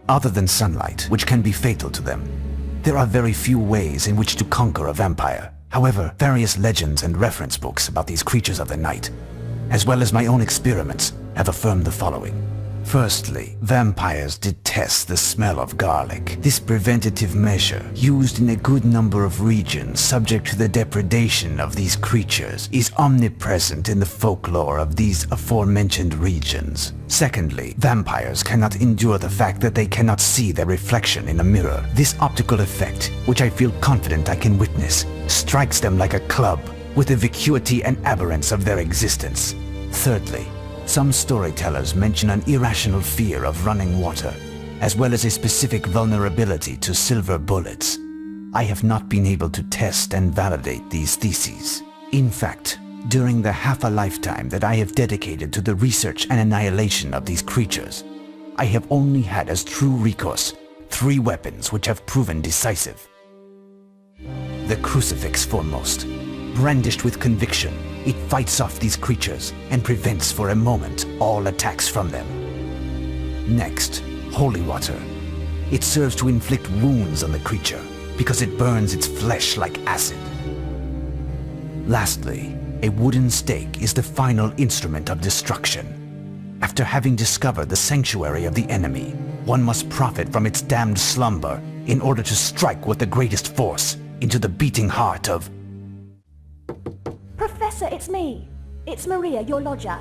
other than sunlight, which can be fatal to them. There are very few ways in which to conquer a vampire. However, various legends and reference books about these creatures of the night, as well as my own experiments, have affirmed the following. Firstly, vampires detest the smell of garlic. This preventative measure, used in a good number of regions subject to the depredation of these creatures, is omnipresent in the folklore of these aforementioned regions. Secondly, vampires cannot endure the fact that they cannot see their reflection in a mirror. This optical effect, which I feel confident I can witness, strikes them like a club with the vacuity and aberrance of their existence. Thirdly, some storytellers mention an irrational fear of running water, as well as a specific vulnerability to silver bullets. I have not been able to test and validate these theses. In fact, during the half a lifetime that I have dedicated to the research and annihilation of these creatures, I have only had as true recourse 3 weapons which have proven decisive. The crucifix foremost. Brandished with conviction, it fights off these creatures and prevents for a moment all attacks from them. Next, holy water. It serves to inflict wounds on the creature because it burns its flesh like acid. Lastly, a wooden stake is the final instrument of destruction. After having discovered the sanctuary of the enemy, one must profit from its damned slumber in order to strike with the greatest force into the beating heart of... Professor, it's me. It's Maria, your lodger.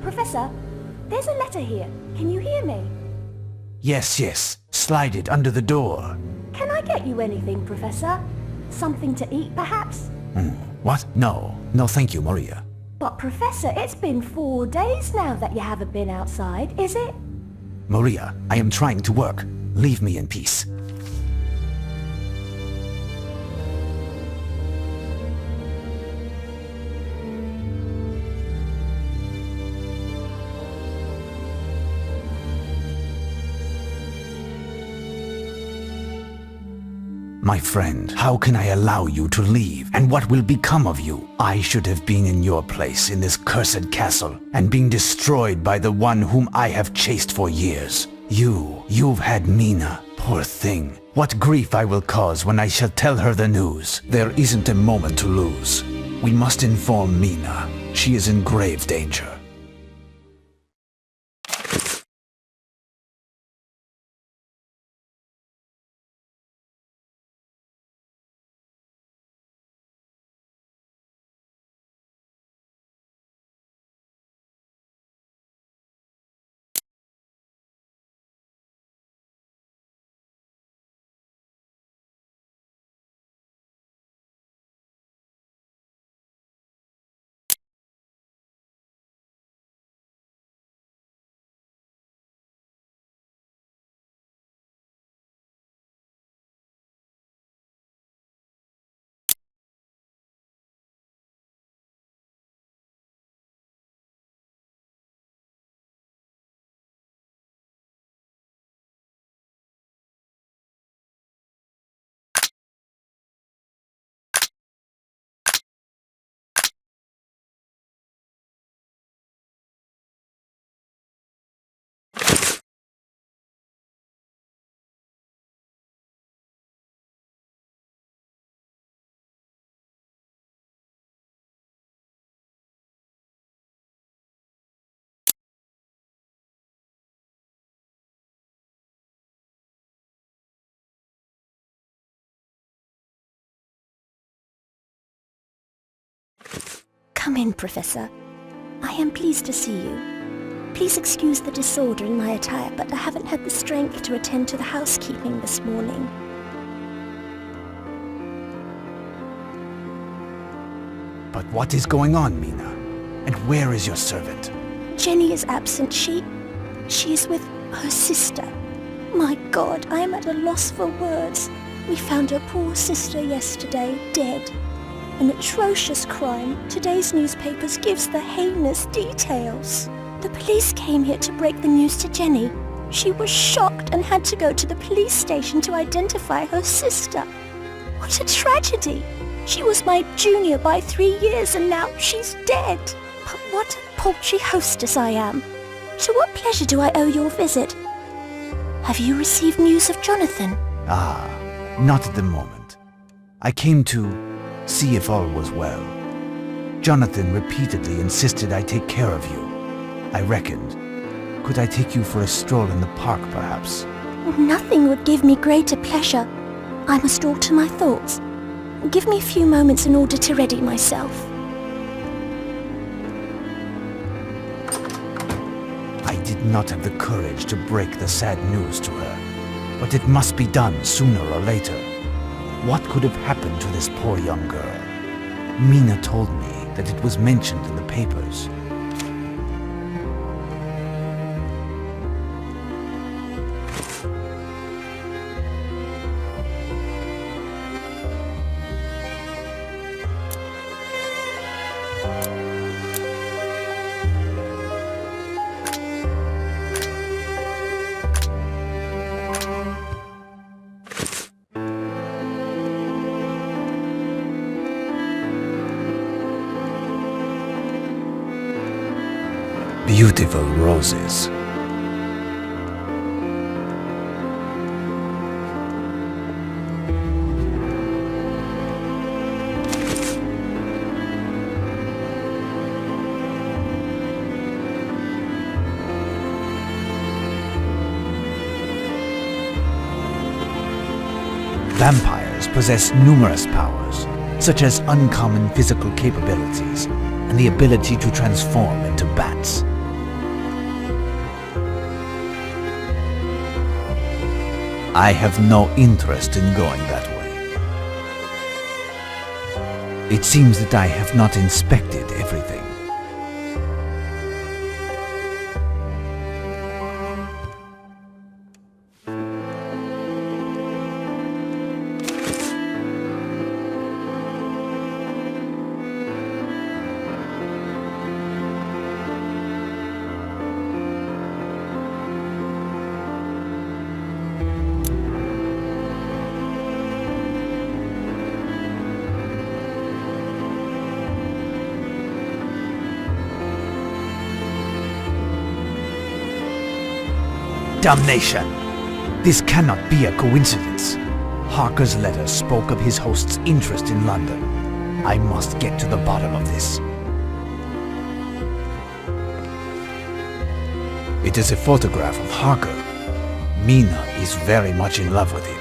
Professor, there's a letter here. Can you hear me? Yes. Slide it under the door. Can I get you anything, Professor? Something to eat, perhaps? What? No, thank you, Maria. But Professor, it's been 4 days now that you haven't been outside, is it? Maria, I am trying to work. Leave me in peace. My friend, how can I allow you to leave? And what will become of you? I should have been in your place in this cursed castle and being destroyed by the one whom I have chased for years. You've had Mina. Poor thing. What grief I will cause when I shall tell her the news. There isn't a moment to lose. We must inform Mina. She is in grave danger. Come in, Professor. I am pleased to see you. Please excuse the disorder in my attire, but I haven't had the strength to attend to the housekeeping this morning. But what is going on, Mina? And where is your servant? Jenny is absent. She is with her sister. My God, I am at a loss for words. We found her poor sister yesterday, dead. An atrocious crime. Today's newspapers gives the heinous details. The police came here to break the news to Jenny. She was shocked and had to go to the police station to identify her sister. What a tragedy! She was my junior by 3 years and now she's dead. But what a paltry hostess I am. To what pleasure do I owe your visit? Have you received news of Jonathan? Ah, not at the moment. I came to see if all was well. Jonathan repeatedly insisted I take care of you. I reckoned, could I take you for a stroll in the park, perhaps? Nothing would give me greater pleasure. I must alter my thoughts. Give me a few moments in order to ready myself. I did not have the courage to break the sad news to her, but it must be done sooner or later. What could have happened to this poor young girl? Mina told me that it was mentioned in the papers. Beautiful roses. Vampires possess numerous powers, such as uncommon physical capabilities and the ability to transform into bats. I have no interest in going that way. It seems that I have not inspected everything. Damnation! This cannot be a coincidence. Harker's letter spoke of his host's interest in London. I must get to the bottom of this. It is a photograph of Harker. Mina is very much in love with him.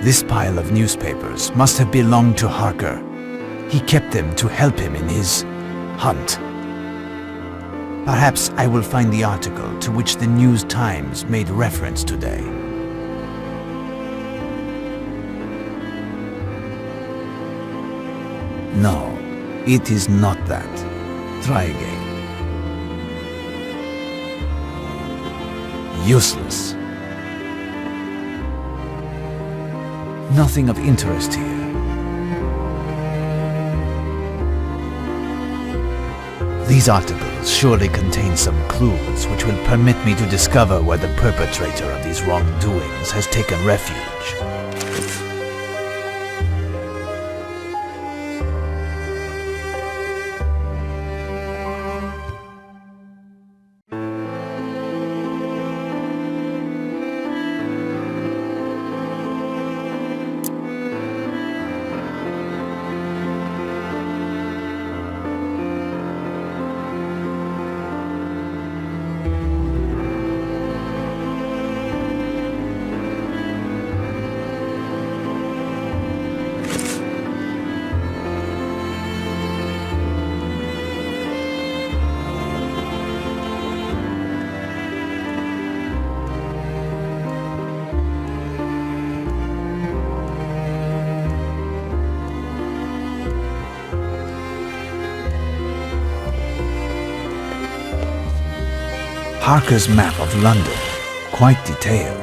This pile of newspapers must have belonged to Harker. He kept them to help him in his hunt. Perhaps I will find the article to which the News Times made reference today. No, it is not that. Try again. Useless. Nothing of interest here. These articles surely contain some clues which will permit me to discover where the perpetrator of these wrongdoings has taken refuge. Harker's map of London, quite detailed.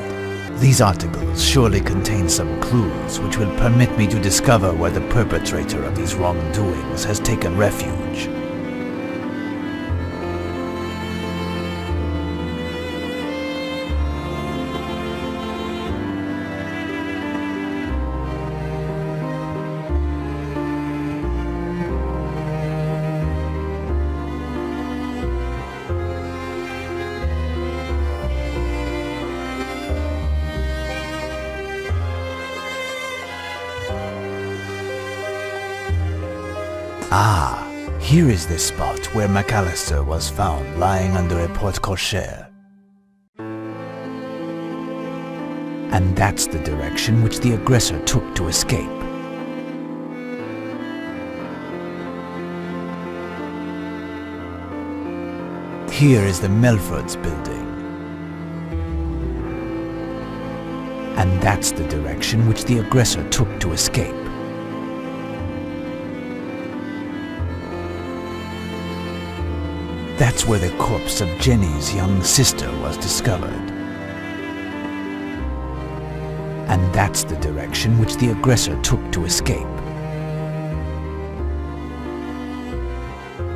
These articles surely contain some clues which will permit me to discover where the perpetrator of these wrongdoings has taken refuge. Ah, here is the spot where McAllister was found lying under a porte-cochere. And that's the direction which the aggressor took to escape. Here is the Melfords building. And that's the direction which the aggressor took to escape. That's where the corpse of Jenny's young sister was discovered. And that's the direction which the aggressor took to escape.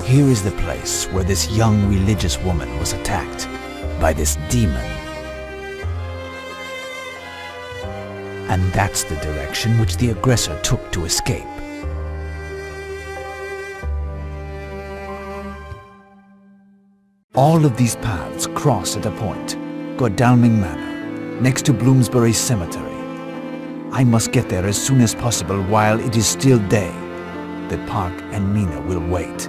Here is the place where this young religious woman was attacked by this demon. And that's the direction which the aggressor took to escape. All of these paths cross at a point, Godalming Manor, next to Bloomsbury Cemetery. I must get there as soon as possible while it is still day. The park and Mina will wait.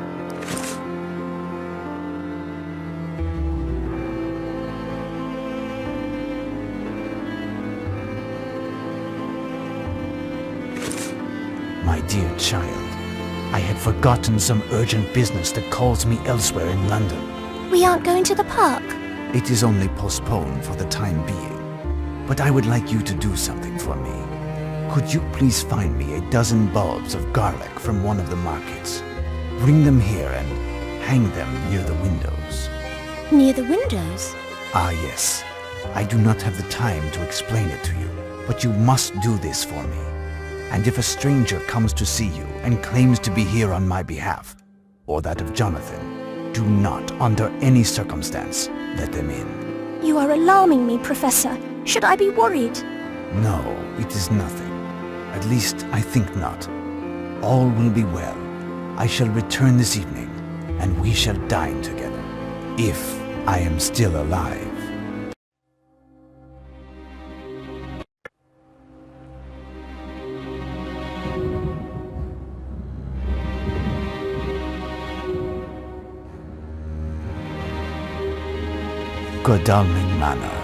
My dear child, I had forgotten some urgent business that calls me elsewhere in London. We aren't going to the park. It is only postponed for the time being. But I would like you to do something for me. Could you please find me a dozen bulbs of garlic from one of the markets? Bring them here and hang them near the windows. Near the windows? Ah, yes. I do not have the time to explain it to you, but you must do this for me. And if a stranger comes to see you and claims to be here on my behalf, or that of Jonathan, do not, under any circumstance, let them in. You are alarming me, Professor. Should I be worried? No, it is nothing. At least, I think not. All will be well. I shall return this evening, and we shall dine together, if I am still alive. Godalming Manor.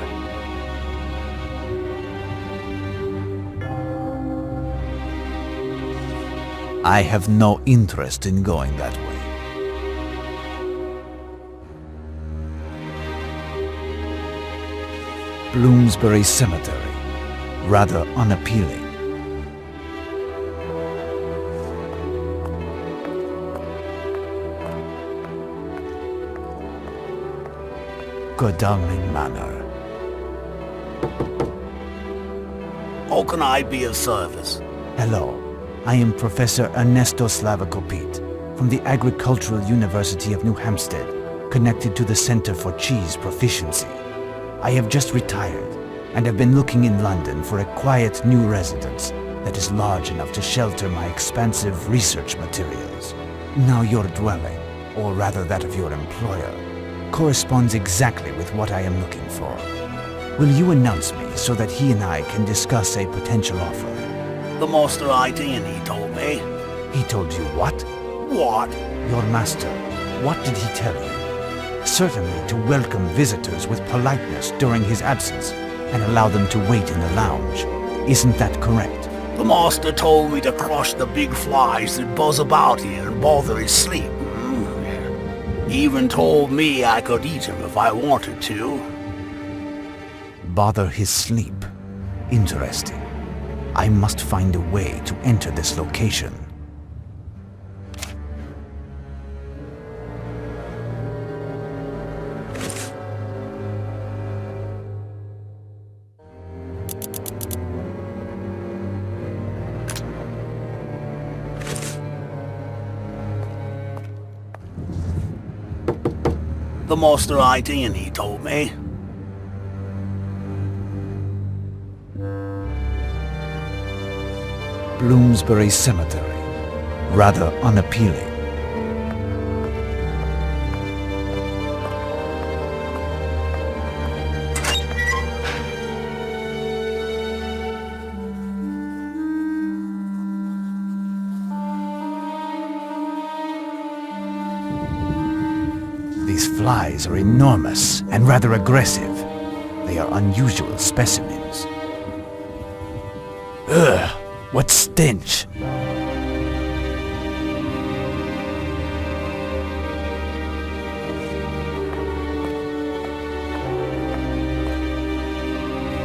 I have no interest in going that way. Bloomsbury Cemetery. Rather unappealing. Godalming Manor. How can I be of service? Hello, I am Professor Ernesto Slavakopit from the Agricultural University of New Hampstead, connected to the Center for Cheese Proficiency. I have just retired and have been looking in London for a quiet new residence that is large enough to shelter my expansive research materials. Now your dwelling, or rather that of your employer, corresponds exactly with what I am looking for. Will you announce me so that he and I can discuss a potential offer? The master ID and he told me. He told you what? What? Your master. What did he tell you? Certainly to welcome visitors with politeness during his absence and allow them to wait in the lounge. Isn't that correct? The master told me to crush the big flies that buzz about here and bother his sleep. He even told me I could eat him if I wanted to. Bother his sleep. Interesting. I must find a way to enter this location. The master ID and he told me. Bloomsbury Cemetery. Rather unappealing. These flies are enormous and rather aggressive. They are unusual specimens. Ugh, what stench!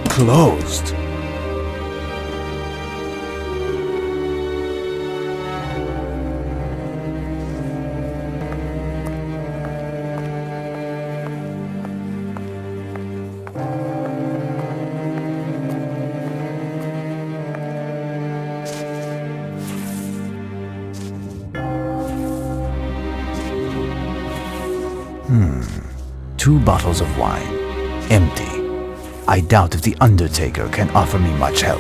Closed. Two bottles of wine. Empty. I doubt if the Undertaker can offer me much help.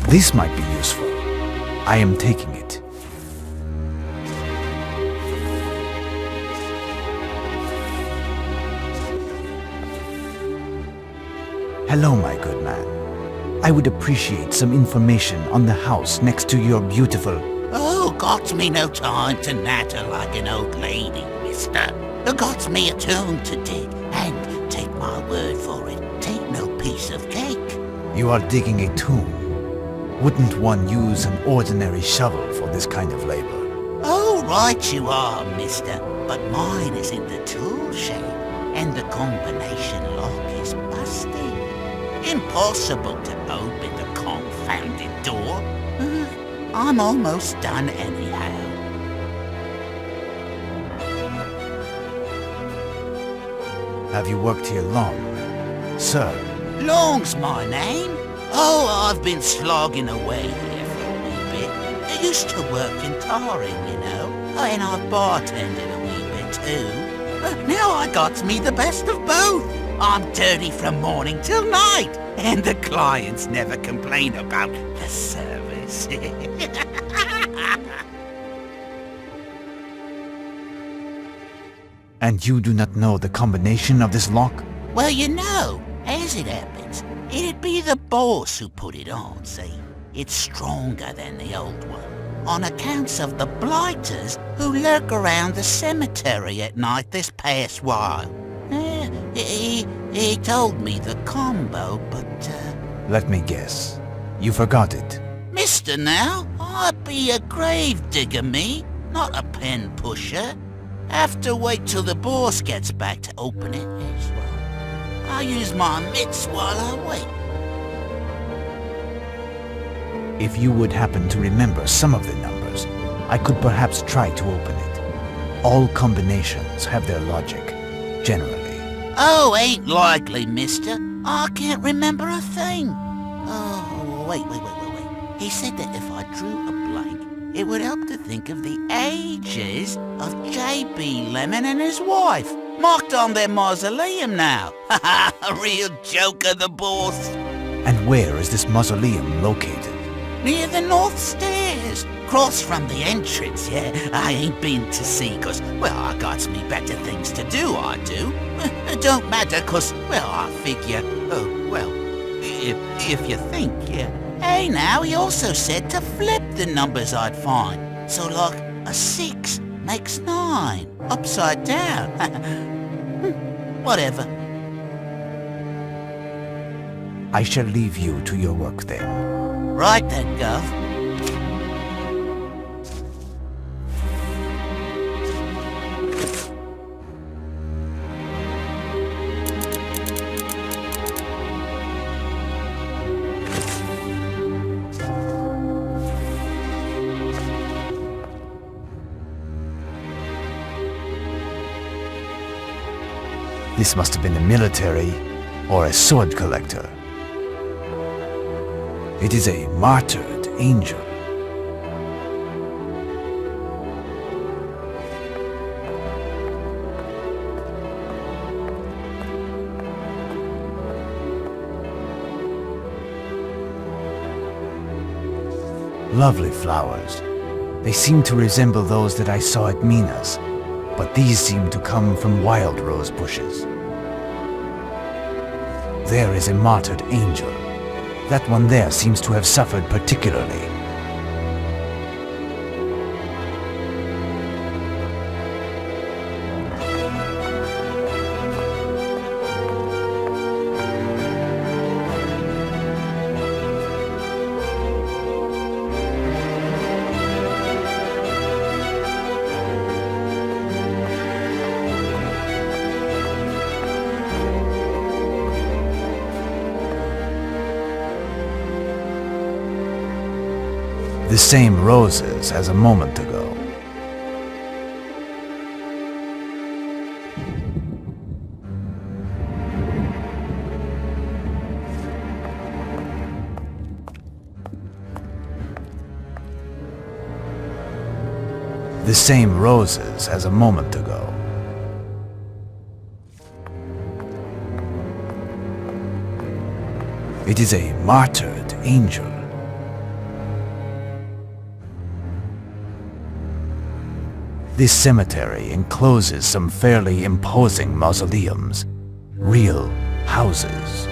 This might be useful. I am taking it. Hello, my good man. I would appreciate some information on the house next to your beautiful... Oh, got me no time to natter like an old lady, mister. Got me a tomb to dig, and take my word for it, tain't no piece of cake. You are digging a tomb. Wouldn't one use an ordinary shovel for this kind of labor? Oh, right you are, mister. But mine is in the tool shed, and the combination lock is busted. Impossible to open the confounded door. I'm almost done anyhow. Have you worked here long, sir? Long's my name. Oh, I've been slogging away here for a wee bit. I used to work in tarring, you know. Oh, and I've bartended a wee bit too. Now I got me the best of both. I'm dirty from morning till night, and the clients never complain about the service. And you do not know the combination of this lock? Well, you know, as it happens, it'd be the boss who put it on, see? It's stronger than the old one, on accounts of the blighters who lurk around the cemetery at night this past while. He told me the combo, but, Let me guess. You forgot it. Mister now, I be a grave digger, me, not a pen pusher. Have to wait till the boss gets back to open it as well. I use my mitts while I wait. If you would happen to remember some of the numbers, I could perhaps try to open it. All combinations have their logic, generally. Oh, ain't likely, mister. I can't remember a thing. Oh, wait. He said that if I drew a blank, it would help to think of the ages of J.B. Lemon and his wife, marked on their mausoleum now. A real joker, the boss. And where is this mausoleum located? Near the north stairs. Across from the entrance, yeah. I ain't been to see, 'cause, well, I got me better things to do, I do. It don't matter, 'cause, well, I figure, oh, well, if you think, yeah. Hey, now, he also said to flip the numbers I'd find. So, like, a 6 makes 9, upside down. Whatever. I shall leave you to your work then. Right then, Gov. This must have been a military or a sword collector. It is a martyred angel. Lovely flowers. They seem to resemble those that I saw at Mina's, but these seem to come from wild rose bushes. There is a martyred angel, That one there seems to have suffered particularly. The same roses as a moment ago. The same roses as a moment ago. It is a martyred angel. This cemetery encloses some fairly imposing mausoleums, real houses.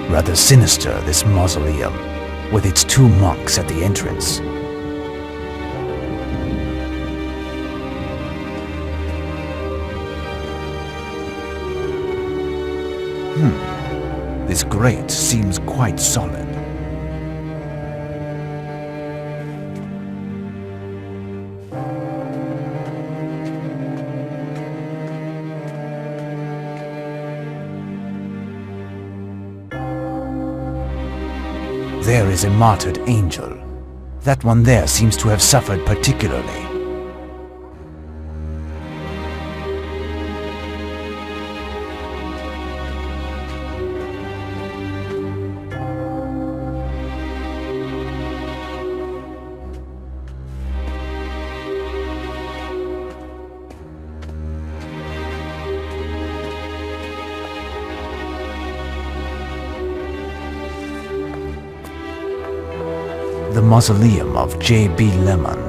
Rather sinister, this mausoleum, with its two monks at the entrance. This grate seems quite solid. There is a martyred angel. That one there seems to have suffered particularly. The mausoleum of J.B. Lemon.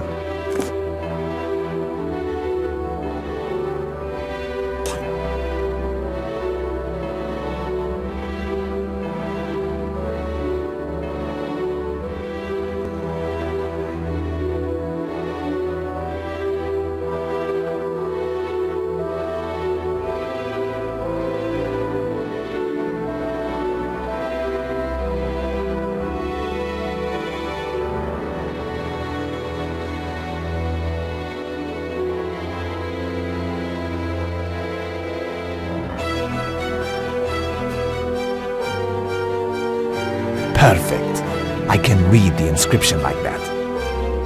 Perfect. I can read the inscription like that.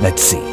Let's see.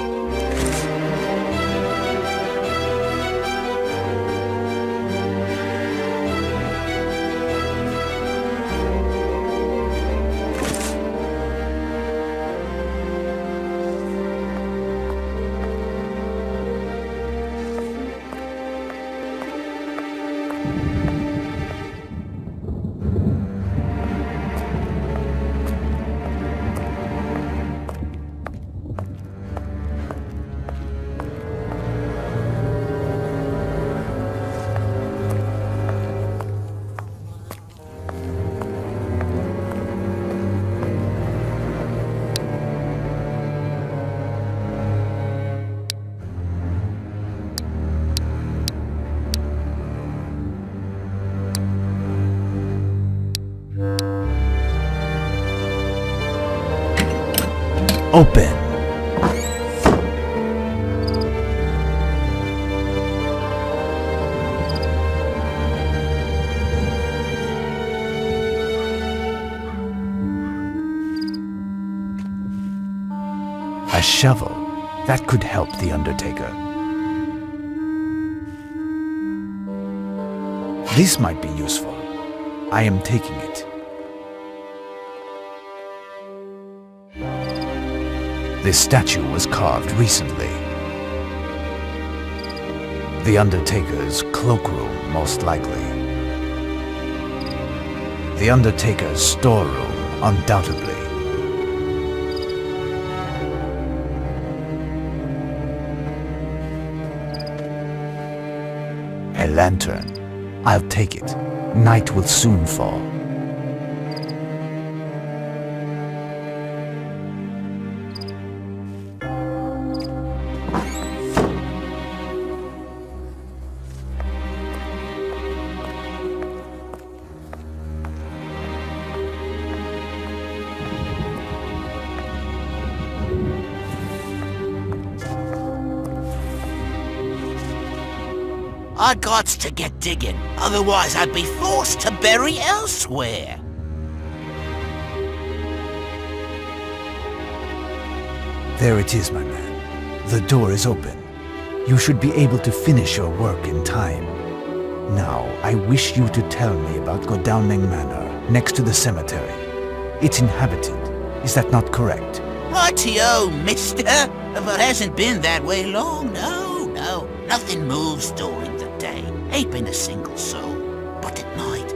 Open. A shovel. That could help the Undertaker. This might be useful. I am taking it. This statue was carved recently. The Undertaker's cloakroom, most likely. The Undertaker's storeroom, undoubtedly. A lantern. I'll take it. Night will soon fall. I gots to get digging, otherwise I'd be forced to bury elsewhere. There it is, my man. The door is open. You should be able to finish your work in time. Now, I wish you to tell me about Godalming Manor, next to the cemetery. It's inhabited. Is that not correct? Rightio, mister. But hasn't been that way long, no. Nothing moves during the day. Ain't been a single soul. But at night,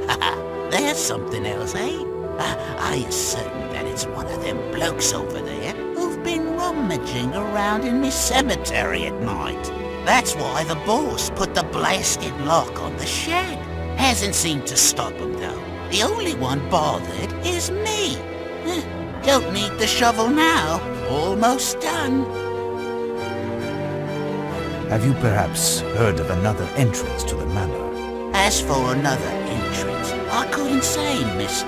there's something else, eh? I is certain that it's one of them blokes over there who've been rummaging around in me cemetery at night. That's why the boss put the blasted lock on the shed. Hasn't seemed to stop him, though. The only one bothered is me. Don't need the shovel now. Almost done. Have you perhaps heard of another entrance to the manor? As for another entrance, I couldn't say, mister.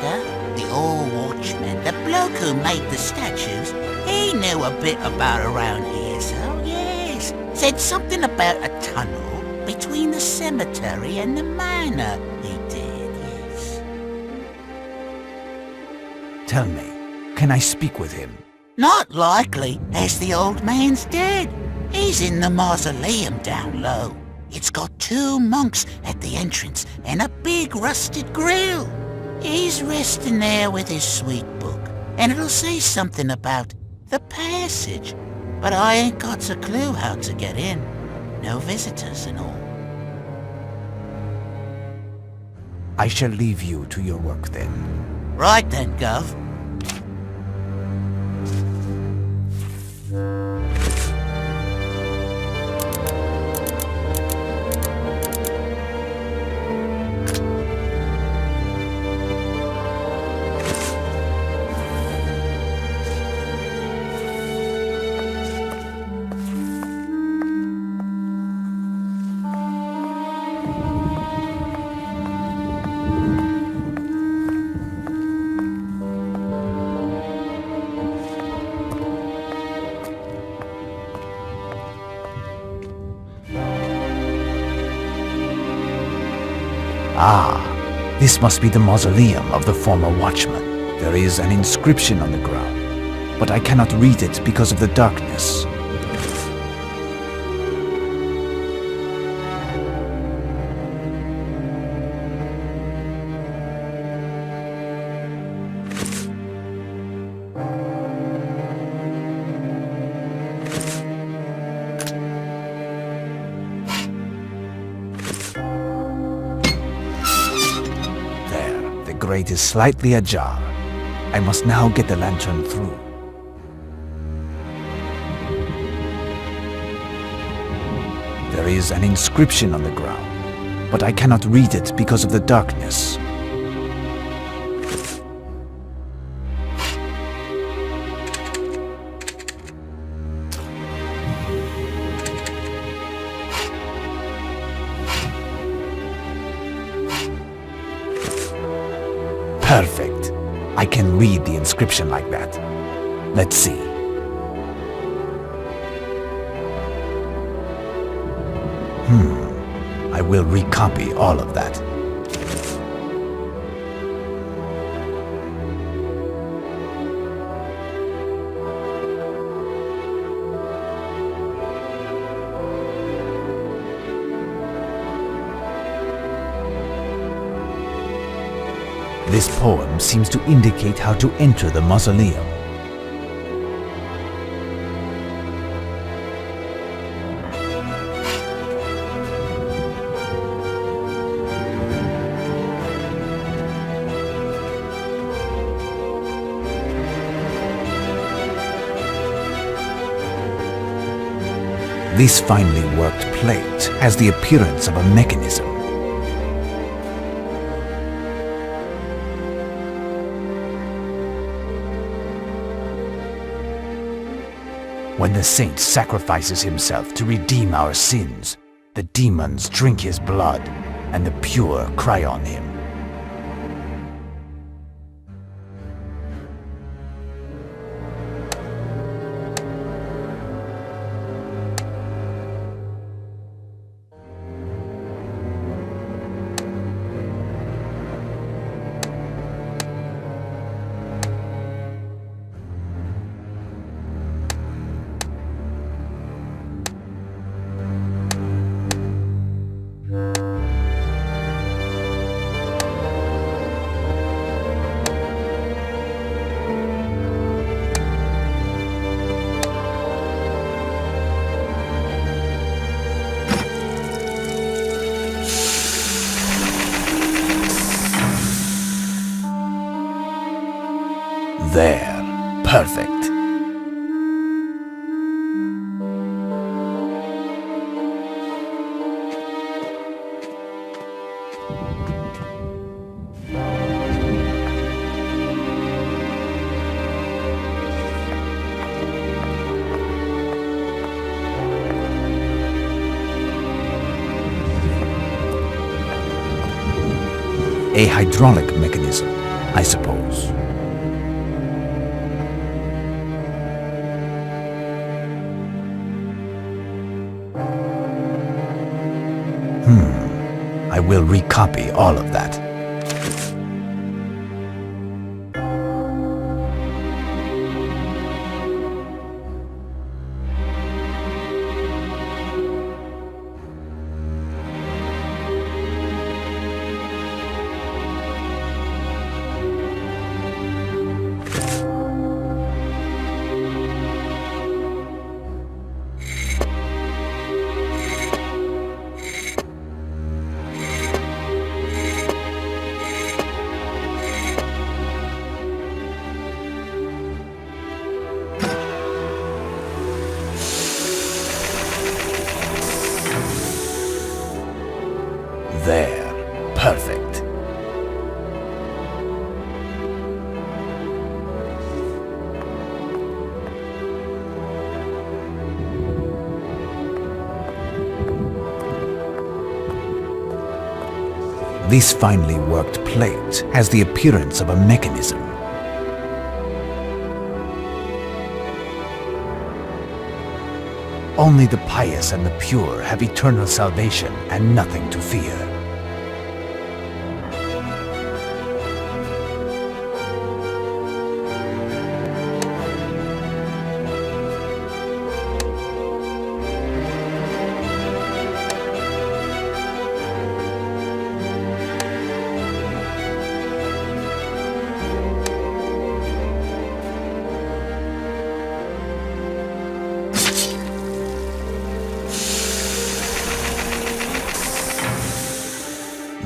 The old watchman, the bloke who made the statues, he knew a bit about around here, so yes. Said something about a tunnel between the cemetery and the manor. He did, yes. Tell me, can I speak with him? Not likely, as the old man's dead. He's in the mausoleum down low. It's got 2 monks at the entrance and a big rusted grill. He's resting there with his sweet book, and it'll say something about the passage, but I ain't got a clue how to get in. No visitors and all. I shall leave you to your work then. Right then, Gov. Ah, this must be the mausoleum of the former watchman. There is an inscription on the ground, but I cannot read it because of the darkness. The grate is slightly ajar. I must now get the lantern through. There is an inscription on the ground, but I cannot read it because of the darkness. Perfect. I can read the inscription like that. Let's see. I will recopy all of that. This poem seems to indicate how to enter the mausoleum. This finely worked plate has the appearance of a mechanism. When the saint sacrifices himself to redeem our sins, the demons drink his blood, and the pure cry on him. There. Perfect. A hydraulic mechanism, I suppose. I will recopy all of that. There. Perfect. This finely worked plate has the appearance of a mechanism. Only the pious and the pure have eternal salvation and nothing to fear.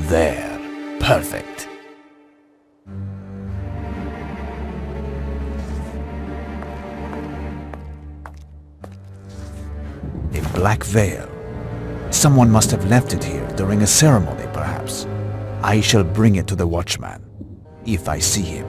There. Perfect. A black veil. Someone must have left it here during a ceremony, perhaps. I shall bring it to the watchman, if I see him.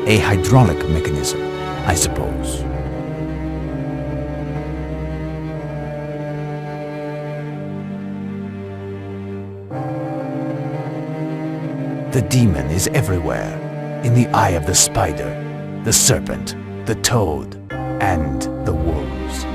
A hydraulic mechanism, I suppose. The demon is everywhere, in the eye of the spider, the serpent, the toad, and the wolves.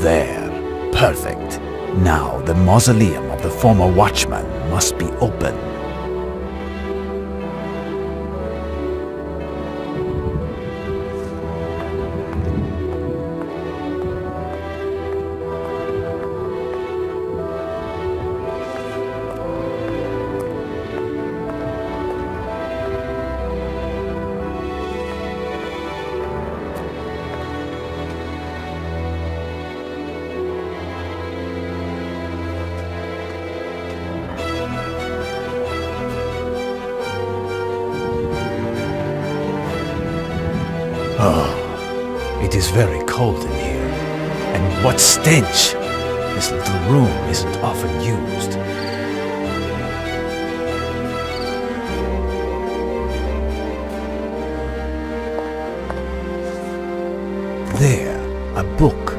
There. Perfect. Now the mausoleum of the former watchman must be open. Oh, it is very cold in here. And what stench! This little room isn't often used. There, a book.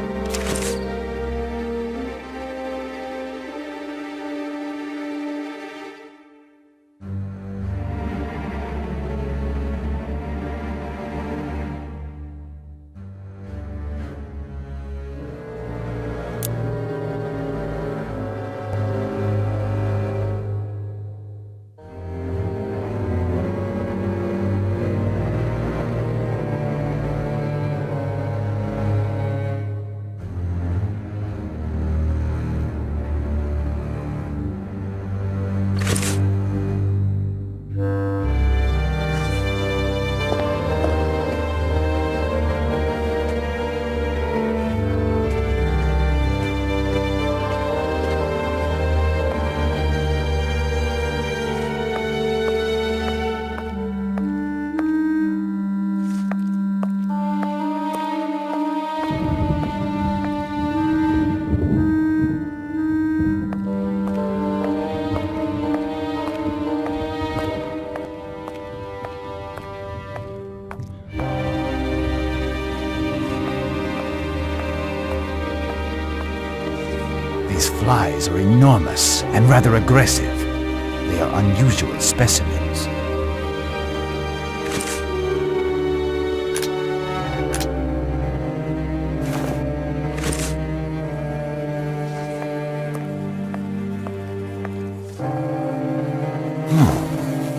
These flies are enormous and rather aggressive. They are unusual specimens.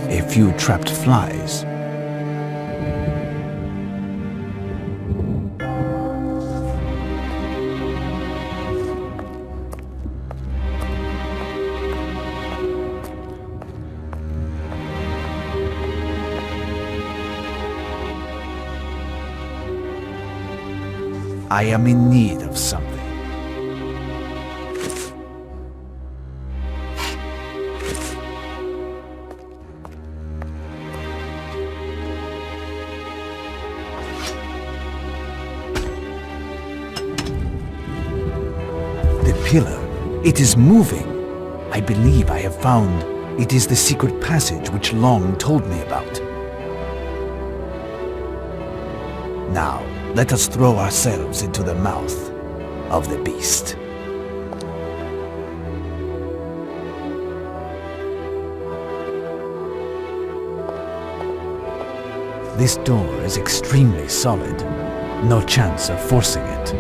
A few trapped flies. I am in need of something. The pillar, it is moving. I believe I have found it is the secret passage which Long told me about. Now, let us throw ourselves into the mouth of the beast. This door is extremely solid. No chance of forcing it.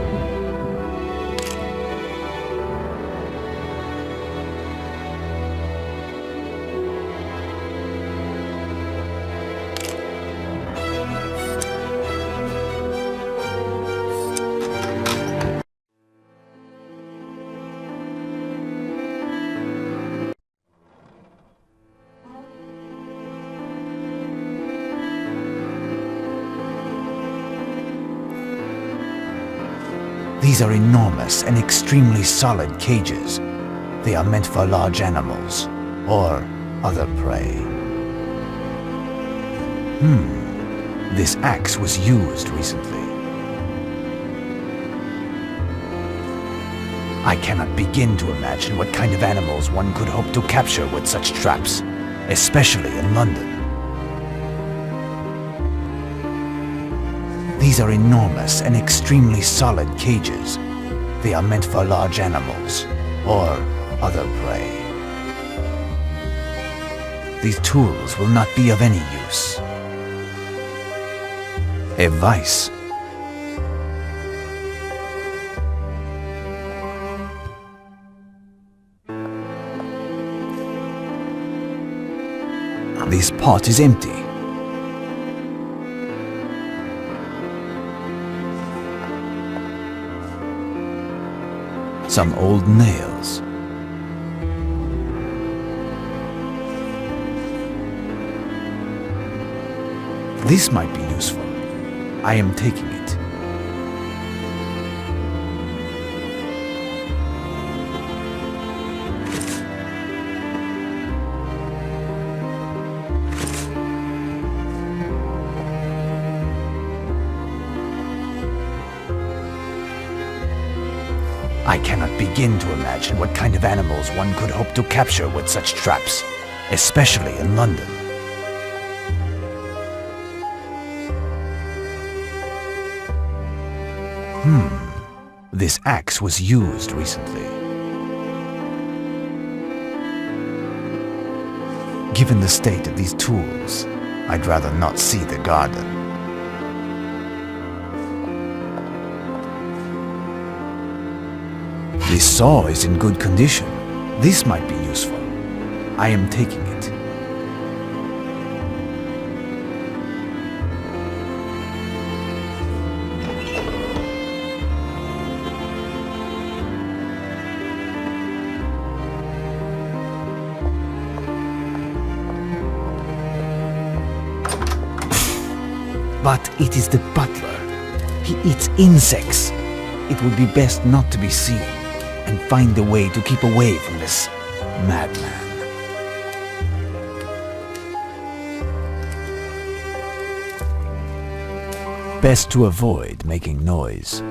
These are enormous and extremely solid cages. They are meant for large animals or other prey. This axe was used recently. I cannot begin to imagine what kind of animals one could hope to capture with such traps, especially in London. These are enormous and extremely solid cages. They are meant for large animals or other prey. These tools will not be of any use. A vice. This pot is empty. Some old nails. This might be useful. I am taking it. I cannot begin to imagine what kind of animals one could hope to capture with such traps, especially in London. This axe was used recently. Given the state of these tools, I'd rather not see the garden. This saw is in good condition. This might be useful. I am taking it. But it is the butler. He eats insects. It would be best not to be seen, and find a way to keep away from this madman. Best to avoid making noise.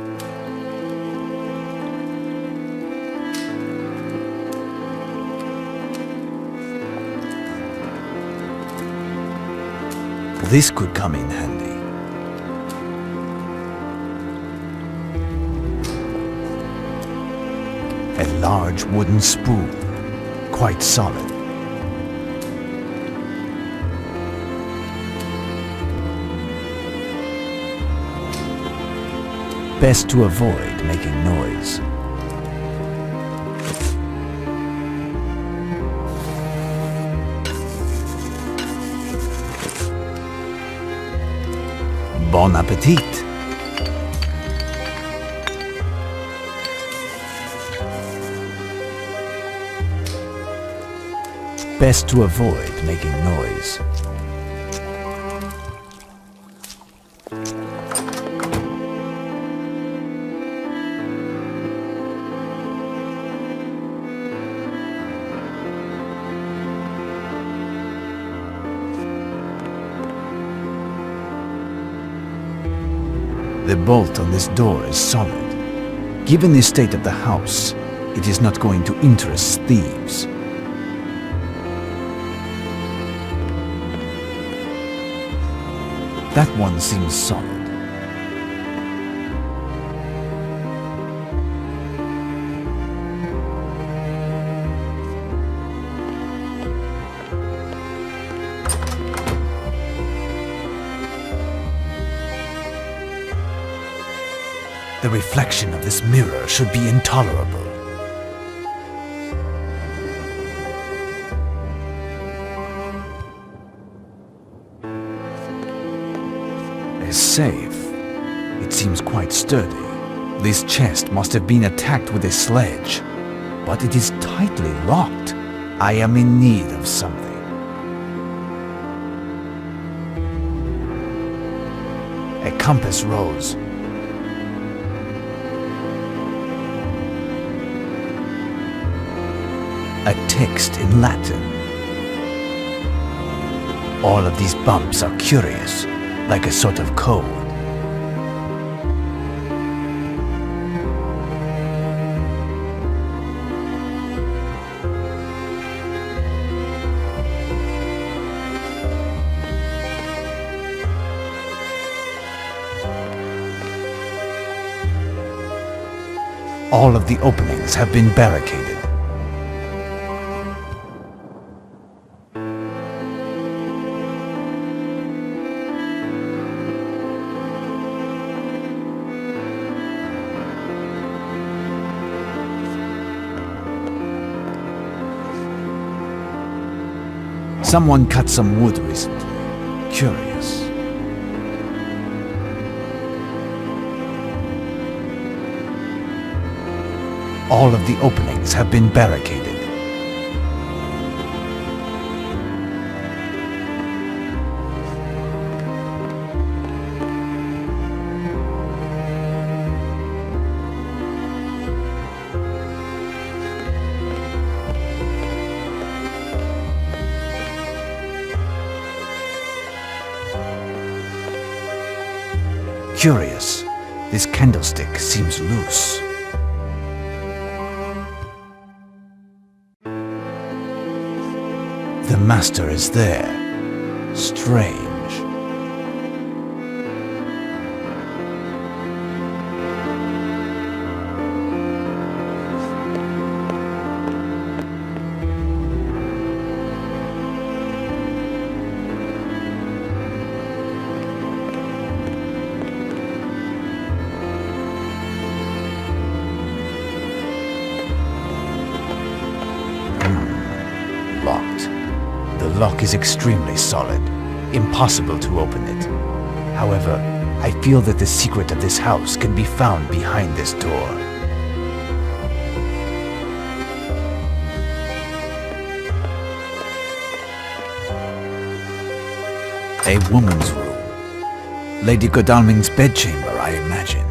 This could come in handy. A large wooden spoon, quite solid. Best to avoid making noise. Bon appetit! Best to avoid making noise. The bolt on this door is solid. Given the state of the house, it is not going to interest thieves. That one seems solid. The reflection of this mirror should be intolerable. A safe. It seems quite sturdy. This chest must have been attacked with a sledge, but it is tightly locked. I am in need of something. A compass rose. A text in Latin. All of these bumps are curious, like a sort of code. All of the openings have been barricaded. Someone cut some wood recently. Curious. All of the openings have been barricaded. Curious. This candlestick seems loose. The master is there. Strange. Locked. The lock is extremely solid. Impossible to open it. However, I feel that the secret of this house can be found behind this door. A woman's room. Lady Godalming's bedchamber, I imagine.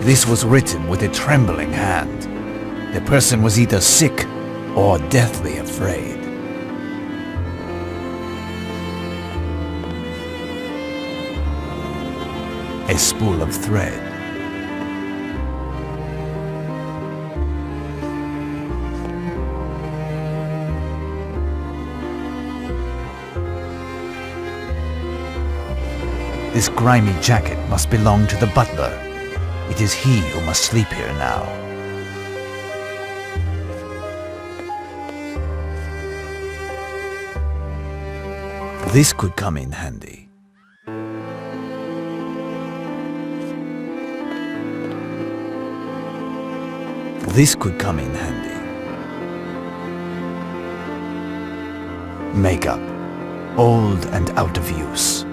This was written with a trembling hand. The person was either sick or deathly afraid. A spool of thread. This grimy jacket must belong to the butler. It is he who must sleep here now. This could come in handy. This could come in handy. Makeup. Old and out of use.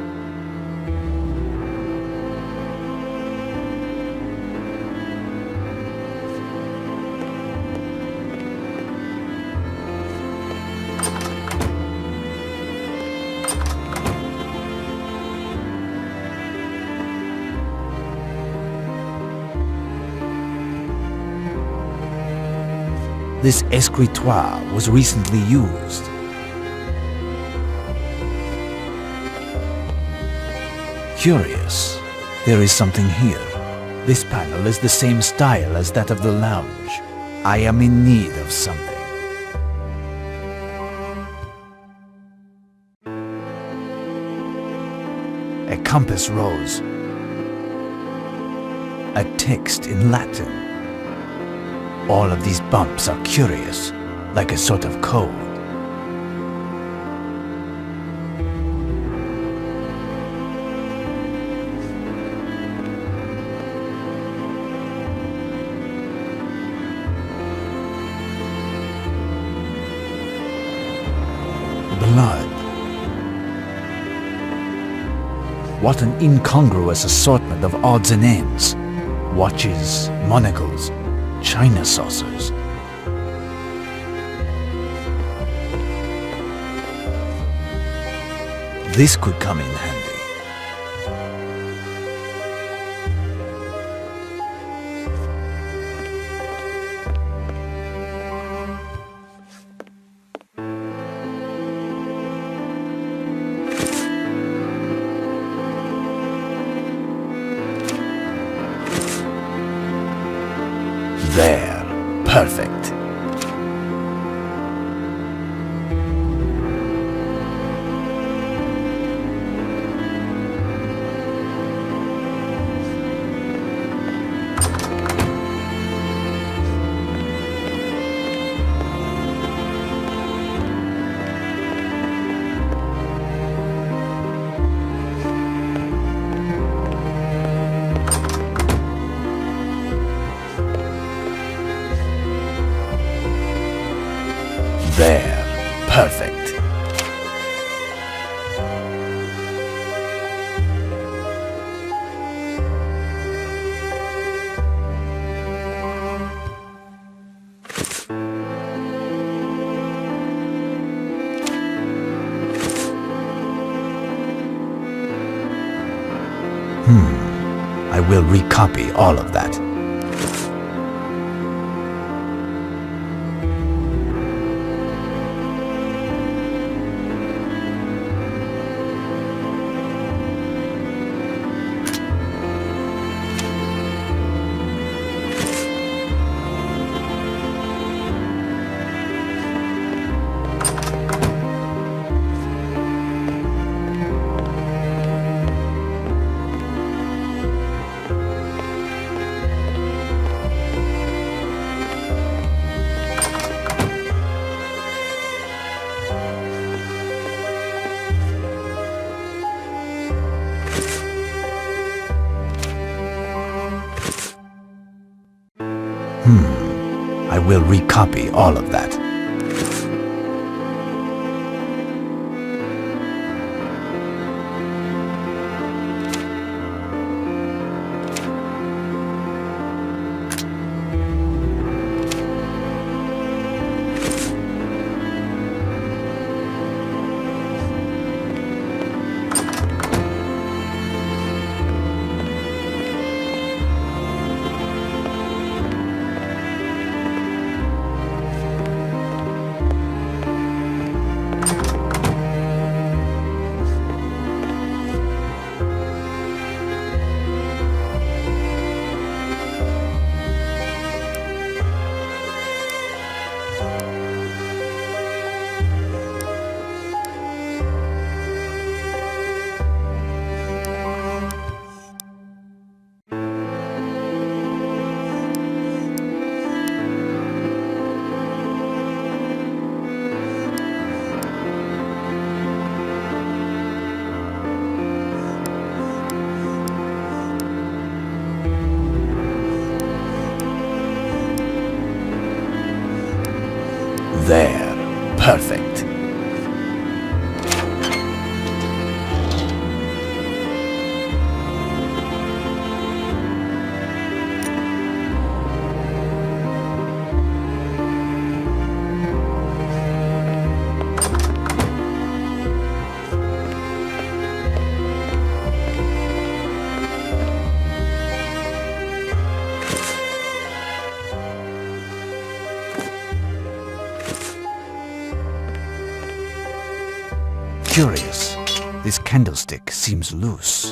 This escritoire was recently used. Curious. There is something here. This panel is the same style as that of the lounge. I am in need of something. A compass rose. A text in Latin. All of these bumps are curious, like a sort of code. Blood. What an incongruous assortment of odds and ends. Watches, monocles, china saucers. This could come in handy. There. Perfect. There. Perfect. I will recopy all of that. I will recopy all of that. There. Perfect. Curious. This candlestick seems loose.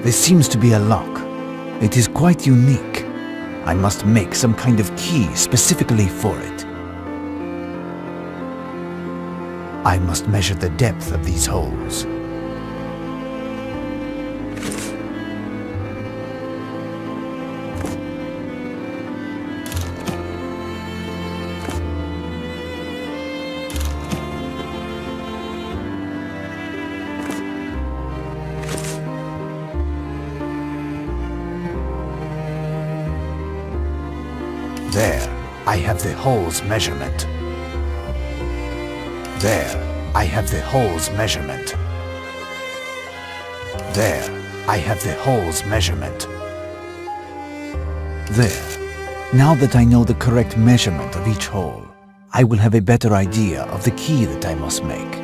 There seems to be a lock. It is quite unique. I must make some kind of key specifically for it. I must measure the depth of these holes. There, I have the hole's measurement. There, I have the hole's measurement. There, I have the hole's measurement. There. Now that I know the correct measurement of each hole, I will have a better idea of the key that I must make.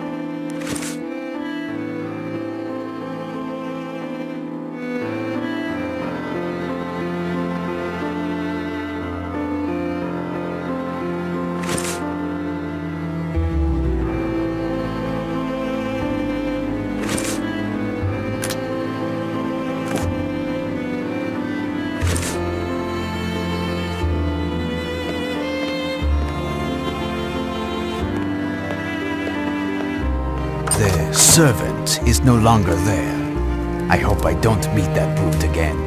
The servant is no longer there. I hope I don't meet that brute again.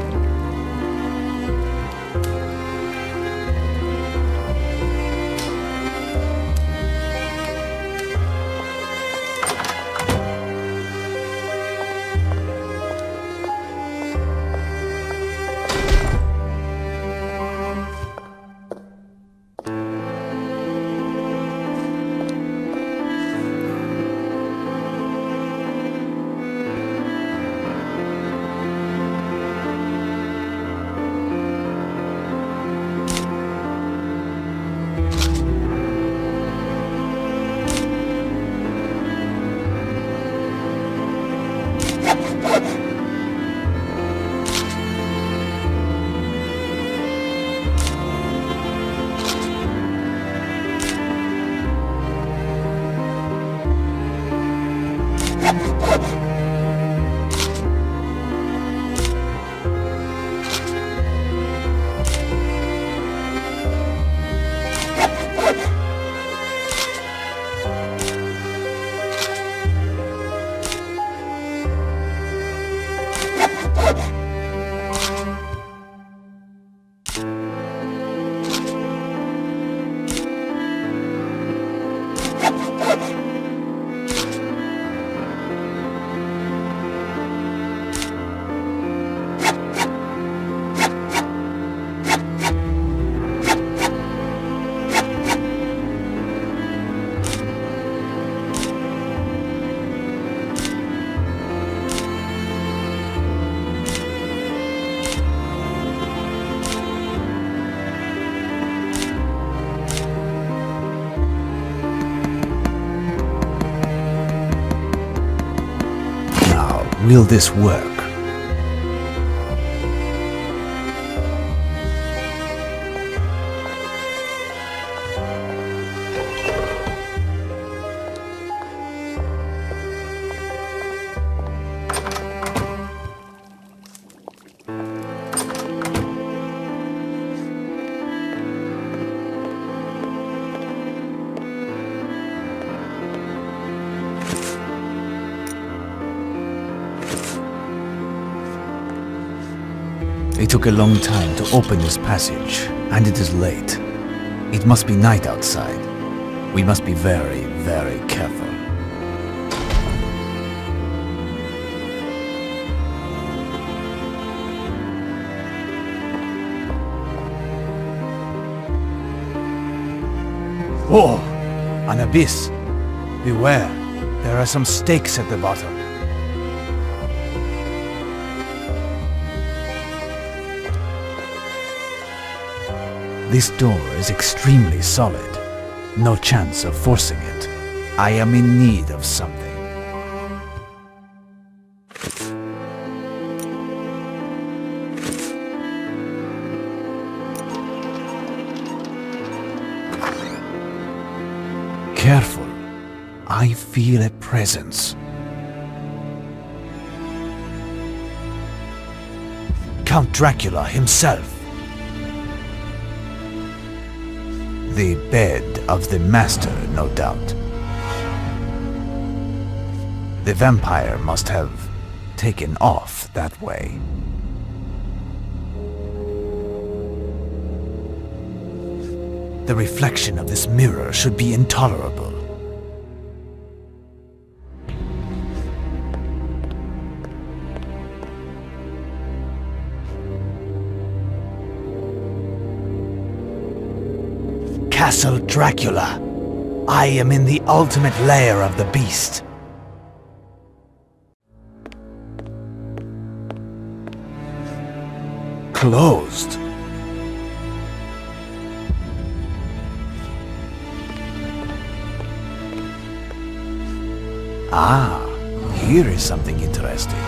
Will this work? It took a long time to open this passage, and it is late. It must be night outside. We must be very, very careful. Oh, an abyss. Beware, there are some stakes at the bottom. This door is extremely solid. No chance of forcing it. I am in need of something. Careful. I feel a presence. Count Dracula himself. The bed of the master, no doubt. The vampire must have taken off that way. The reflection of this mirror should be intolerable. Castle Dracula. I am in the ultimate lair of the beast. Closed. Ah, here is something interesting.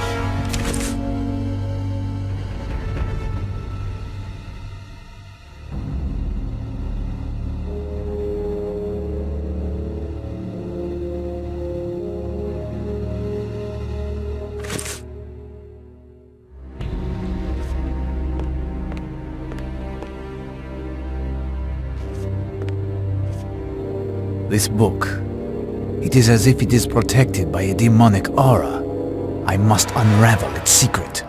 This book. It is as if it is protected by a demonic aura. I must unravel its secret.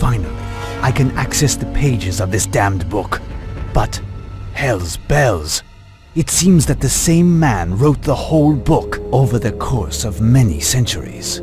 Finally, I can access the pages of this damned book. But, hell's bells! It seems that the same man wrote the whole book over the course of many centuries.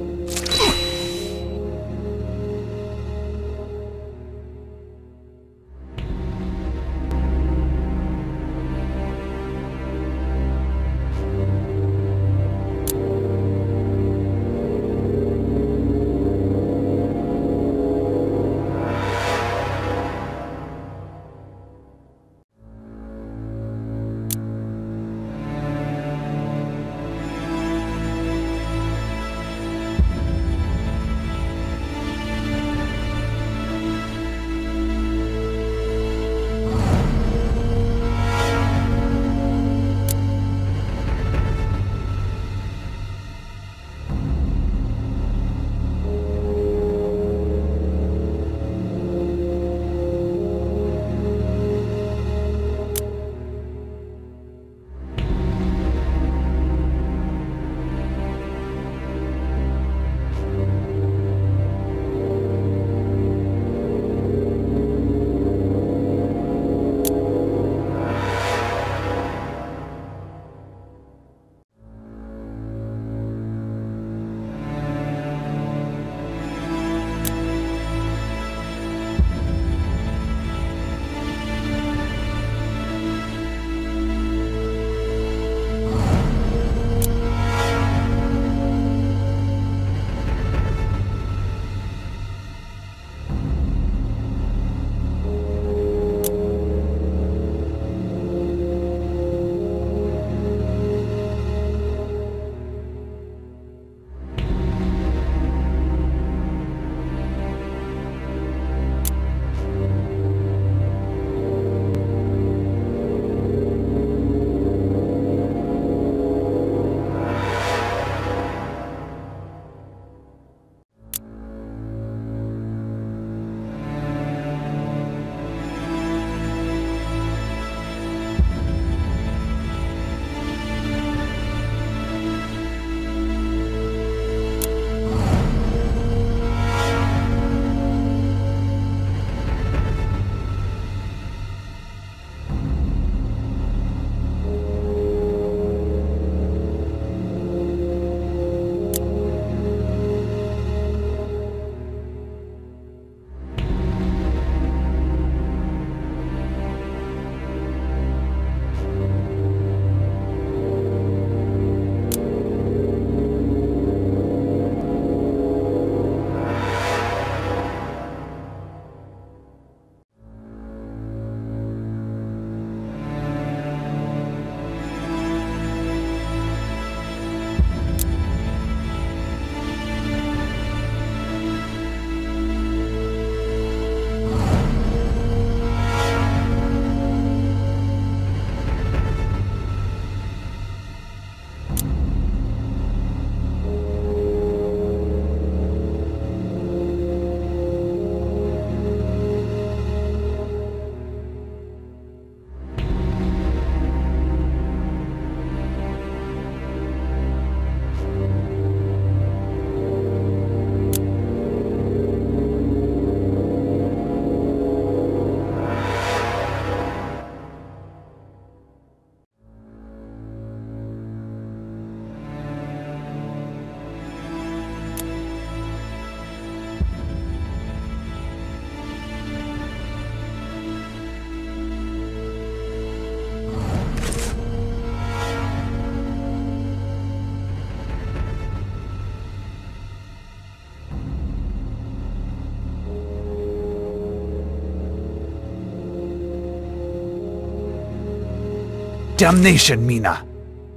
Damnation, Mina!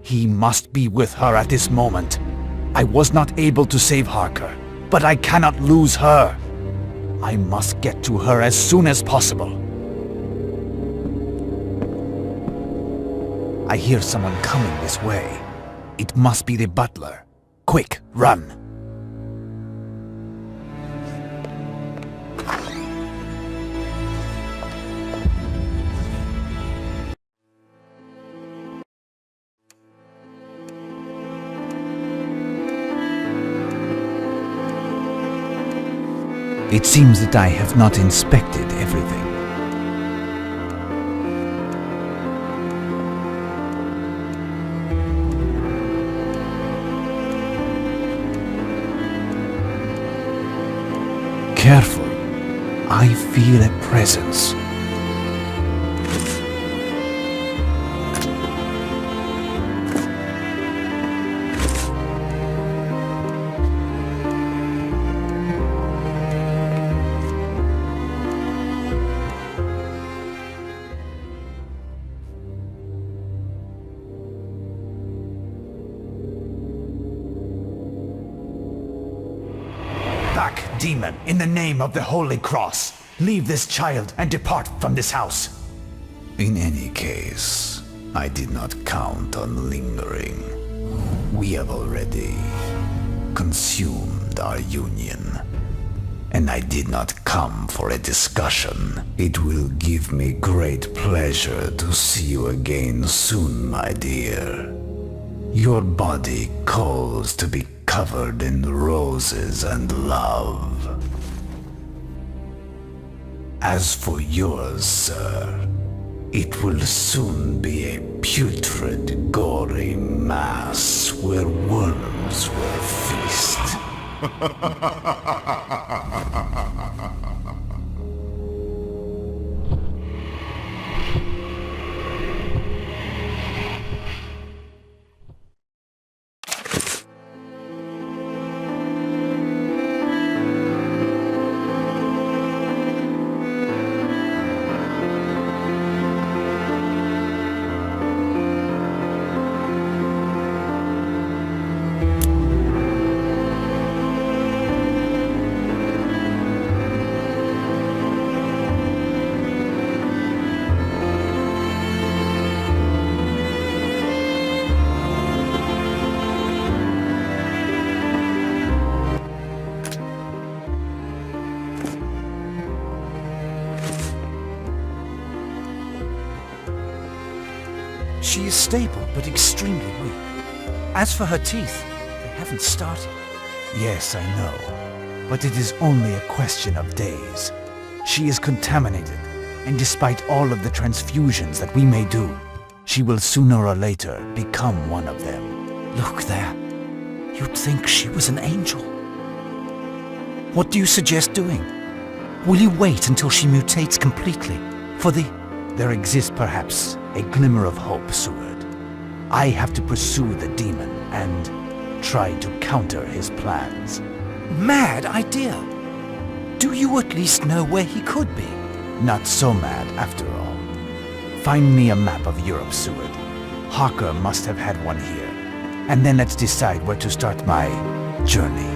He must be with her at this moment. I was not able to save Harker, but I cannot lose her. I must get to her as soon as possible. I hear someone coming this way. It must be the butler. Quick, run! It seems that I have not inspected everything. Careful. I feel a presence. Back, demon, in the name of the Holy Cross. Leave this child and depart from this house. In any case, I did not count on lingering. We have already consumed our union. And I did not come for a discussion. It will give me great pleasure to see you again soon, my dear. Your body calls to be covered in roses and love. As for yours, sir, it will soon be a putrid, gory mass where worms will feast. She is stable, but extremely weak. As for her teeth, they haven't started. Yes, I know. But it is only a question of days. She is contaminated, and despite all of the transfusions that we may do, she will sooner or later become one of them. Look there. You'd think she was an angel. What do you suggest doing? Will you wait until she mutates completely? For the... There exists perhaps a glimmer of hope, Seward. I have to pursue the demon and try to counter his plans. Mad idea! Do you at least know where he could be? Not so mad, after all. Find me a map of Europe, Seward. Harker must have had one here. And then let's decide where to start my journey.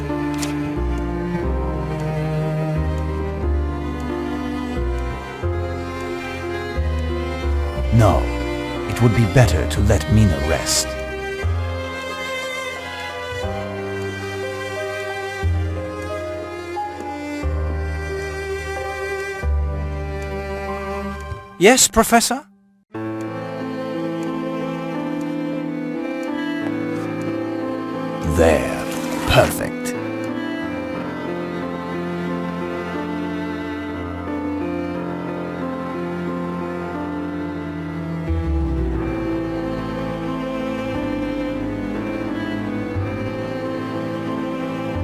No, it would be better to let Mina rest. Yes, Professor? There. Perfect.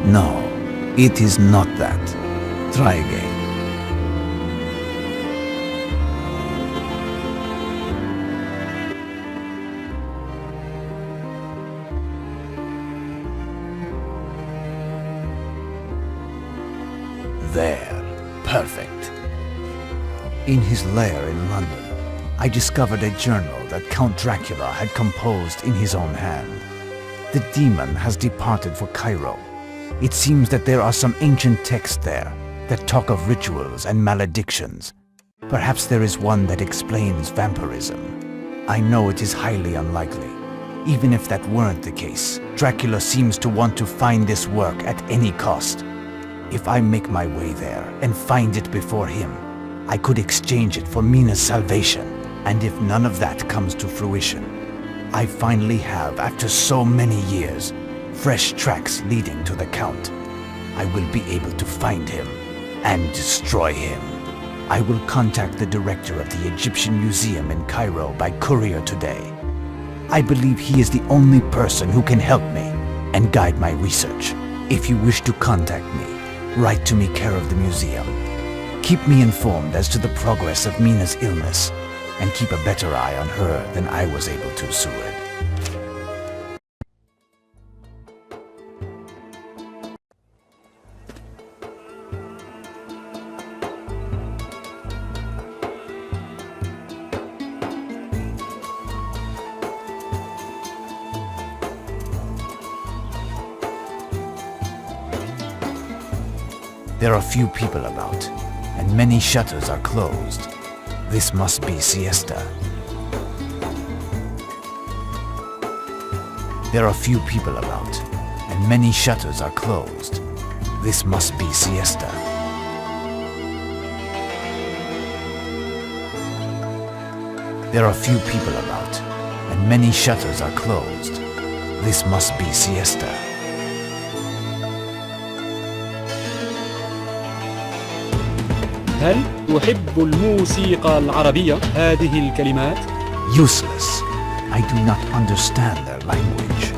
No, it is not that. Try again. There. Perfect. In his lair in London, I discovered a journal that Count Dracula had composed in his own hand. The demon has departed for Cairo. It seems that there are some ancient texts there that talk of rituals and maledictions. Perhaps there is one that explains vampirism. I know it is highly unlikely. Even if that weren't the case, Dracula seems to want to find this work at any cost. If I make my way there and find it before him, I could exchange it for Mina's salvation. And if none of that comes to fruition, I finally have, after so many years, fresh tracks leading to the Count. I will be able to find him and destroy him. I will contact the director of the Egyptian Museum in Cairo by courier today. I believe he is the only person who can help me and guide my research. If you wish to contact me, write to me care of the museum. Keep me informed as to the progress of Mina's illness, and keep a better eye on her than I was able to, Seward. There are few people about, and many shutters are closed. This must be siesta. There are few people about, and many shutters are closed. This must be siesta. There are few people about, and many shutters are closed. This must be siesta. هل تحب الموسيقى العربية هذه الكلمات؟ Useless. I do not understand their language.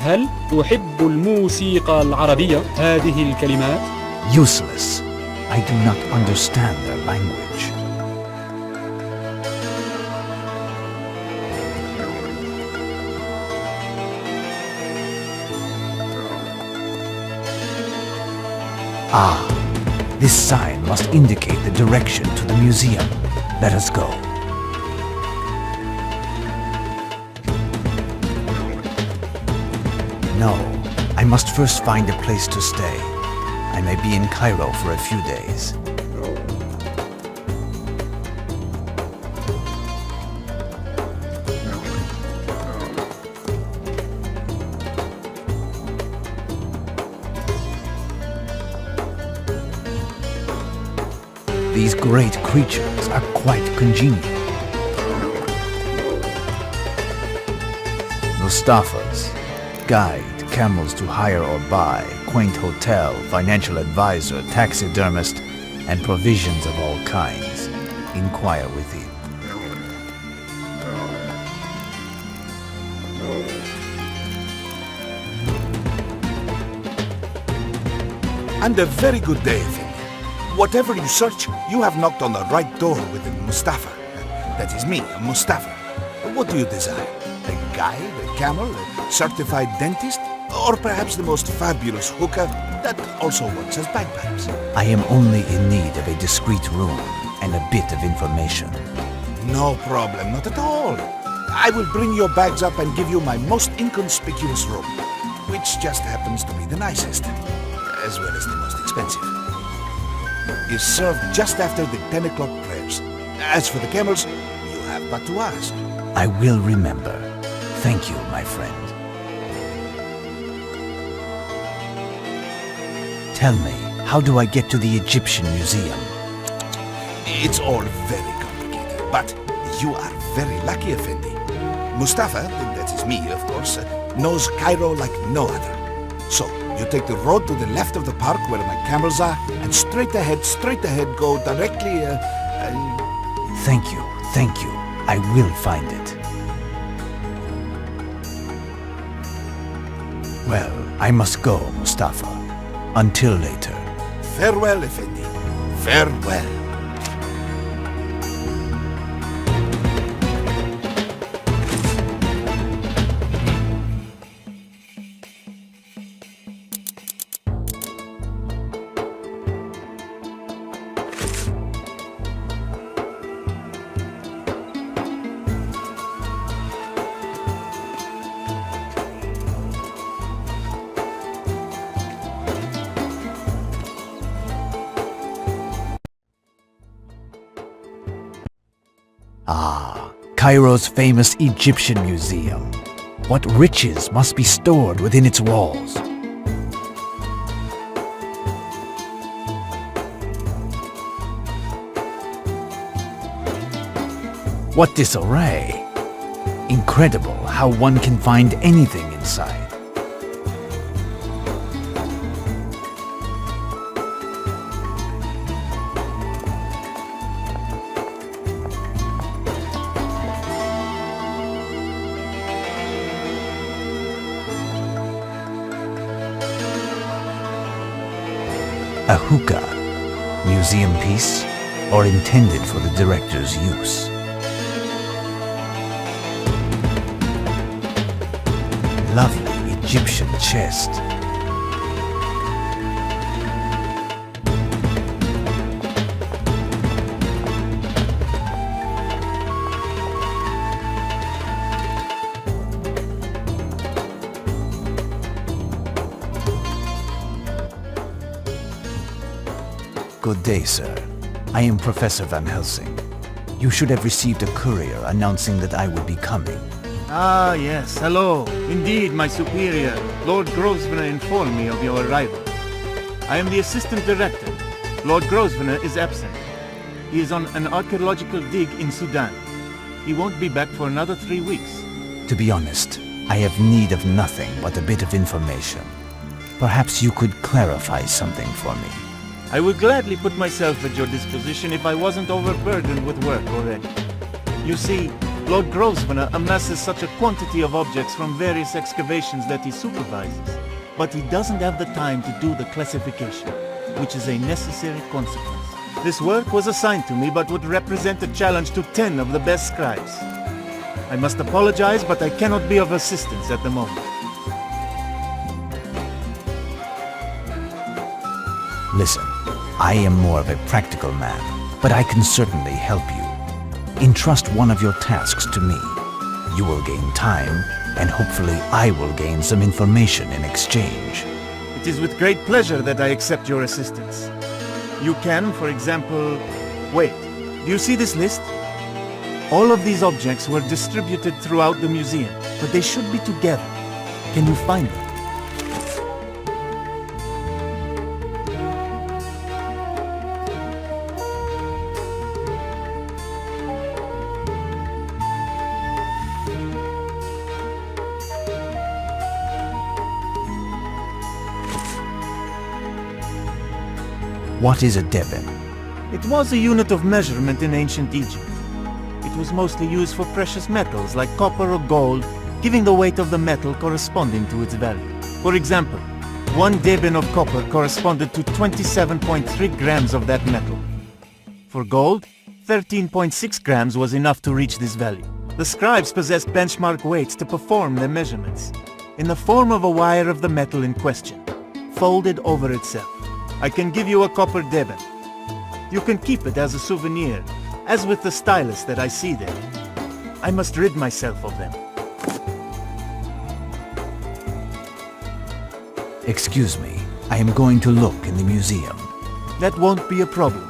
هل تحب الموسيقى العربية هذه الكلمات؟ Useless. I do not understand their language. Ah, this sign must indicate the direction to the museum. Let us go. No, I must first find a place to stay. I may be in Cairo for a few days. These great creatures are quite congenial. Mustafa's guide, camels to hire or buy, quaint hotel, financial advisor, taxidermist, and provisions of all kinds. Inquire with him. And a very good day, Effendi. Whatever you search, you have knocked on the right door with Mustafa. That is me, Mustafa. What do you desire? A guide, a camel, a certified dentist, or perhaps the most fabulous hookah that also works as bagpipes? I am only in need of a discreet room and a bit of information. No problem, not at all. I will bring your bags up and give you my most inconspicuous room, which just happens to be the nicest, as well as the most expensive. Is served just after the 10 o'clock prayers. As for the camels, you have but to ask. I will remember. Thank you, my friend. Tell me, how do I get to the Egyptian Museum? It's all very complicated, but you are very lucky, Effendi. Mustafa, that is me, of course, knows Cairo like no other. So, you take the road to the left of the park where my camels are, and straight ahead, go directly, Thank you. I will find it. I must go, Mustafa. Until later. Farewell, Effendi. Farewell. Ah, Cairo's famous Egyptian museum. What riches must be stored within its walls. What disarray! Incredible how one can find anything inside. A hookah, museum piece, or intended for the director's use. Lovely Egyptian chest. Good day, sir. I am Professor Van Helsing. You should have received a courier announcing that I would be coming. Ah, yes. Hello. Indeed, my superior, Lord Grosvenor, informed me of your arrival. I am the assistant director. Lord Grosvenor is absent. He is on an archaeological dig in Sudan. He won't be back for another 3 weeks. To be honest, I have need of nothing but a bit of information. Perhaps you could clarify something for me. I would gladly put myself at your disposition if I wasn't overburdened with work already. You see, Lord Grosvenor amasses such a quantity of objects from various excavations that he supervises, but he doesn't have the time to do the classification, which is a necessary consequence. This work was assigned to me but would represent a challenge to 10 of the best scribes. I must apologize, but I cannot be of assistance at the moment. Listen, I am more of a practical man, but I can certainly help you. Entrust one of your tasks to me. You will gain time, and hopefully I will gain some information in exchange. It is with great pleasure that I accept your assistance. You can, for example... Wait, do you see this list? All of these objects were distributed throughout the museum, but they should be together. Can you find them? What is a deben? It was a unit of measurement in ancient Egypt. It was mostly used for precious metals like copper or gold, giving the weight of the metal corresponding to its value. For example, 1 deben of copper corresponded to 27.3 grams of that metal. For gold, 13.6 grams was enough to reach this value. The scribes possessed benchmark weights to perform their measurements, in the form of a wire of the metal in question, folded over itself. I can give you a copper deben. You can keep it as a souvenir, as with the stylus that I see there. I must rid myself of them. Excuse me, I am going to look in the museum. That won't be a problem.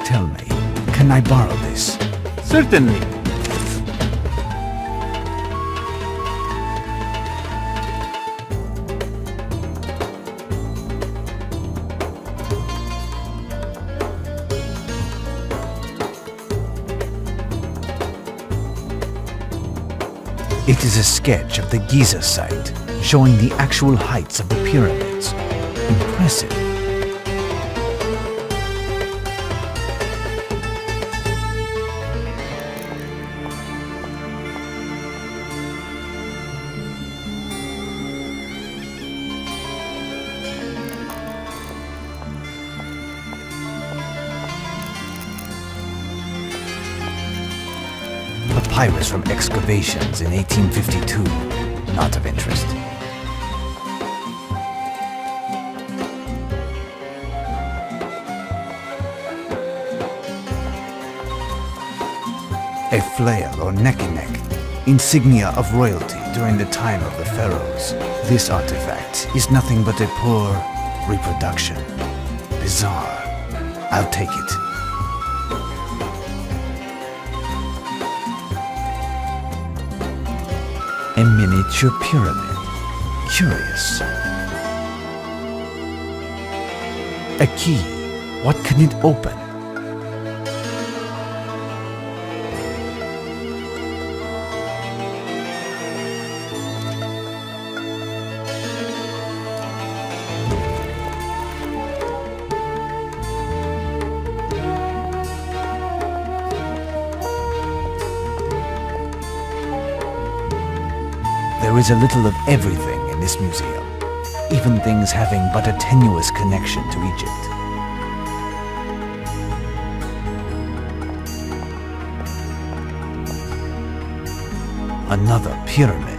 Tell me, can I borrow this? Certainly. It is a sketch of the Giza site, showing the actual heights of the pyramids. Impressive. Papyrus from excavations in 1852. Not of interest. A flail or neck-and-neck, insignia of royalty during the time of the pharaohs. This artifact is nothing but a poor reproduction. Bizarre. I'll take it. A miniature pyramid. Curious. A key. What can it open? There is a little of everything in this museum, even things having but a tenuous connection to Egypt. Another pyramid.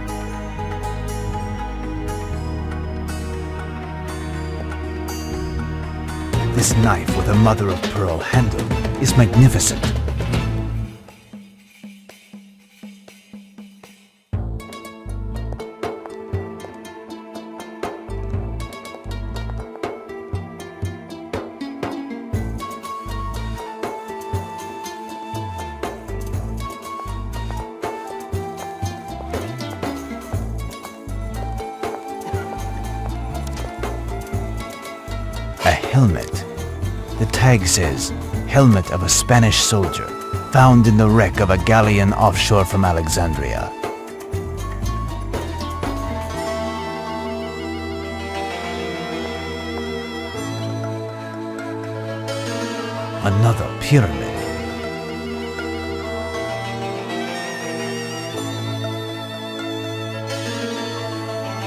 This knife with a mother-of-pearl handle is magnificent. A helmet. The tag says, helmet of a Spanish soldier, found in the wreck of a galleon offshore from Alexandria. Another pyramid.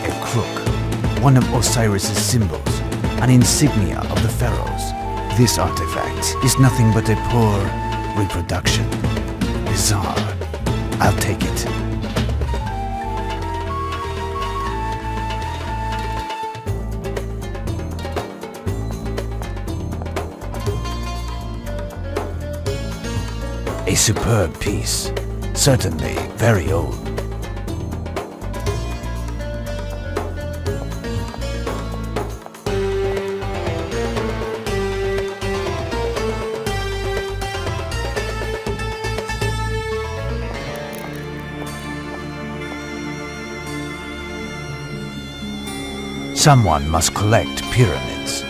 A crook, one of Osiris's symbols. An insignia of the pharaohs. This artifact is nothing but a poor reproduction. Bizarre. I'll take it. A superb piece. Certainly very old. Someone must collect pyramids.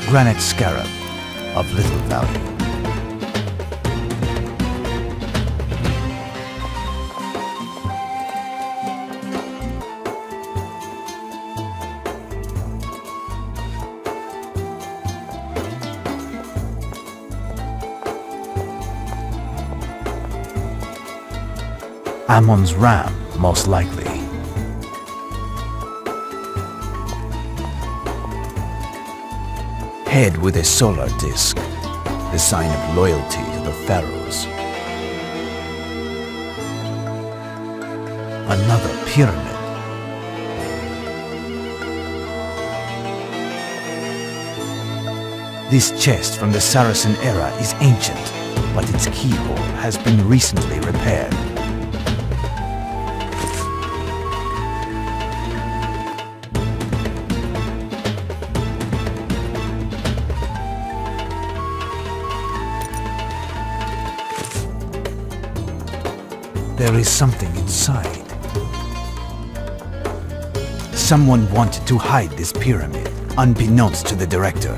Granite scarab of little value. Ammon's ram, most likely. Head with a solar disk, the sign of loyalty to the pharaohs. Another pyramid. This chest from the Saracen era is ancient, but its keyhole has been recently repaired. There is something inside. Someone wanted to hide this pyramid, unbeknownst to the director.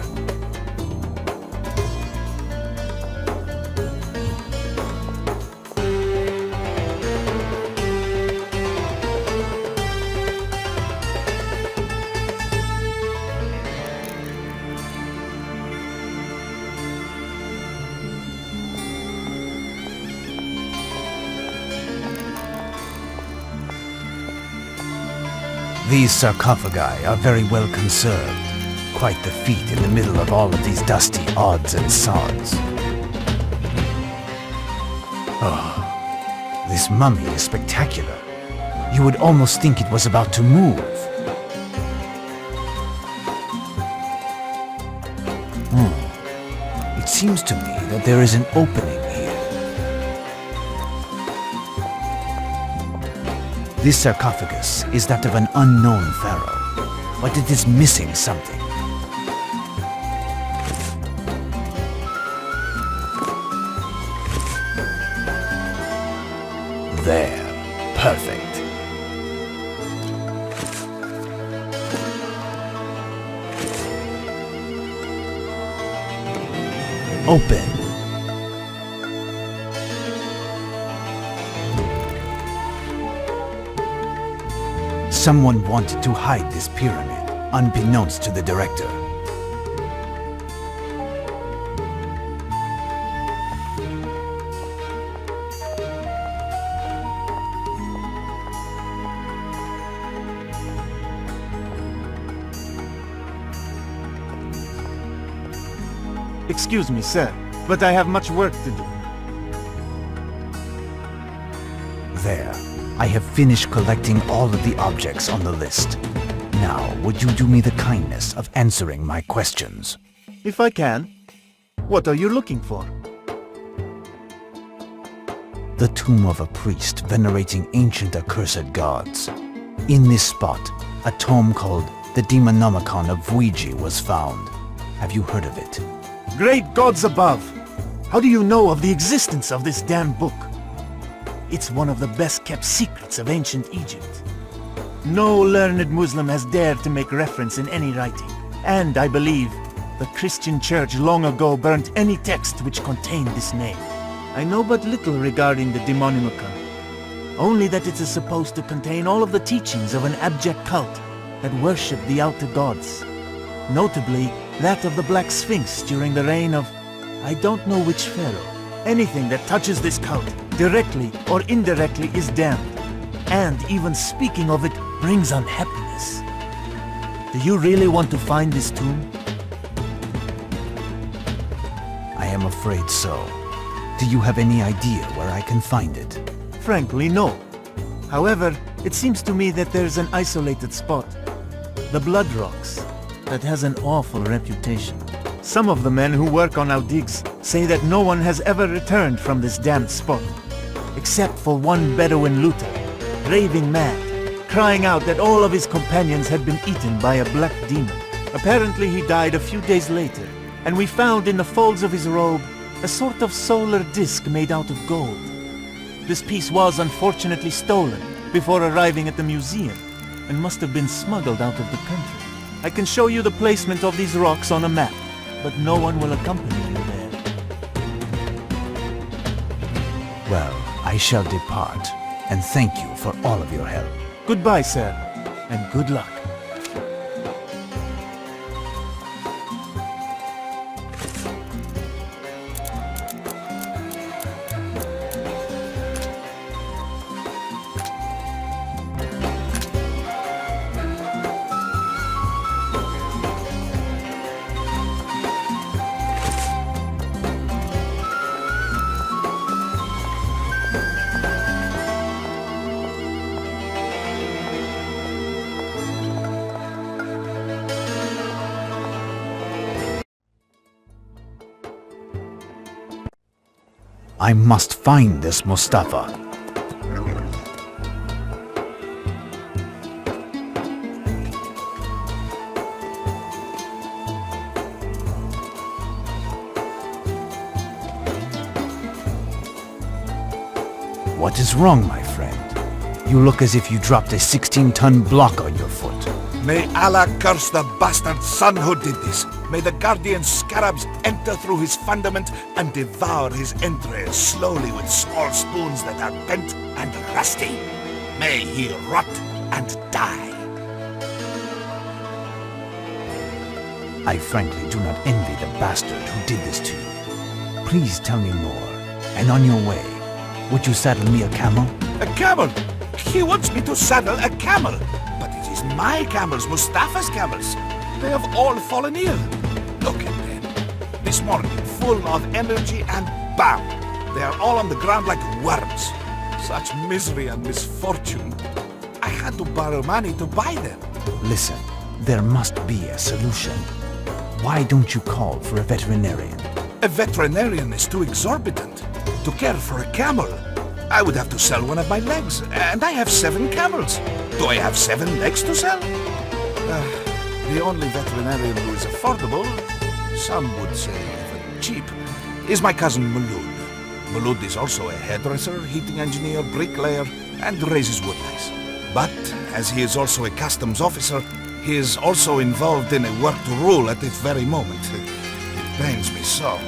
These sarcophagi are very well conserved. Quite the feat in the middle of all of these dusty odds and sods. Oh, this mummy is spectacular. You would almost think it was about to move. It seems to me that there is an opening here. This sarcophagus is that of an unknown pharaoh, but it is missing something. There. Perfect. Open. Someone wanted to hide this pyramid, unbeknownst to the director. Excuse me, sir, but I have much work to do. There. I have finished collecting all of the objects on the list. Now, would you do me the kindness of answering my questions? If I can. What are you looking for? The tomb of a priest venerating ancient accursed gods. In this spot, a tome called the Demonomicon of Ouija was found. Have you heard of it? Great gods above! How do you know of the existence of this damn book? It's one of the best-kept secrets of ancient Egypt. No learned Muslim has dared to make reference in any writing. And, I believe, the Christian Church long ago burnt any text which contained this name. I know but little regarding the Demonomicon. Only that it is supposed to contain all of the teachings of an abject cult that worshipped the outer gods. Notably, that of the Black Sphinx during the reign of I don't know which pharaoh. Anything that touches this cult, directly or indirectly, is damned. And even speaking of it brings unhappiness. Do you really want to find this tomb? I am afraid so. Do you have any idea where I can find it? Frankly, no. However, it seems to me that there's an isolated spot. The Blood Rocks. That has an awful reputation. Some of the men who work on our digs say that no one has ever returned from this damned spot. Except for one Bedouin looter, raving mad, crying out that all of his companions had been eaten by a black demon. Apparently he died a few days later, and we found in the folds of his robe a sort of solar disc made out of gold. This piece was unfortunately stolen before arriving at the museum, and must have been smuggled out of the country. I can show you the placement of these rocks on a map, but no one will accompany you there. Well, I shall depart, and thank you for all of your help. Goodbye, sir, and good luck. I must find this Mustafa. What is wrong, my friend? You look as if you dropped a 16-ton block on your foot. May Allah curse the bastard son who did this. May the guardian scarabs enter through his fundament and devour his entrails slowly with small spoons that are bent and rusty. May he rot and die. I frankly do not envy the bastard who did this to you. Please tell me more. And on your way, would you saddle me a camel? A camel? He wants me to saddle a camel. But it is My camels, Mustafa's camels. They have all fallen ill. Look at them. This morning, full of energy and bam! They are all on the ground like worms. Such misery and misfortune. I had to borrow money to buy them. Listen, there must be a solution. Why don't you call for a veterinarian? A veterinarian is too exorbitant. To care for a camel, I would have to sell one of my legs, and I have 7 camels. Do I have 7 legs to sell? The only veterinarian who is affordable, some would say even cheap, is my cousin Mulud. Mulud is also a hairdresser, heating engineer, bricklayer, and raises woodlice. But, as he is also a customs officer, he is also involved in a work to rule at this very moment. It pains me so.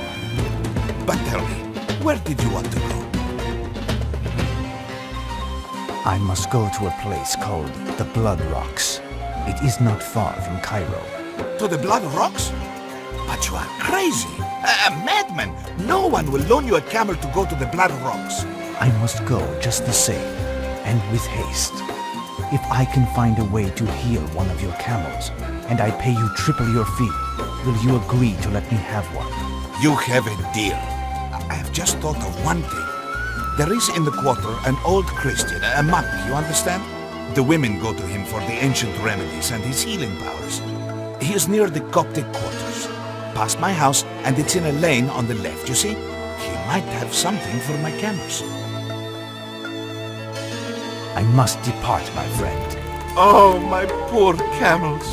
But tell me, where did you want to go? I must go to a place called the Blood Rocks. It is not far from Cairo. To the Blood Rocks? But you are crazy! A madman! No one will loan you a camel to go to the Blood Rocks. I must go just the same, and with haste. If I can find a way to heal one of your camels, and I pay you triple your fee, will you agree to let me have one? You have a deal. I have just thought of one thing. There is in the quarter an old Christian, a monk, you understand? The women go to him for the ancient remedies and his healing powers. He is near the Coptic quarters. Past my house, and it's in a lane on the left, you see? He might have something for my camels. I must depart, my friend. Oh, my poor camels.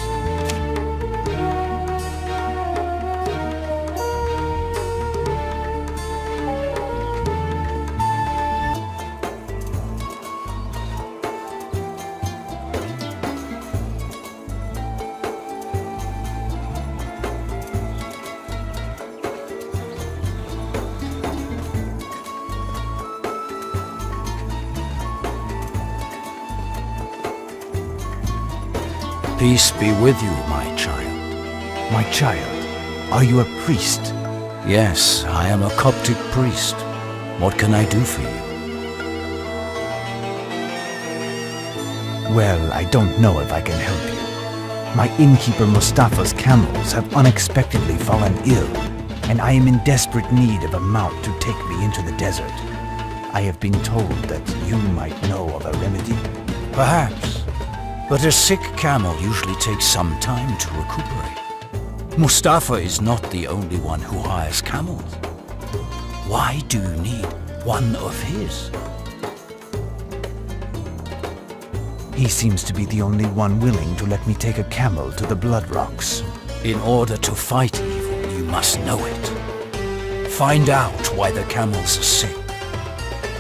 Peace be with you, my child. My child, are you a priest? Yes, I am a Coptic priest. What can I do for you? Well, I don't know if I can help you. My innkeeper Mustafa's camels have unexpectedly fallen ill, and I am in desperate need of a mount to take me into the desert. I have been told that you might know of a remedy. Perhaps. But a sick camel usually takes some time to recuperate. Mustafa is not the only one who hires camels. Why do you need one of his? He seems to be the only one willing to let me take a camel to the Blood Rocks. In order to fight evil, you must know it. Find out why the camels are sick,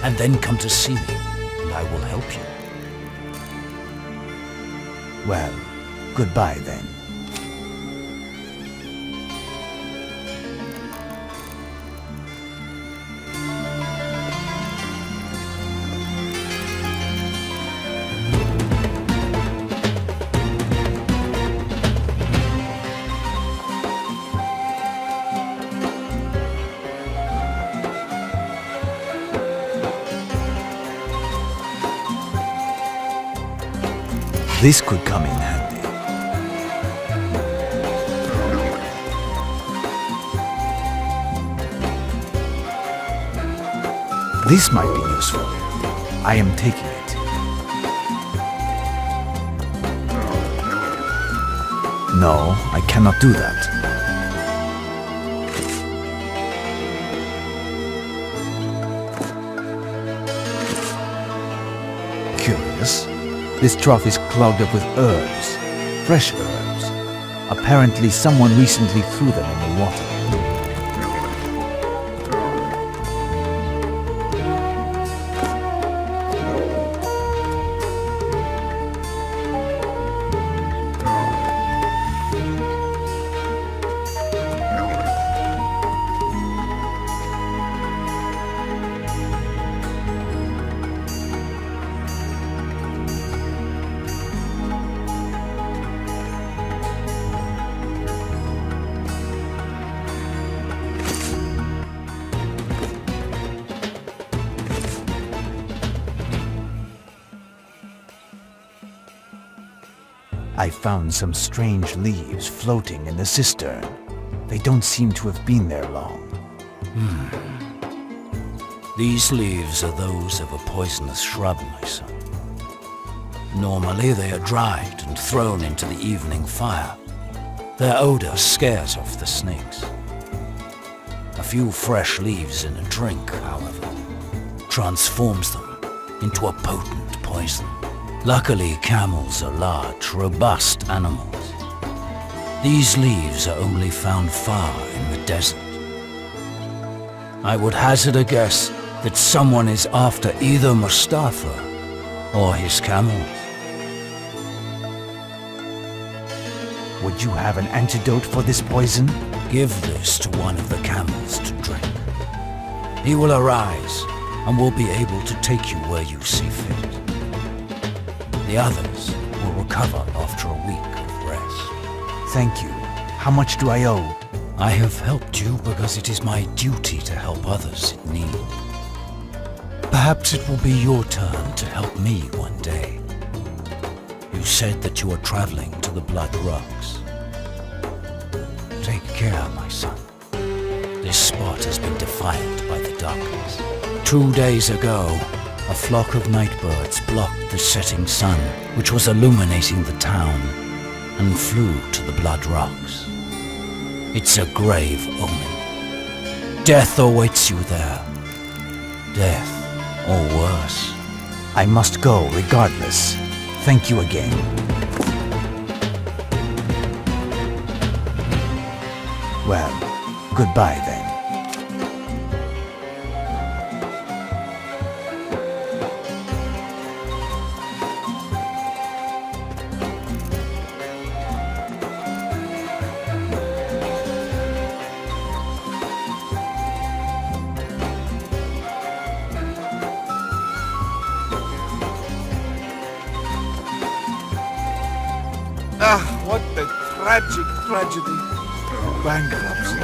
and then come to see me, and I will help you. Well, goodbye then. This could come in handy. This might be useful. I am taking it. No, I cannot do that. Curious. This trough is clogged up with herbs, fresh herbs. Apparently someone recently threw them in the water. I found some strange leaves floating in the cistern. They don't seem to have been there long. These leaves are those of a poisonous shrub, my son. Normally they are dried and thrown into the evening fire. Their odor scares off the snakes. A few fresh leaves in a drink, however, transforms them into a potent poison. Luckily, camels are large, robust animals. These leaves are only found far in the desert. I would hazard a guess that someone is after either Mustafa or his camels. Would you have an antidote for this poison? Give this to one of the camels to drink. He will arise and will be able to take you where you see fit. The others will recover after a week of rest. Thank you. How much do I owe? I have helped you because it is my duty to help others in need. Perhaps it will be your turn to help me one day. You said that you are traveling to the Blood Rocks. Take care, my son. This spot has been defiled by the darkness. 2 days ago, a flock of nightbirds blocked the setting sun, which was illuminating the town, and flew to the Blood Rocks. It's a grave omen. Death awaits you there. Death, or worse. I must go regardless. Thank you again. Well, goodbye then. What a tragic tragedy. Bankruptcy.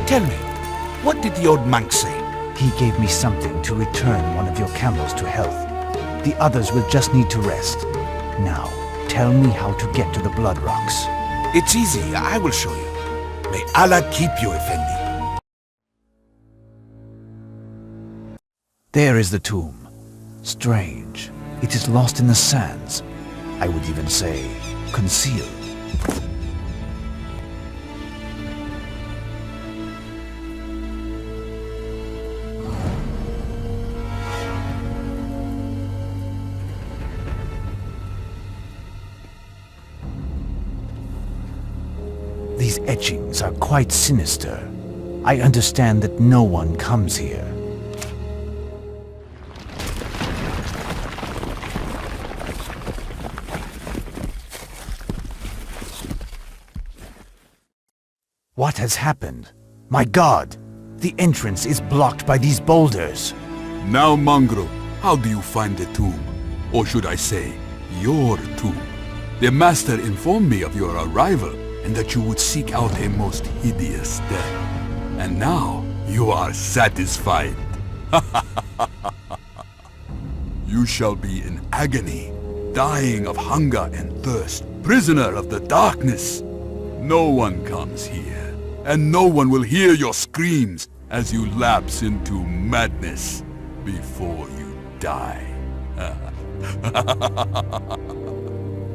Tell me, what did the old monk say? He gave me something to return one of your camels to health. The others will just need to rest. Now, tell me how to get to the Blood Rocks. It's easy, I will show you. May Allah keep you, Effendi. There is the tomb. Strange. It is lost in the sands. I would even say, concealed. These etchings are quite sinister. I understand that no one comes here. What has happened? My God! The entrance is blocked by these boulders. Now, Mangro, how do you find the tomb? Or should I say, your tomb? The master informed me of your arrival, and that you would seek out a most hideous death. And now, you are satisfied. You shall be in agony, dying of hunger and thirst, prisoner of the darkness. No one comes here, and no one will hear your screams as you lapse into madness before you die.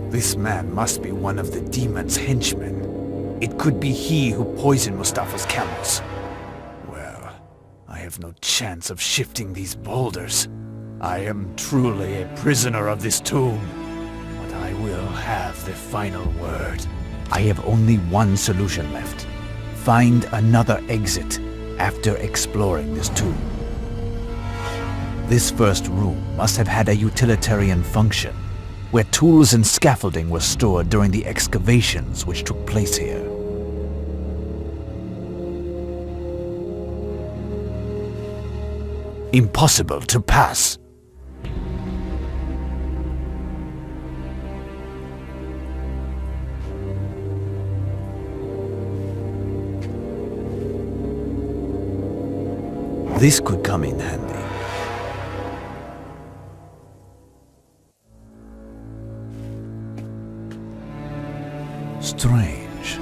This man must be one of the demon's henchmen. It could be he who poisoned Mustafa's camels. Well, I have no chance of shifting these boulders. I am truly a prisoner of this tomb. But I will have the final word. I have only one solution left. Find another exit after exploring this tomb. This first room must have had a utilitarian function, where tools and scaffolding were stored during the excavations which took place here. Impossible to pass. This could come in handy. Strange.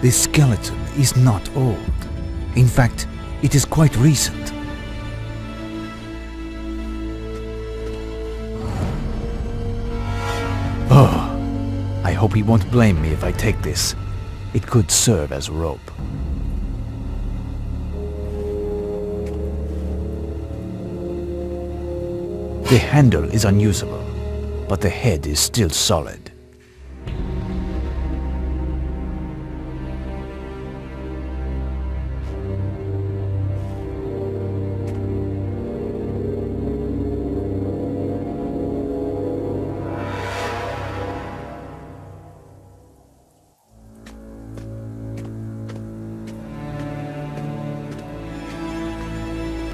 This skeleton is not old. In fact, it is quite recent. Oh, I hope he won't blame me if I take this. It could serve as rope. The handle is unusable, but the head is still solid.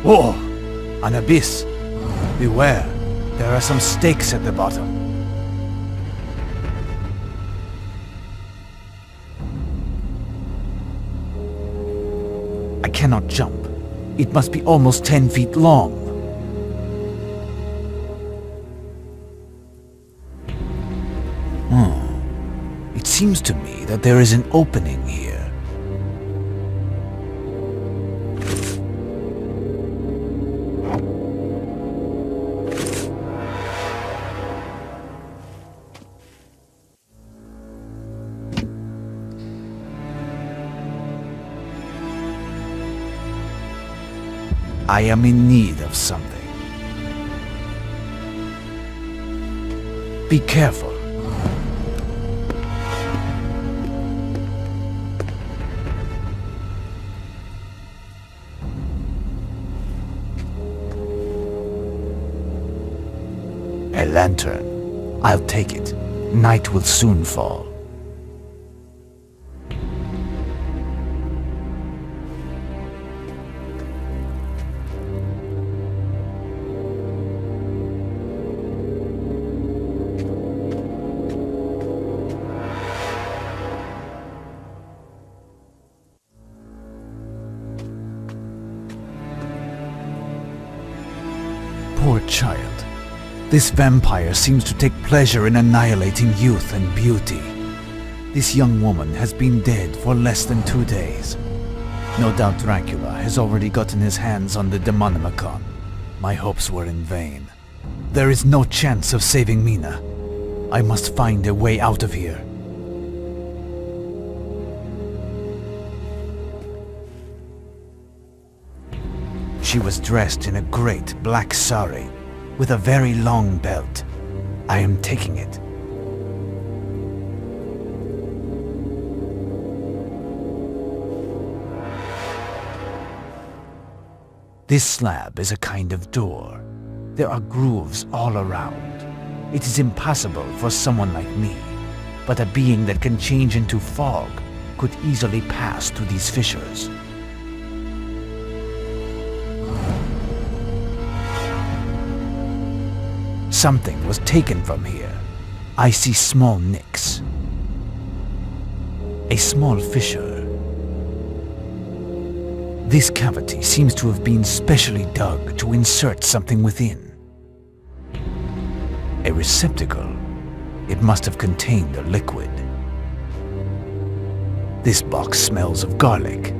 Whoa! An abyss! Beware, there are some stakes at the bottom. I cannot jump. It must be almost 10 feet long. It seems to me that there is an opening here. I am in need of something. Be careful. A lantern. I'll take it. Night will soon fall. Poor child. This vampire seems to take pleasure in annihilating youth and beauty. This young woman has been dead for less than 2 days. No doubt Dracula has already gotten his hands on the Demonomicon. My hopes were in vain. There is no chance of saving Mina. I must find a way out of here. She was dressed in a great black sari with a very long belt. I am taking it. This slab is a kind of door. There are grooves all around. It is impossible for someone like me, but a being that can change into fog could easily pass through these fissures. Something was taken from here. I see small nicks. A small fissure. This cavity seems to have been specially dug to insert something within. A receptacle. It must have contained a liquid. This box smells of garlic.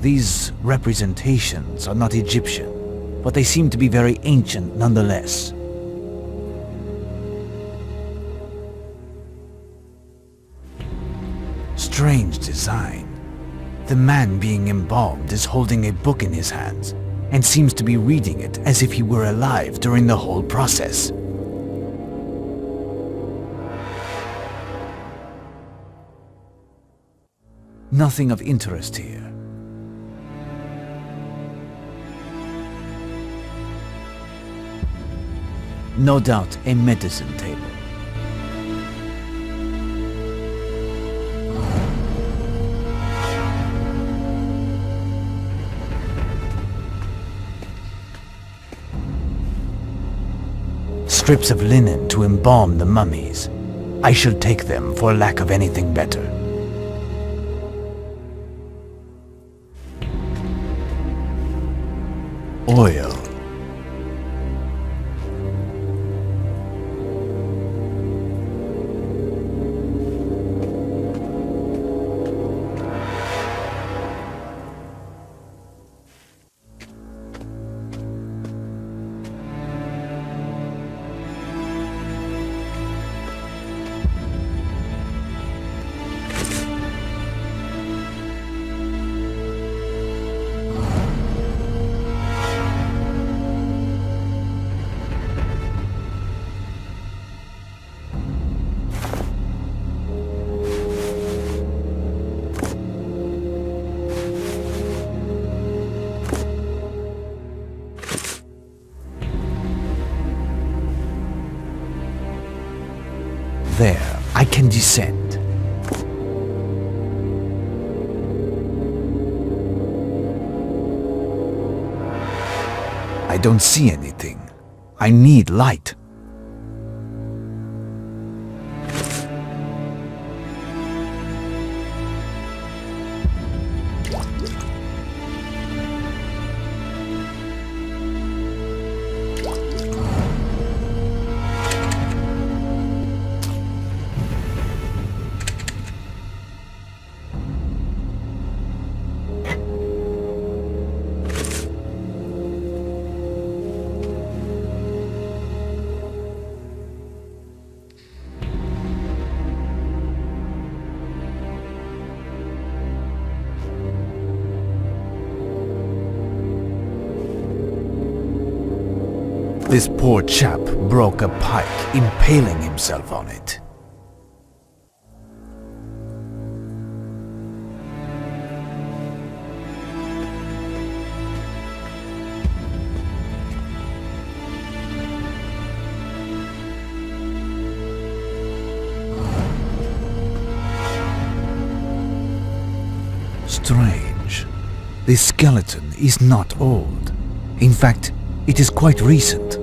These representations are not Egyptian, but they seem to be very ancient nonetheless. Strange design. The man being embalmed is holding a book in his hands and seems to be reading it as if he were alive during the whole process. Nothing of interest here. No doubt a medicine table. Strips of linen to embalm the mummies. I shall take them for lack of anything better. Oil. There, I can descend. I don't see anything. I need light. This poor chap broke a pike, impaling himself on it. Strange. This skeleton is not old. In fact, it is quite recent.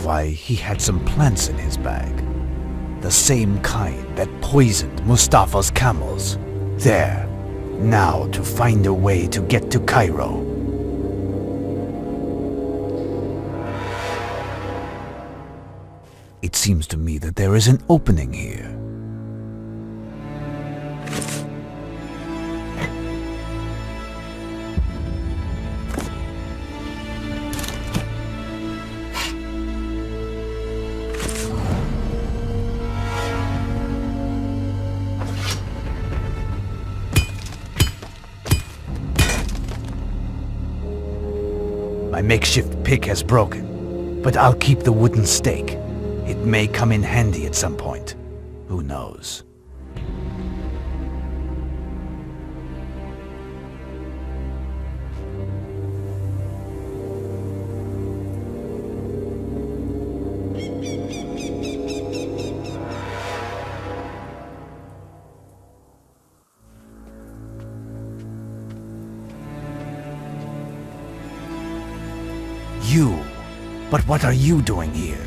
Why, he had some plants in his bag. The same kind that poisoned Mustafa's camels. There. Now to find a way to get to Cairo. It seems to me that there is an opening here. My makeshift pick has broken, but I'll keep the wooden stake. It may come in handy at some point. Who knows? You? But what are you doing here?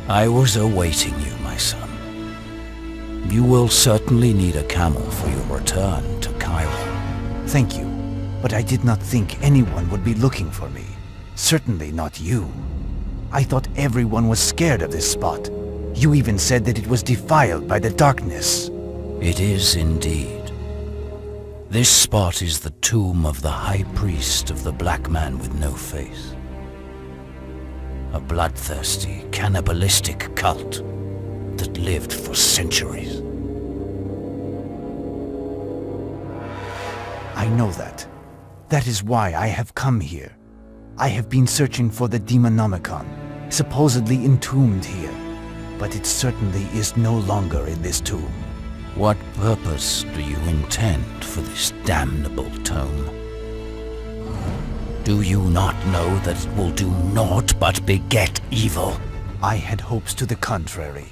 I was awaiting you, my son. You will certainly need a camel for your return to Cairo. Thank you, but I did not think anyone would be looking for me. Certainly not you. I thought everyone was scared of this spot. You even said that it was defiled by the darkness. It is indeed. This spot is the tomb of the high priest of the black man with no face. A bloodthirsty, cannibalistic cult that lived for centuries. I know that. That is why I have come here. I have been searching for the Demonomicon, supposedly entombed here, but it certainly is no longer in this tomb. What purpose do you intend for this damnable tome? Do you not know that it will do naught but beget evil? I had hopes to the contrary.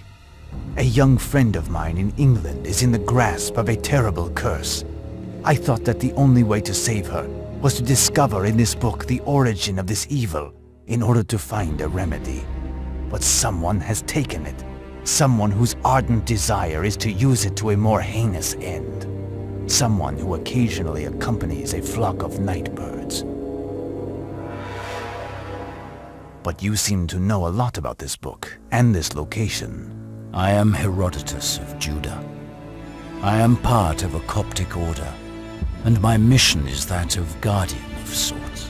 A young friend of mine in England is in the grasp of a terrible curse. I thought that the only way to save her was to discover in this book the origin of this evil in order to find a remedy. But someone has taken it. Someone whose ardent desire is to use it to a more heinous end. Someone who occasionally accompanies a flock of night birds. But you seem to know a lot about this book and this location. I am Herodotus of Judah. I am part of a Coptic order, and my mission is that of guardian of sorts.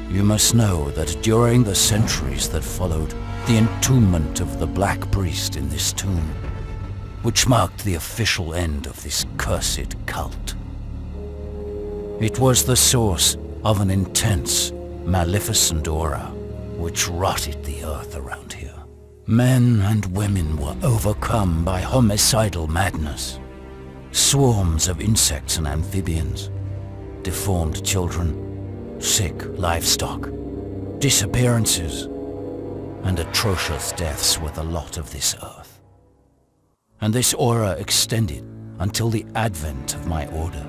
You must know that during the centuries that followed the entombment of the Black Priest in this tomb, which marked the official end of this cursed cult, it was the source of an intense, maleficent aura which rotted the earth around here. Men and women were overcome by homicidal madness. Swarms of insects and amphibians, deformed children, sick livestock, disappearances, and atrocious deaths were the lot of this earth. And this aura extended until the advent of my order.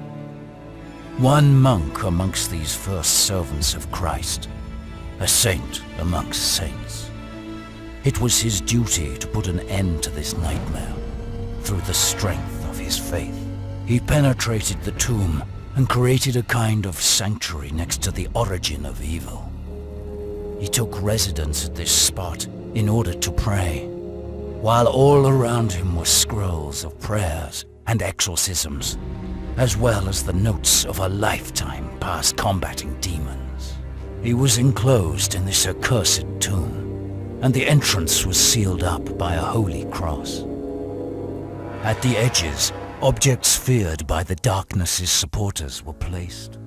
One monk amongst these first servants of Christ, a saint amongst saints. It was his duty to put an end to this nightmare through the strength of his faith. He penetrated the tomb and created a kind of sanctuary next to the origin of evil. He took residence at this spot in order to pray, while all around him were scrolls of prayers and exorcisms, as well as the notes of a lifetime past combating demons. He was enclosed in this accursed tomb, and the entrance was sealed up by a holy cross. At the edges, objects feared by the darkness's supporters were placed.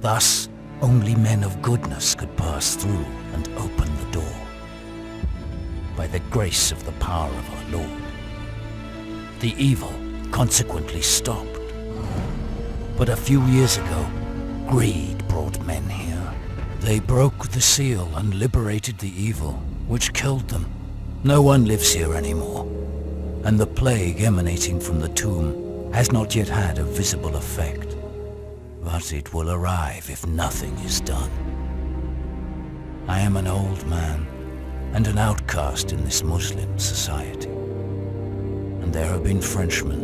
Thus, only men of goodness could pass through and open the door. By the grace of the power of our Lord, the evil consequently stopped. But a few years ago, greed brought men here. They broke the seal and liberated the evil, which killed them. No one lives here anymore, and the plague emanating from the tomb has not yet had a visible effect. But it will arrive if nothing is done. I am an old man and an outcast in this Muslim society. And there have been Frenchmen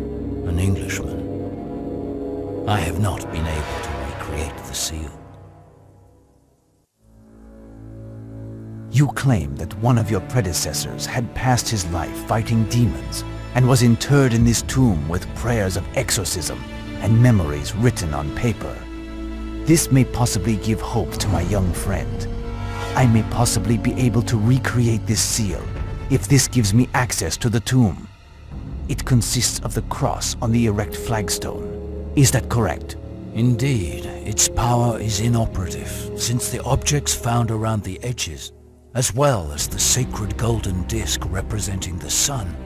and Englishmen. I have not been able to recreate the seal. You claim that one of your predecessors had passed his life fighting demons and was interred in this tomb with prayers of exorcism and memories written on paper. This may possibly give hope to my young friend. I may possibly be able to recreate this seal if this gives me access to the tomb. It consists of the cross on the erect flagstone. Is that correct? Indeed, its power is inoperative since the objects found around the edges, as well as the sacred golden disc representing the sun,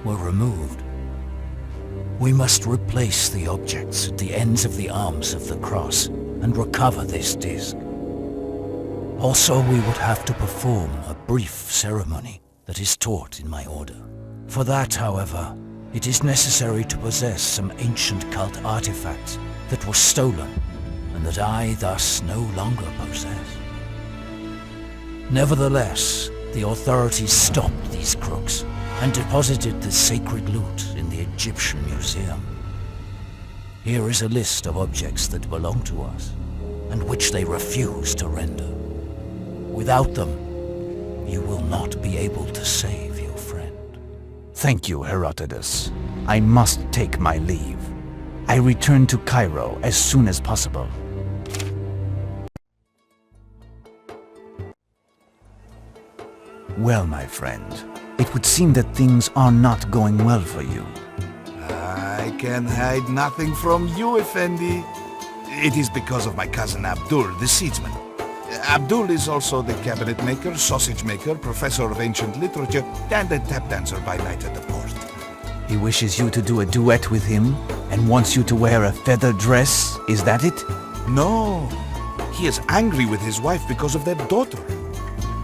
were removed. We must replace the objects at the ends of the arms of the cross and recover this disc. Also, we would have to perform a brief ceremony that is taught in my order. For that, however, it is necessary to possess some ancient cult artifacts that were stolen and that I thus no longer possess. Nevertheless, the authorities stopped these crooks and deposited the sacred loot in the Egyptian Museum. Here is a list of objects that belong to us and which they refuse to render. Without them, you will not be able to save your friend. Thank you, Herodotus. I must take my leave. I return to Cairo as soon as possible. Well, my friend, it would seem that things are not going well for you. I can hide nothing from you, Effendi. It is because of my cousin Abdul, the seedsman. Abdul is also the cabinet maker, sausage maker, professor of ancient literature, and a tap dancer by night at the port. He wishes you to do a duet with him and wants you to wear a feather dress, is that it? No, He is angry with his wife because of their daughter.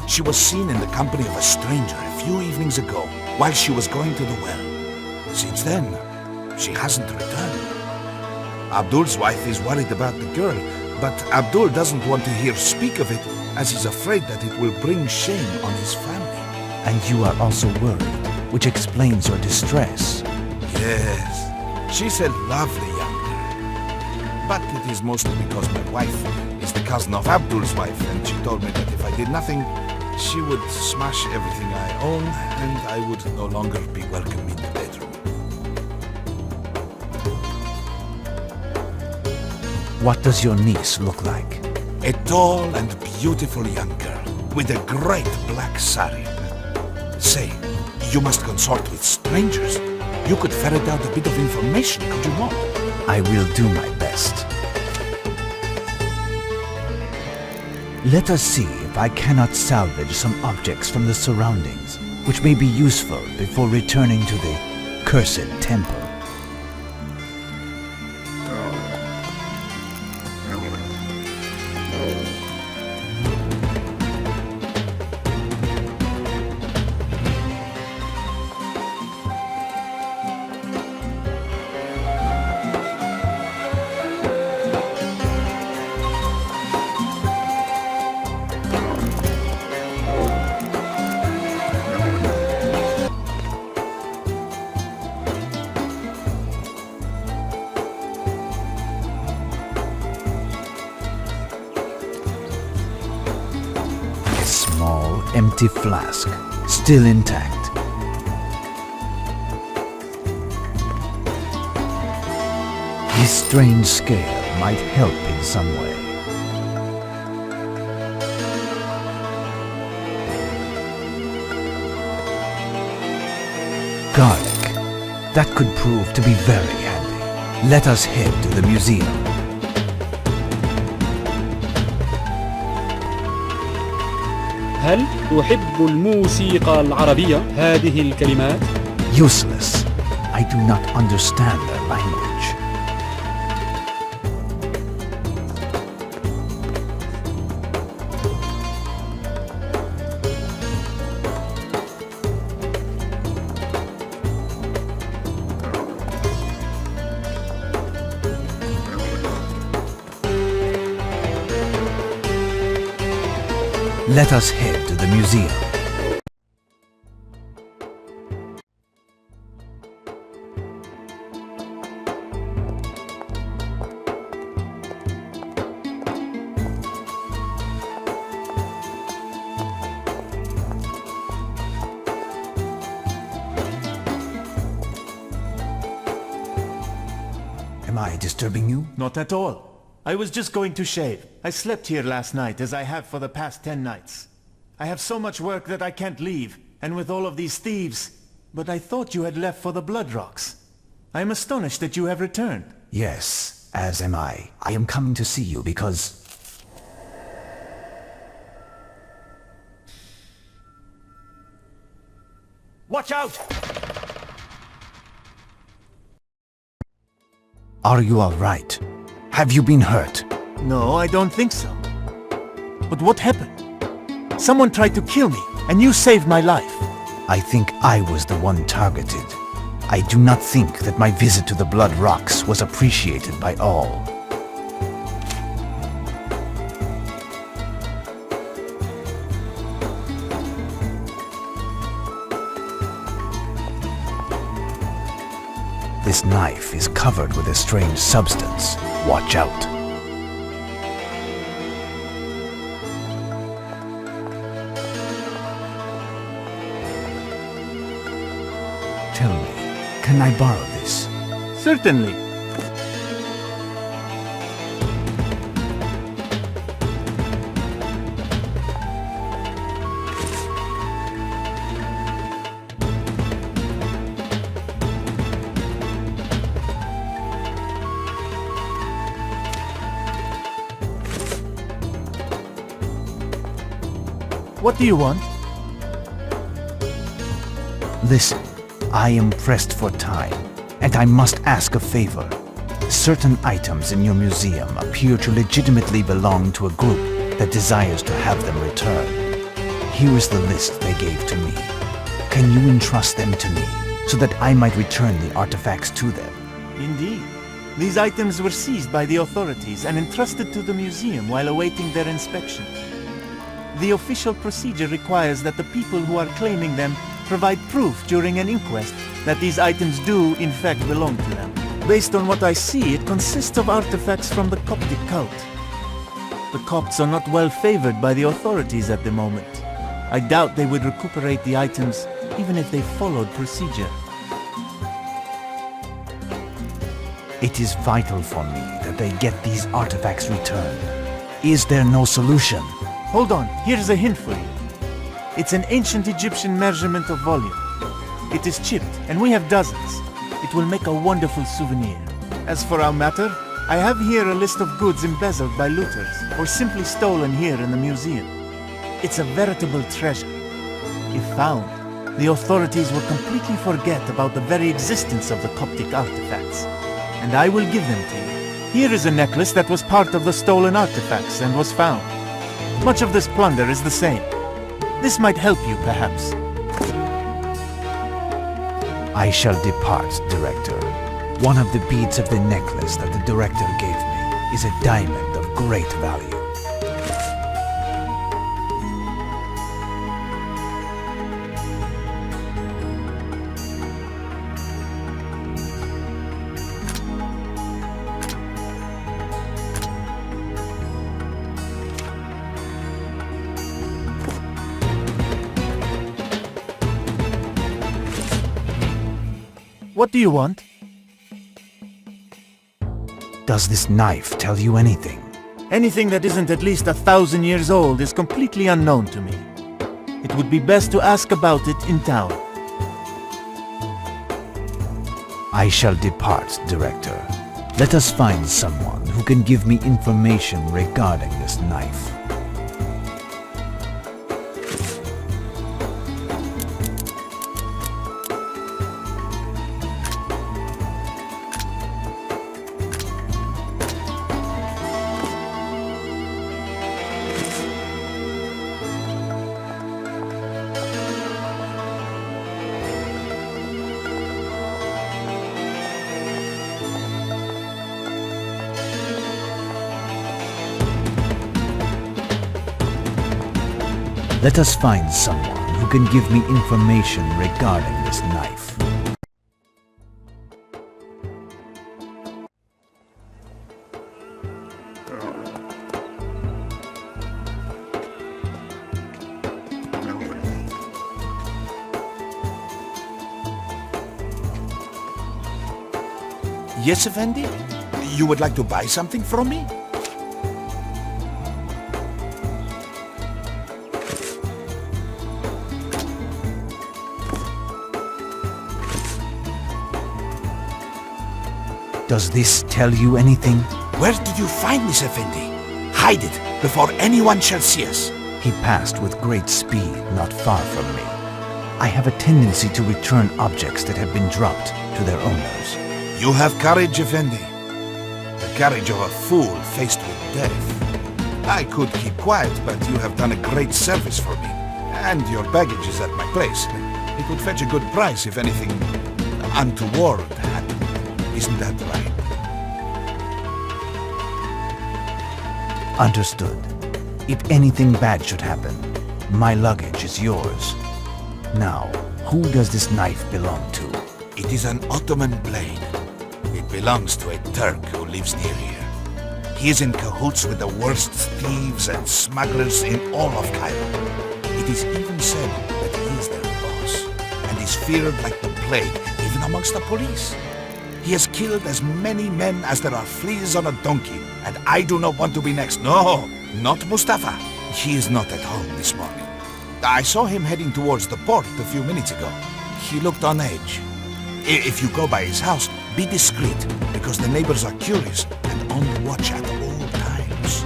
She was seen in the company of a stranger a few evenings ago while she was going to the well. Since then, she hasn't returned. Abdul's wife is worried about the girl, but Abdul doesn't want to hear speak of it as he's afraid that it will bring shame on his family. And you are also worried, which explains your distress. Yes, she's a lovely young girl. But it is mostly because my wife is the cousin of Abdul's wife, and she told me that if I did nothing, she would smash everything I own, and I would no longer be welcome in the bedroom. What does your niece look like? A tall and beautiful young girl with a great black sari. Say, you must consort with strangers. You could ferret out a bit of information, could you not? I will do my best. Let us see if I cannot salvage some objects from the surroundings, which may be useful before returning to the cursed temple. Empty flask, still intact. This strange scale might help in some way. Garlic. That could prove to be very handy. Let us head to the museum. هل تحب الموسيقى العربية؟ هذه الكلمات Useless. I do not understand their language. Let us head to the museum. Am I disturbing you? Not at all. I was just going to shave. I slept here last night, as I have for the past 10 nights. I have so much work that I can't leave, and with all of these thieves. But I thought you had left for the Blood Rocks. I am astonished that you have returned. Yes, as am I. I am coming to see you because... Watch out! Are you all right? Have you been hurt? No, I don't think so. But what happened? Someone tried to kill me, and you saved my life. I think I was the one targeted. I do not think that my visit to the Blood Rocks was appreciated by all. This knife is covered with a strange substance. Watch out. Tell me, can I borrow this? Certainly. What do you want? Listen, I am pressed for time, and I must ask a favor. Certain items in your museum appear to legitimately belong to a group that desires to have them returned. Here is the list they gave to me. Can you entrust them to me, so that I might return the artifacts to them? Indeed. These items were seized by the authorities and entrusted to the museum while awaiting their inspection. The official procedure requires that the people who are claiming them provide proof during an inquest that these items do in fact belong to them. Based on what I see, it consists of artifacts from the Coptic cult. The Copts are not well favored by the authorities at the moment. I doubt they would recuperate the items even if they followed procedure. It is vital for me that they get these artifacts returned. Is there no solution? Hold on, here's a hint for you. It's an ancient Egyptian measurement of volume. It is chipped, and we have dozens. It will make a wonderful souvenir. As for our matter, I have here a list of goods embezzled by looters, or simply stolen here in the museum. It's a veritable treasure. If found, the authorities will completely forget about the very existence of the Coptic artifacts. And I will give them to you. Here is a necklace that was part of the stolen artifacts and was found. Much of this plunder is the same. This might help you, perhaps. I shall depart, Director. One of the beads of the necklace that the Director gave me is a diamond of great value. What do you want? Does this knife tell you anything? Anything that isn't at least 1,000 years old is completely unknown to me. It would be best to ask about it in town. I shall depart, Director. Let us find someone who can give me information regarding this knife. Let us find someone who can give me information regarding this knife. Yes, Effendi? You would like to buy something from me? Does this tell you anything? Where did you find this, Effendi? Hide it before anyone shall see us. He passed with great speed not far from me. I have a tendency to return objects that have been dropped to their owners. You have courage, Effendi. The courage of a fool faced with death. I could keep quiet, but you have done a great service for me. And your baggage is at my place. It would fetch a good price if anything untoward happened. Isn't that right? Understood. If anything bad should happen, my luggage is yours. Now, who does this knife belong to? It is an Ottoman blade. It belongs to a Turk who lives near here. He is in cahoots with the worst thieves and smugglers in all of Cairo. It is even said that he is their boss, and is feared like the plague, even amongst the police. He has killed as many men as there are fleas on a donkey, and I do not want to be next. No, not Mustafa. He is not at home this morning. I saw him heading towards the port a few minutes ago. He looked on edge. If you go by his house, be discreet, because the neighbors are curious and on the watch at all times.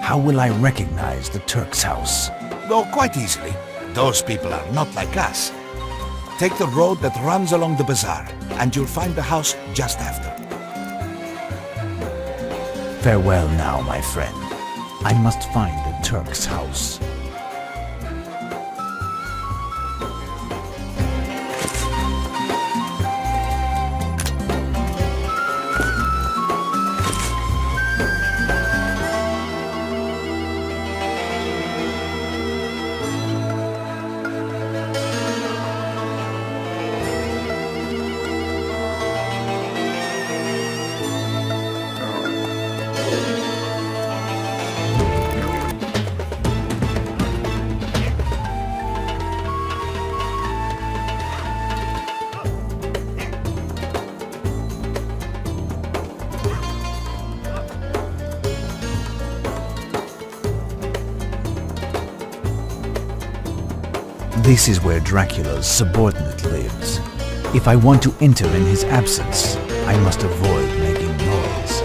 How will I recognize the Turk's house? Oh, quite easily. Those people are not like us. Take the road that runs along the bazaar, and you'll find the house just after. Farewell now, my friend. I must find the Turk's house. This is where Dracula's subordinate lives. If I want to enter in his absence, I must avoid making noise.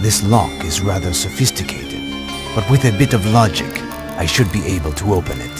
This lock is rather sophisticated, but with a bit of logic, I should be able to open it.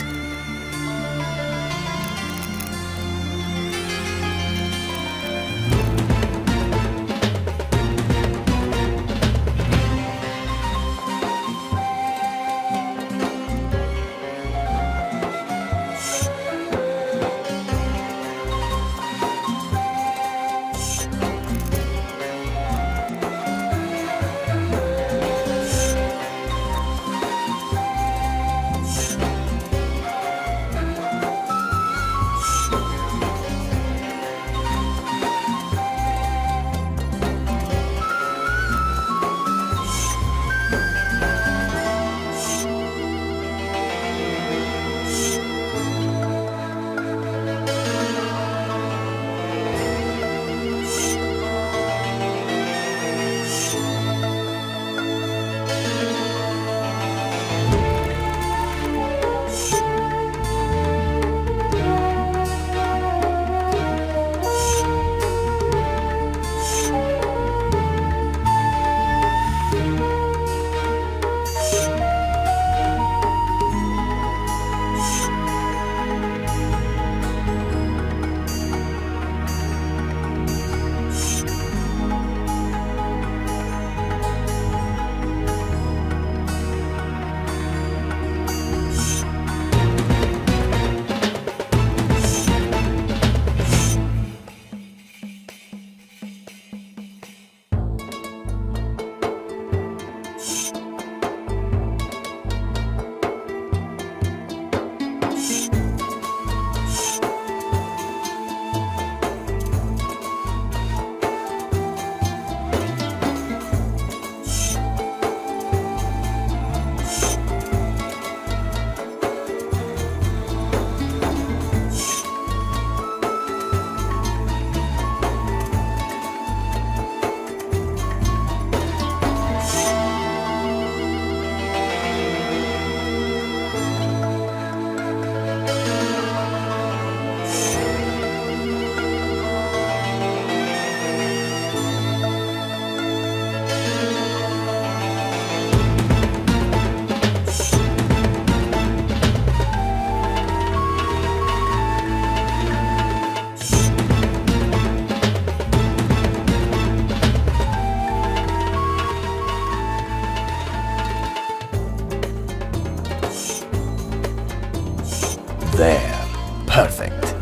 There. Perfect.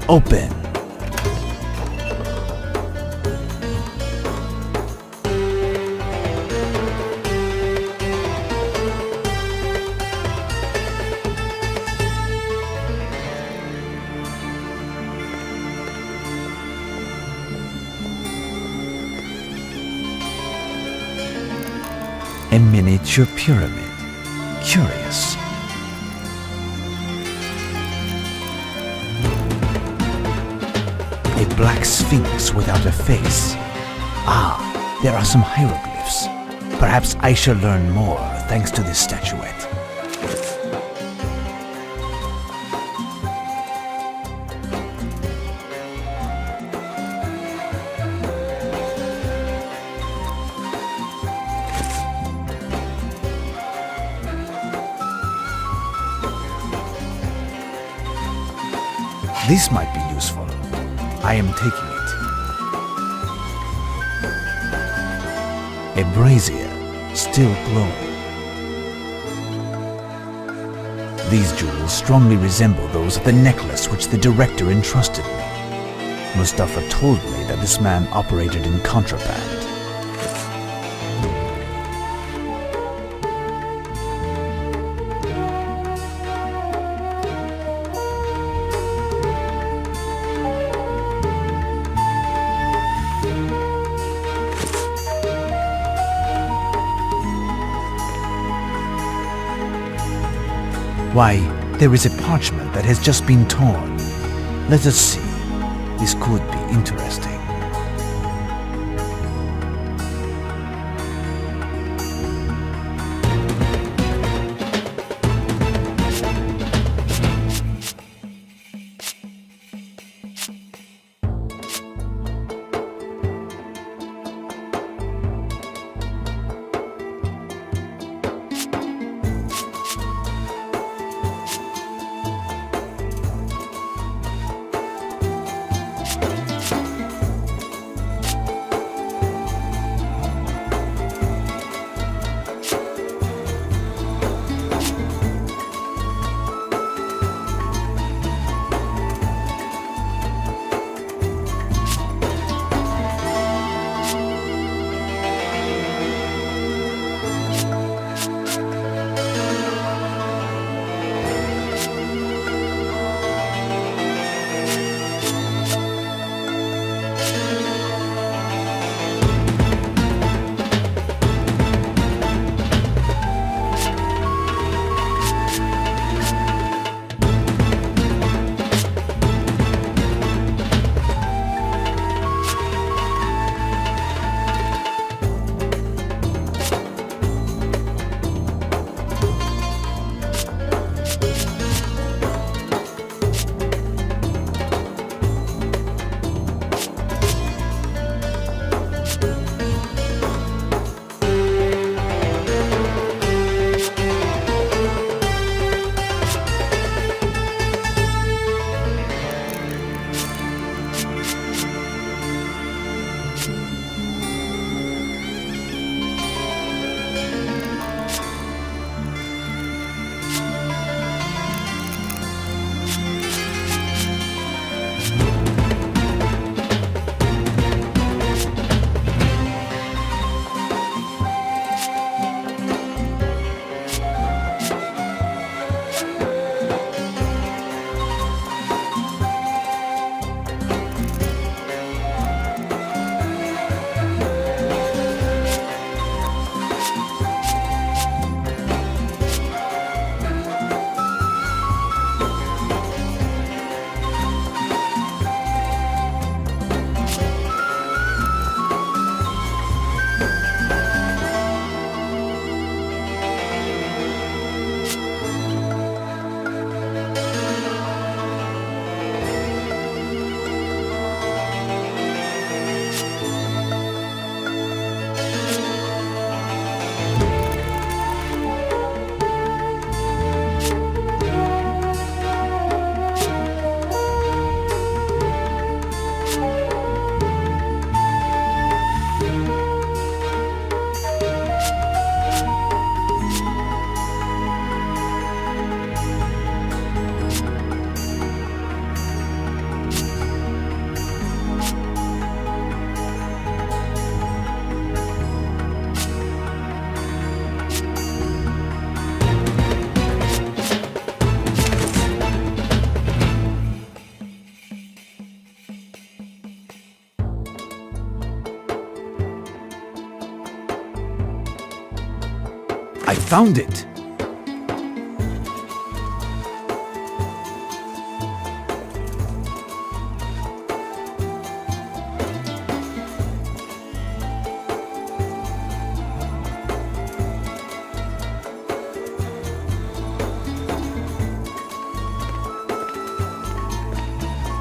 Open. A miniature pyramid. Curious. A black sphinx without a face. Ah, there are some hieroglyphs. Perhaps I shall learn more thanks to this statuette. This might be useful. I am taking it. A brazier, still glowing. These jewels strongly resemble those of the necklace which the director entrusted me. Mustafa told me that this man operated in contraband. Why, there is a parchment that has just been torn. Let us see. This could be interesting. I found it!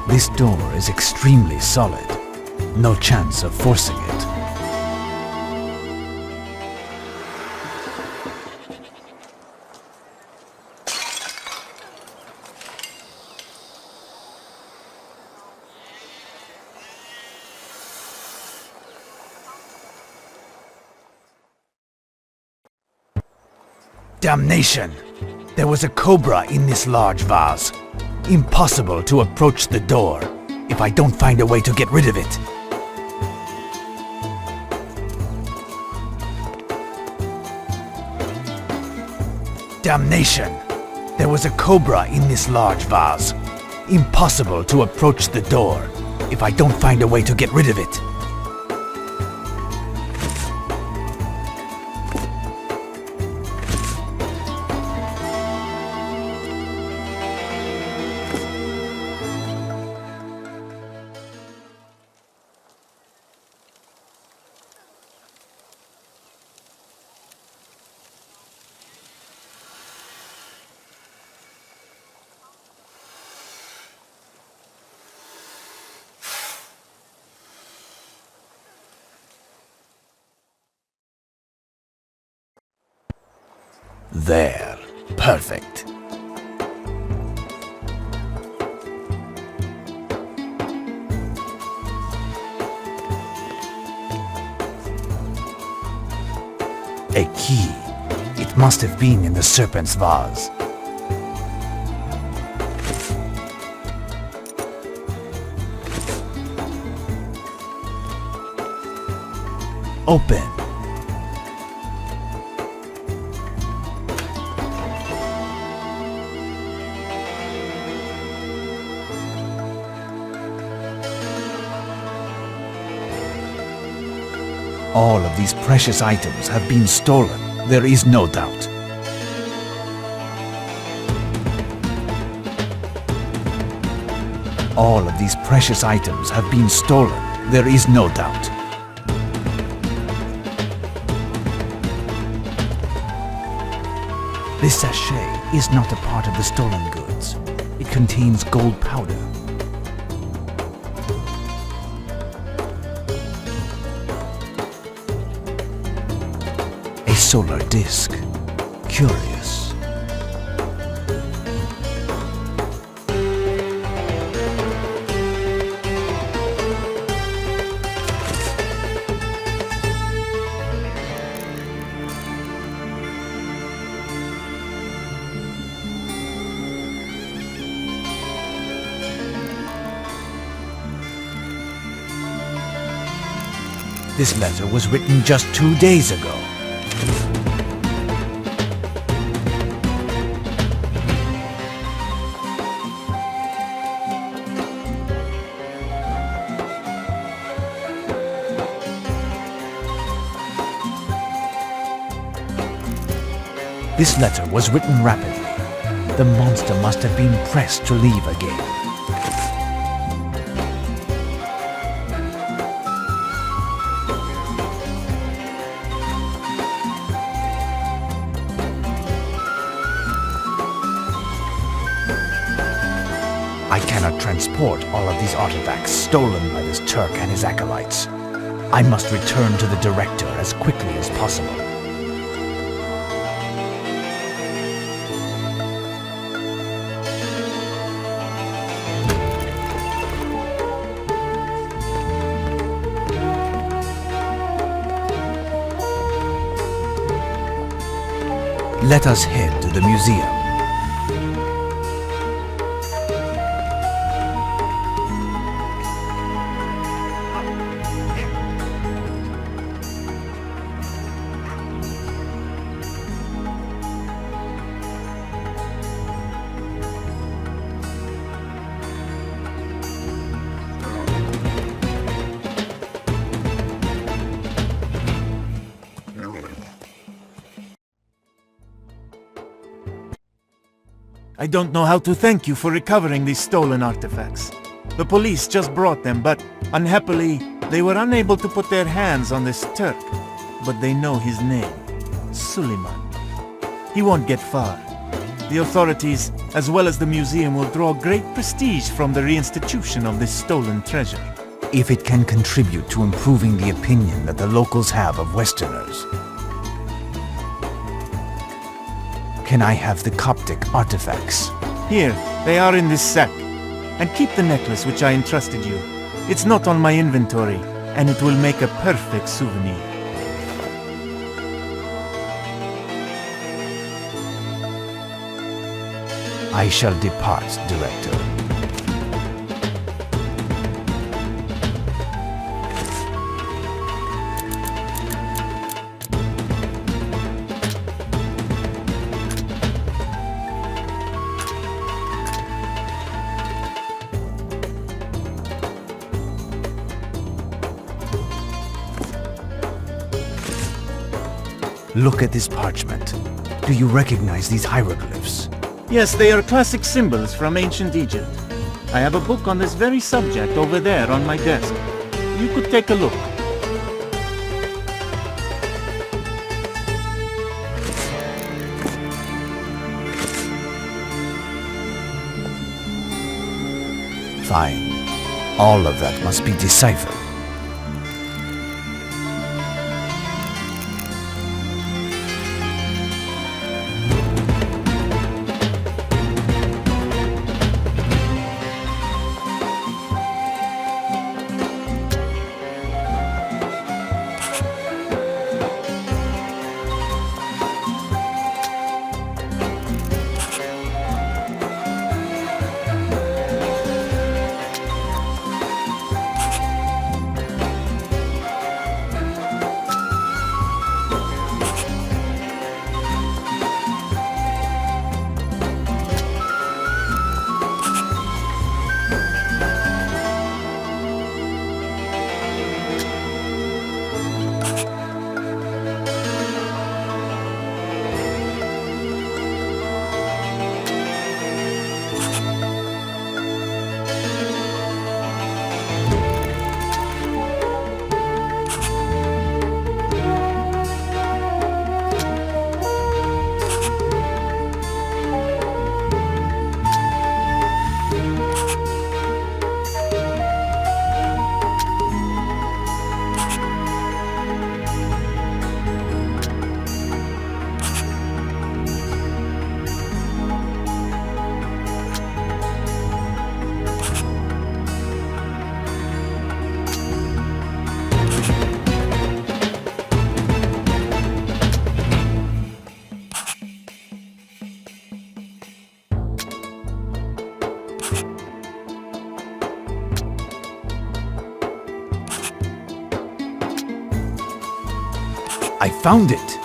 This door is extremely solid. No chance of forcing it. Damnation! There was a cobra in this large vase. Impossible to approach the door if I don't find a way to get rid of it. Damnation! There was a cobra in this large vase. Impossible to approach the door if I don't find a way to get rid of it. There. Perfect. A key. It must have been in the serpent's vase. Open. All of these precious items have been stolen, there is no doubt. All of these precious items have been stolen, there is no doubt. This sachet is not a part of the stolen goods. It contains gold powder. A solar disk. Curious. This letter was written just 2 days ago. This letter was written rapidly. The monster must have been pressed to leave again. I cannot transport all of these artifacts stolen by this Turk and his acolytes. I must return to the director as quickly as possible. Let us head to the museum. I don't know how to thank you for recovering these stolen artifacts. The police just brought them, but unhappily, they were unable to put their hands on this Turk. But they know his name, Suleiman. He won't get far. The authorities, as well as the museum, will draw great prestige from the reinstitution of this stolen treasure. If it can contribute to improving the opinion that the locals have of Westerners. Can I have the Coptic artifacts? Here, they are in this sack. And keep the necklace which I entrusted you. It's not on my inventory, and it will make a perfect souvenir. I shall depart, Director. Look at this parchment. Do you recognize these hieroglyphs? Yes, they are classic symbols from ancient Egypt. I have a book on this very subject over there on my desk. You could take a look. Fine. All of that must be deciphered. I found it!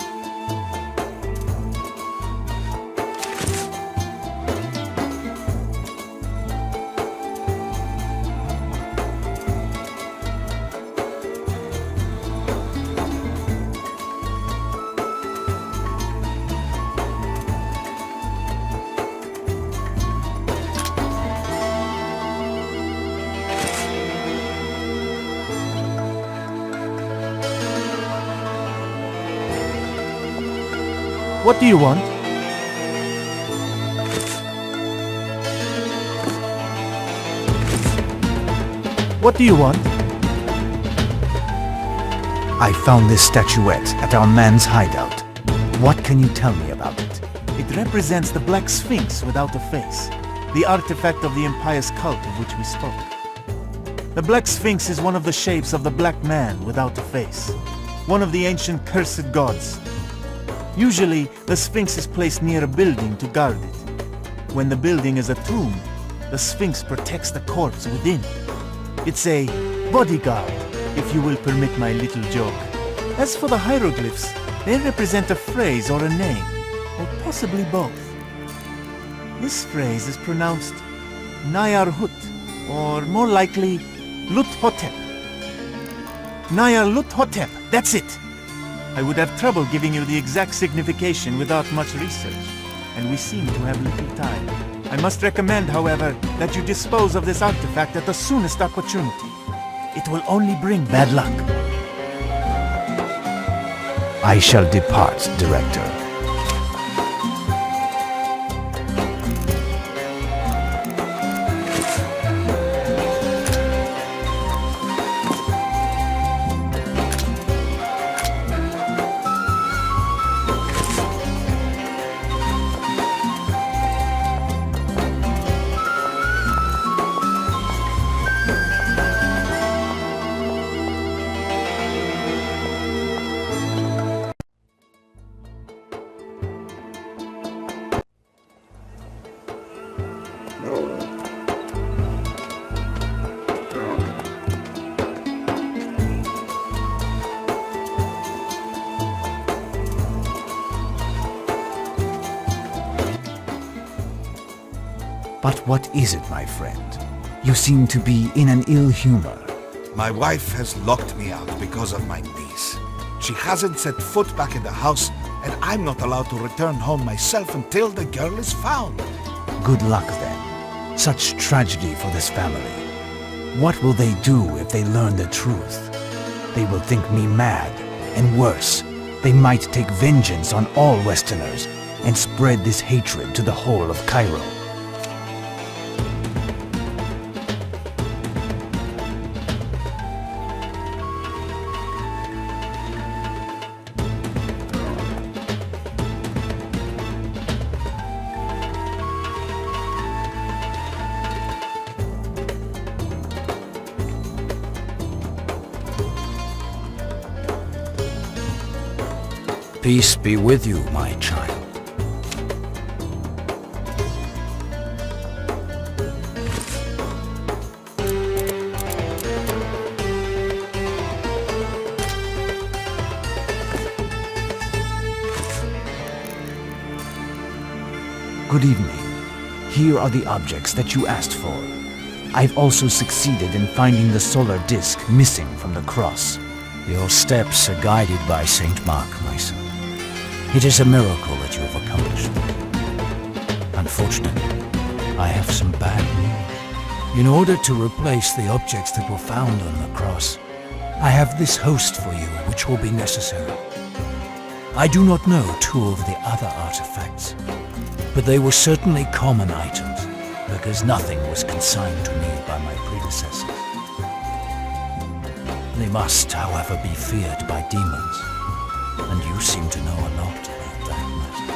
What do you want? What do you want? I found this statuette at our man's hideout. What can you tell me about it? It represents the Black Sphinx without a face, the artifact of the impious cult of which we spoke. The Black Sphinx is one of the shapes of the Black Man without a face, one of the ancient cursed gods. Usually, the Sphinx is placed near a building to guard it. When the building is a tomb, the Sphinx protects the corpse within. It's a bodyguard, if you will permit my little joke. As for the hieroglyphs, they represent a phrase or a name, or possibly both. This phrase is pronounced Nayar Hut, or more likely, Lut Hotep. Nayar Lut Hotep, that's it! I would have trouble giving you the exact signification without much research, and we seem to have little time. I must recommend, however, that you dispose of this artifact at the soonest opportunity. It will only bring bad luck. I shall depart, Director. But what is it, my friend? You seem to be in an ill humor. My wife has locked me out because of my niece. She hasn't set foot back in the house, and I'm not allowed to return home myself until the girl is found. Good luck then. Such tragedy for this family. What will they do if they learn the truth? They will think me mad, and worse, they might take vengeance on all Westerners and spread this hatred to the whole of Cairo. Peace be with you, my child. Good evening. Here are the objects that you asked for. I've also succeeded in finding the solar disk missing from the cross. Your steps are guided by Saint Mark, my son. It is a miracle that you have accomplished. Unfortunately, I have some bad news. In order to replace the objects that were found on the cross, I have this host for you which will be necessary. I do not know two of the other artifacts, but they were certainly common items, because nothing was consigned to me by my predecessors. They must, however, be feared by demons, and you seem to know a lot about that matter.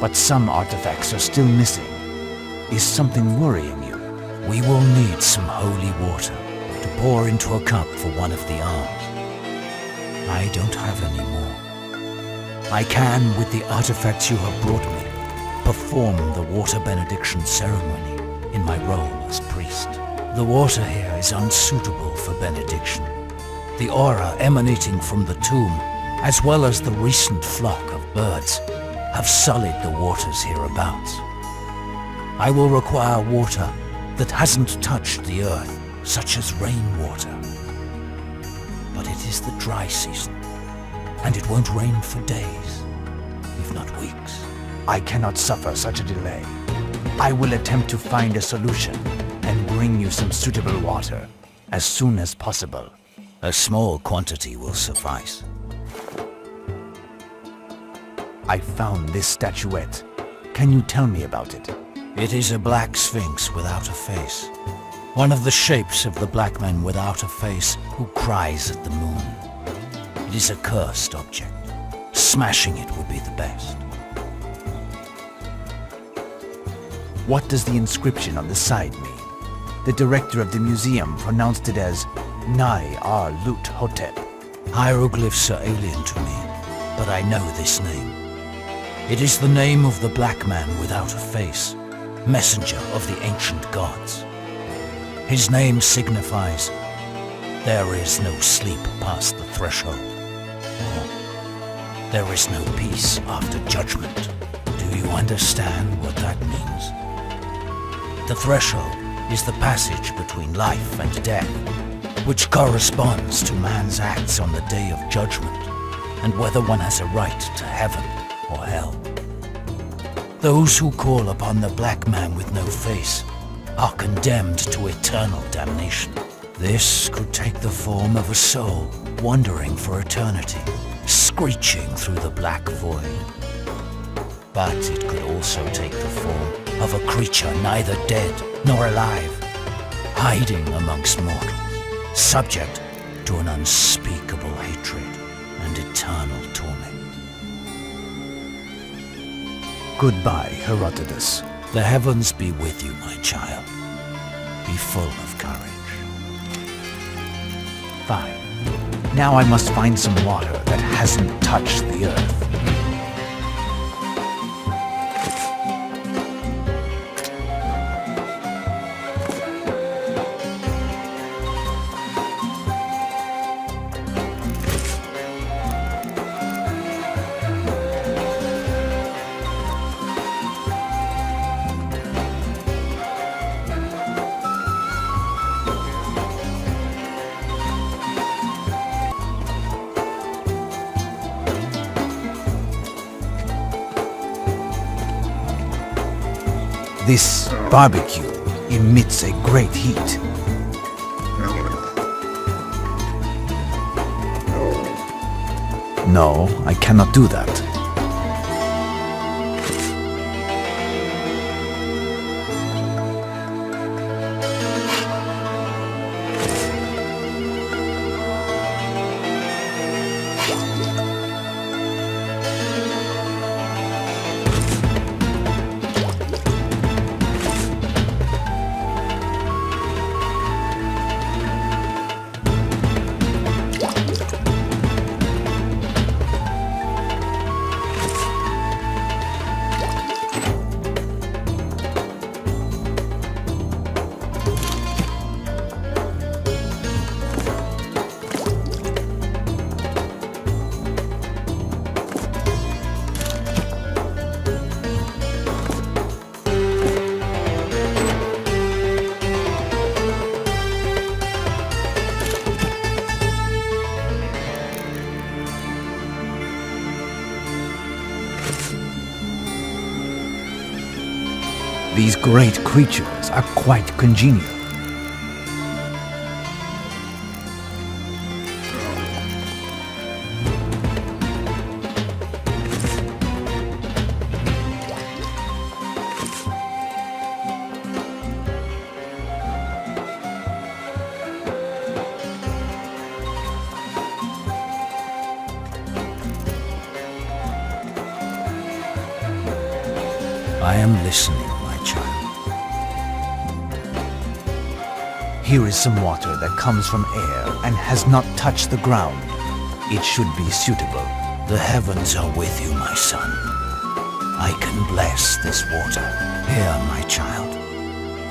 But some artifacts are still missing. Is something worrying you? We will need some holy water to pour into a cup for one of the arms. I don't have any more. I can, with the artifacts you have brought me, perform the water benediction ceremony in my role as priest. The water here is unsuitable for benediction. The aura emanating from the tomb, as well as the recent flock of birds, have sullied the waters hereabouts. I will require water that hasn't touched the earth, such as rainwater. But it is the dry season, and it won't rain for days, if not weeks. I cannot suffer such a delay. I will attempt to find a solution and bring you some suitable water as soon as possible. A small quantity will suffice. I found this statuette. Can you tell me about it? It is a black sphinx without a face. One of the shapes of the black man without a face who cries at the moon. It is a cursed object. Smashing it would be the best. What does the inscription on the side mean? The director of the museum pronounced it as Nai Ar Lut Hotep. Hieroglyphs are alien to me, but I know this name. It is the name of the black man without a face, messenger of the ancient gods. His name signifies, there is no sleep past the threshold, or there is no peace after judgment. Do you understand what that means? The threshold is the passage between life and death, which corresponds to man's acts on the day of judgment, and whether one has a right to heaven or hell. Those who call upon the black man with no face are condemned to eternal damnation. This could take the form of a soul wandering for eternity, screeching through the black void. But it could also take the form of a creature neither dead nor alive, hiding amongst mortals, subject to an unspeakable hatred and eternal torment. Goodbye, Herodotus. The heavens be with you, my child. Be full of courage. Fine. Now I must find some water that hasn't touched the earth. This barbecue emits a great heat. No, I cannot do that. These great creatures are quite congenial. I am listening, my child. Here is some water that comes from air and has not touched the ground. It should be suitable. The heavens are with you, my son. I can bless this water. Here, my child.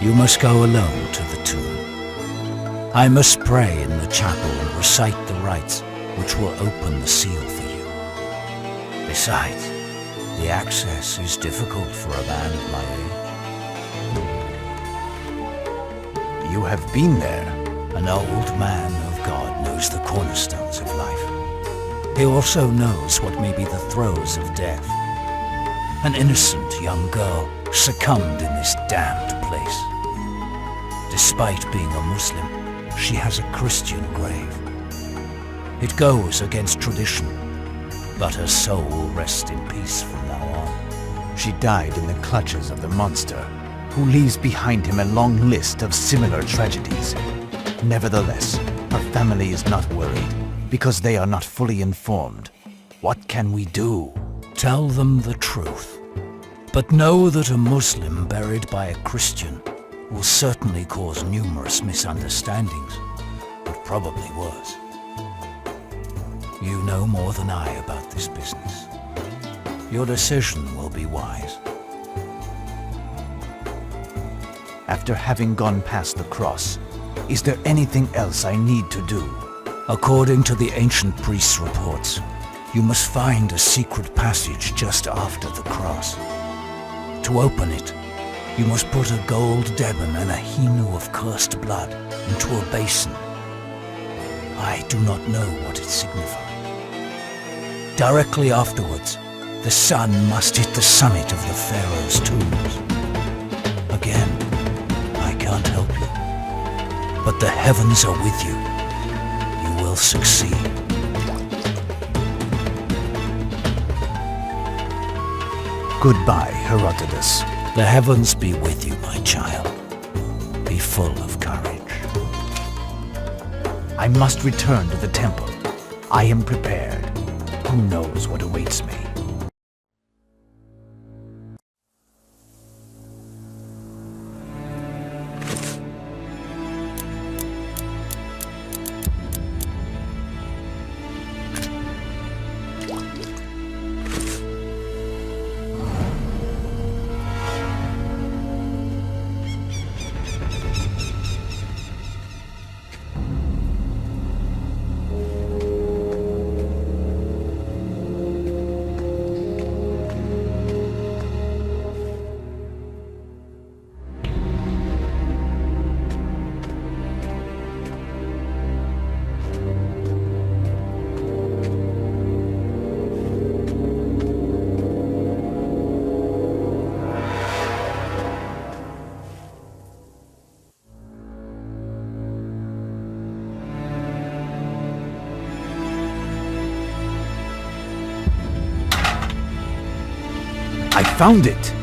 You must go alone to the tomb. I must pray in the chapel and recite the rites which will open the seal for you. Besides, the access is difficult for a man of my age. You have been there. An old man of God knows the cornerstones of life. He also knows what may be the throes of death. An innocent young girl succumbed in this damned place. Despite being a Muslim, she has a Christian grave. It goes against tradition, but her soul will rest in peace from now on. She died in the clutches of the monster, who leaves behind him a long list of similar tragedies. Nevertheless, her family is not worried, because they are not fully informed. What can we do? Tell them the truth. But know that a Muslim buried by a Christian will certainly cause numerous misunderstandings, but probably worse. You know more than I about this business. Your decision will be wise. After having gone past the cross, is there anything else I need to do? According to the ancient priests' reports, you must find a secret passage just after the cross. To open it, you must put a gold deben and a hinu of cursed blood into a basin. I do not know what it signifies. Directly afterwards, the sun must hit the summit of the pharaoh's tombs. Again, I can't help you, but the heavens are with you. You will succeed. Goodbye, Herodotus. The heavens be with you, my child. Be full of courage. I must return to the temple. I am prepared. Who knows what awaits me? I found it!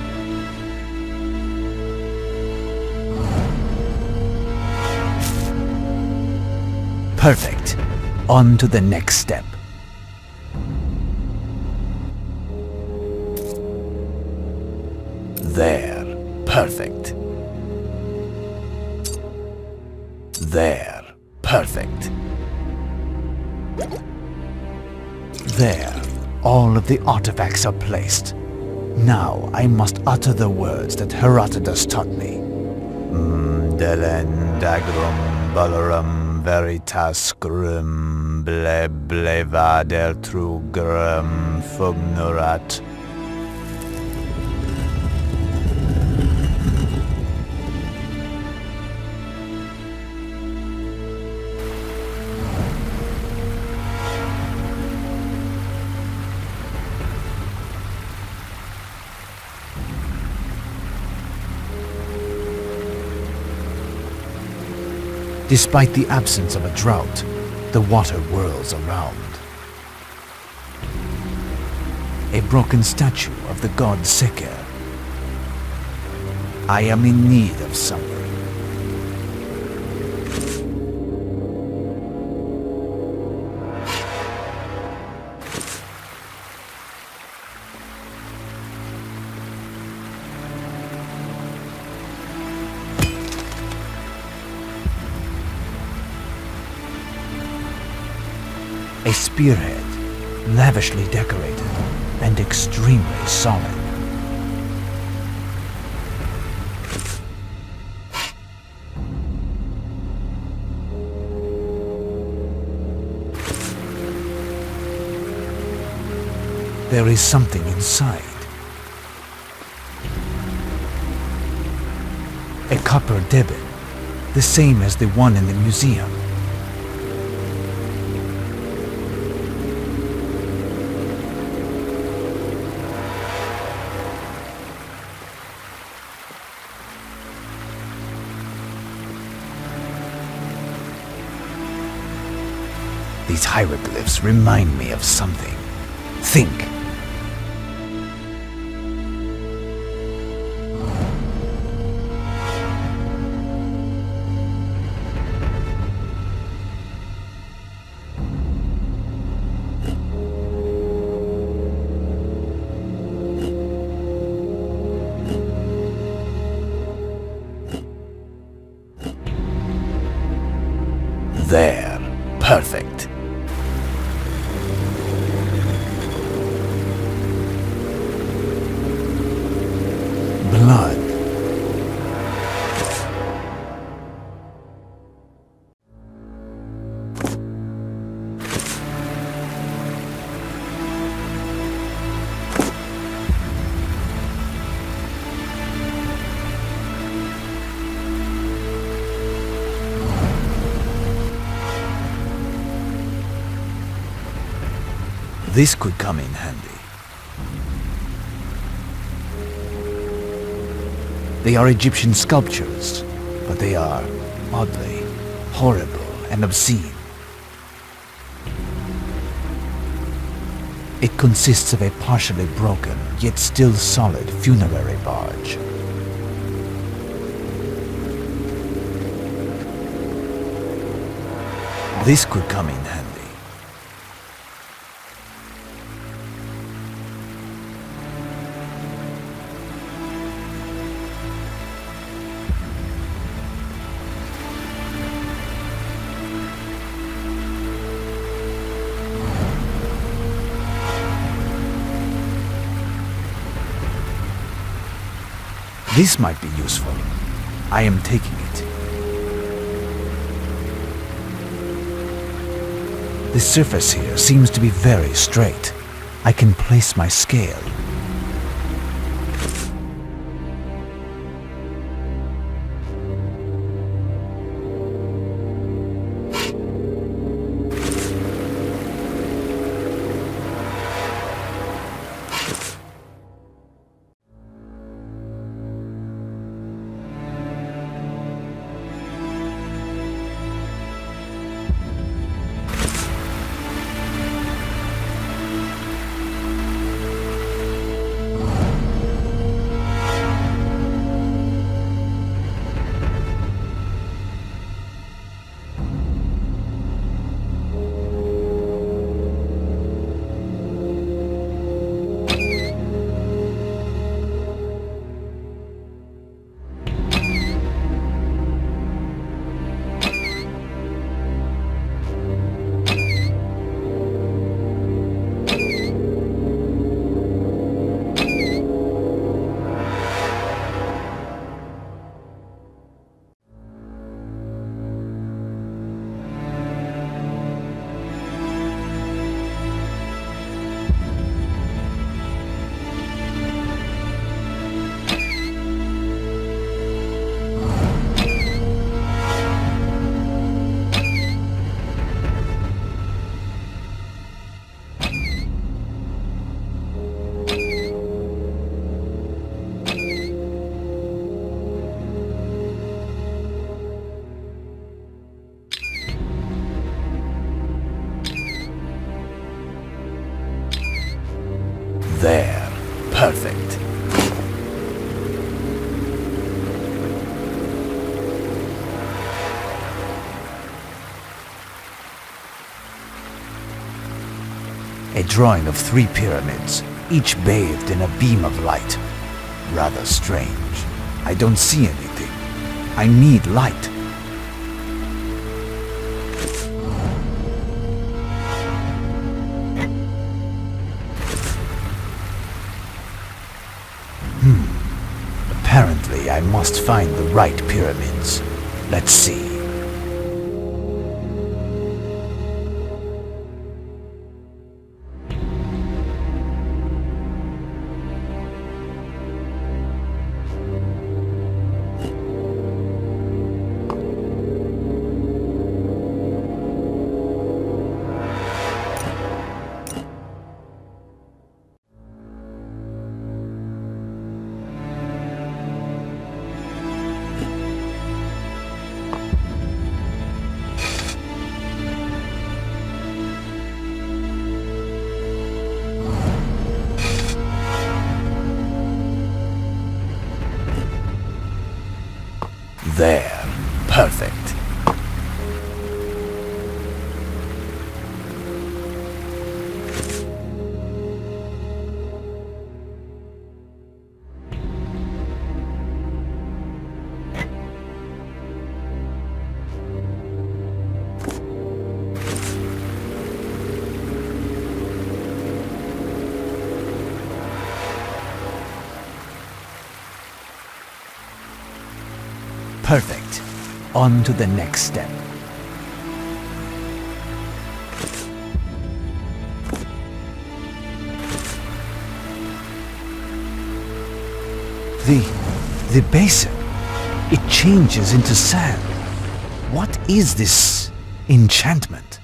Perfect. On to the next step. There. Perfect. There. Perfect. There. All of the artifacts are placed. Now I must utter the words that Herodotus taught me. Delen dagrum balarum veritas grum ble blevader trugrum fugnurat. Despite the absence of a drought, the water whirls around. A broken statue of the god Seker. I am in need of something. A spearhead, lavishly decorated and extremely solid. There is something inside. A copper debit, the same as the one in the museum. These hieroglyphs remind me of something. Think. There. Perfect. Blood. This could come in handy. They are Egyptian sculptures, but they are, oddly, horrible and obscene. It consists of a partially broken, yet still solid funerary barge. This could come in handy. This might be useful. I am taking it. The surface here seems to be very straight. I can place my scale. There. Perfect. A drawing of 3 pyramids, each bathed in a beam of light. Rather strange. I don't see anything. I need light. Apparently, I must find the right pyramids. Let's see. There. Perfect. Perfect. On to the next step. The basin. It changes into sand. What is this enchantment?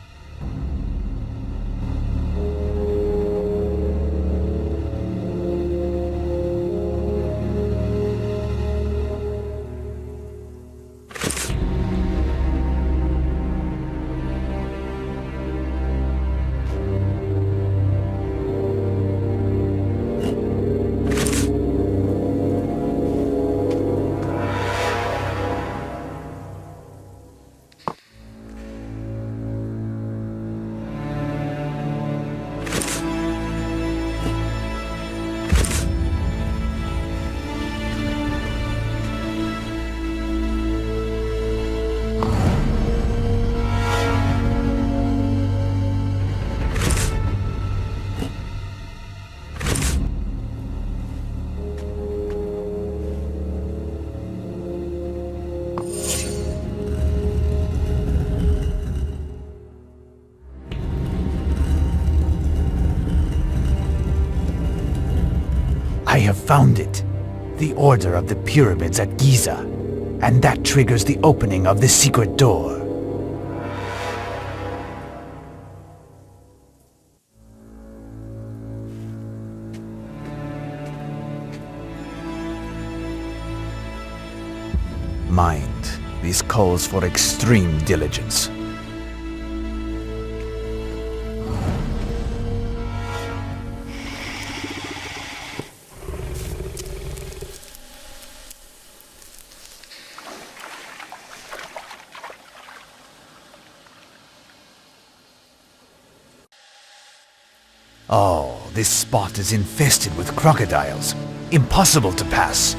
I have found it. The Order of the Pyramids at Giza. And that triggers the opening of the secret door. Mind, this calls for extreme diligence. Oh, this spot is infested with crocodiles. Impossible to pass.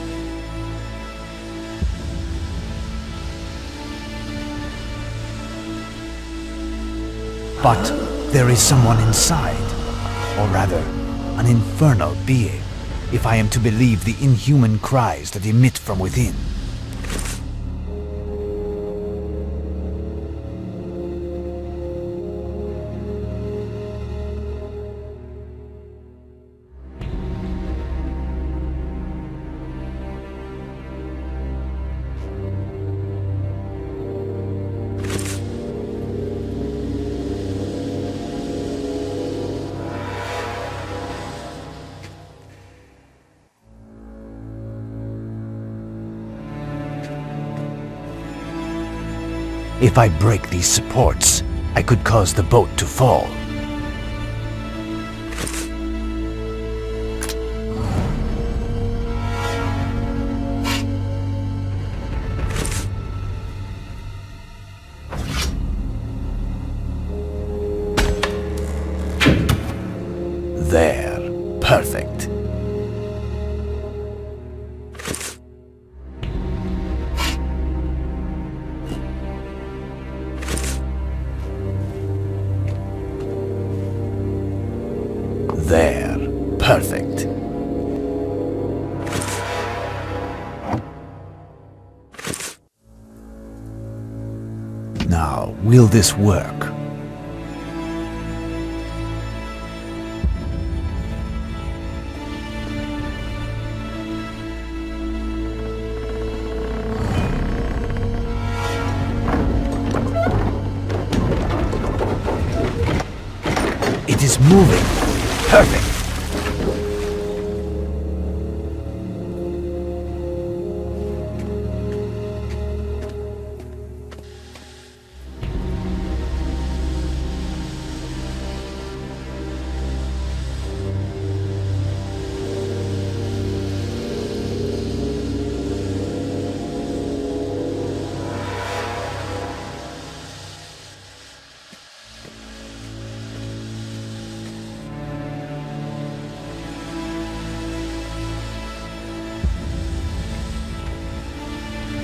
But there is someone inside. Or rather, an infernal being, if I am to believe the inhuman cries that emit from within. If I break these supports, I could cause the boat to fall. There. Perfect. There. Perfect. Now, will this work? It is moving. Perfect.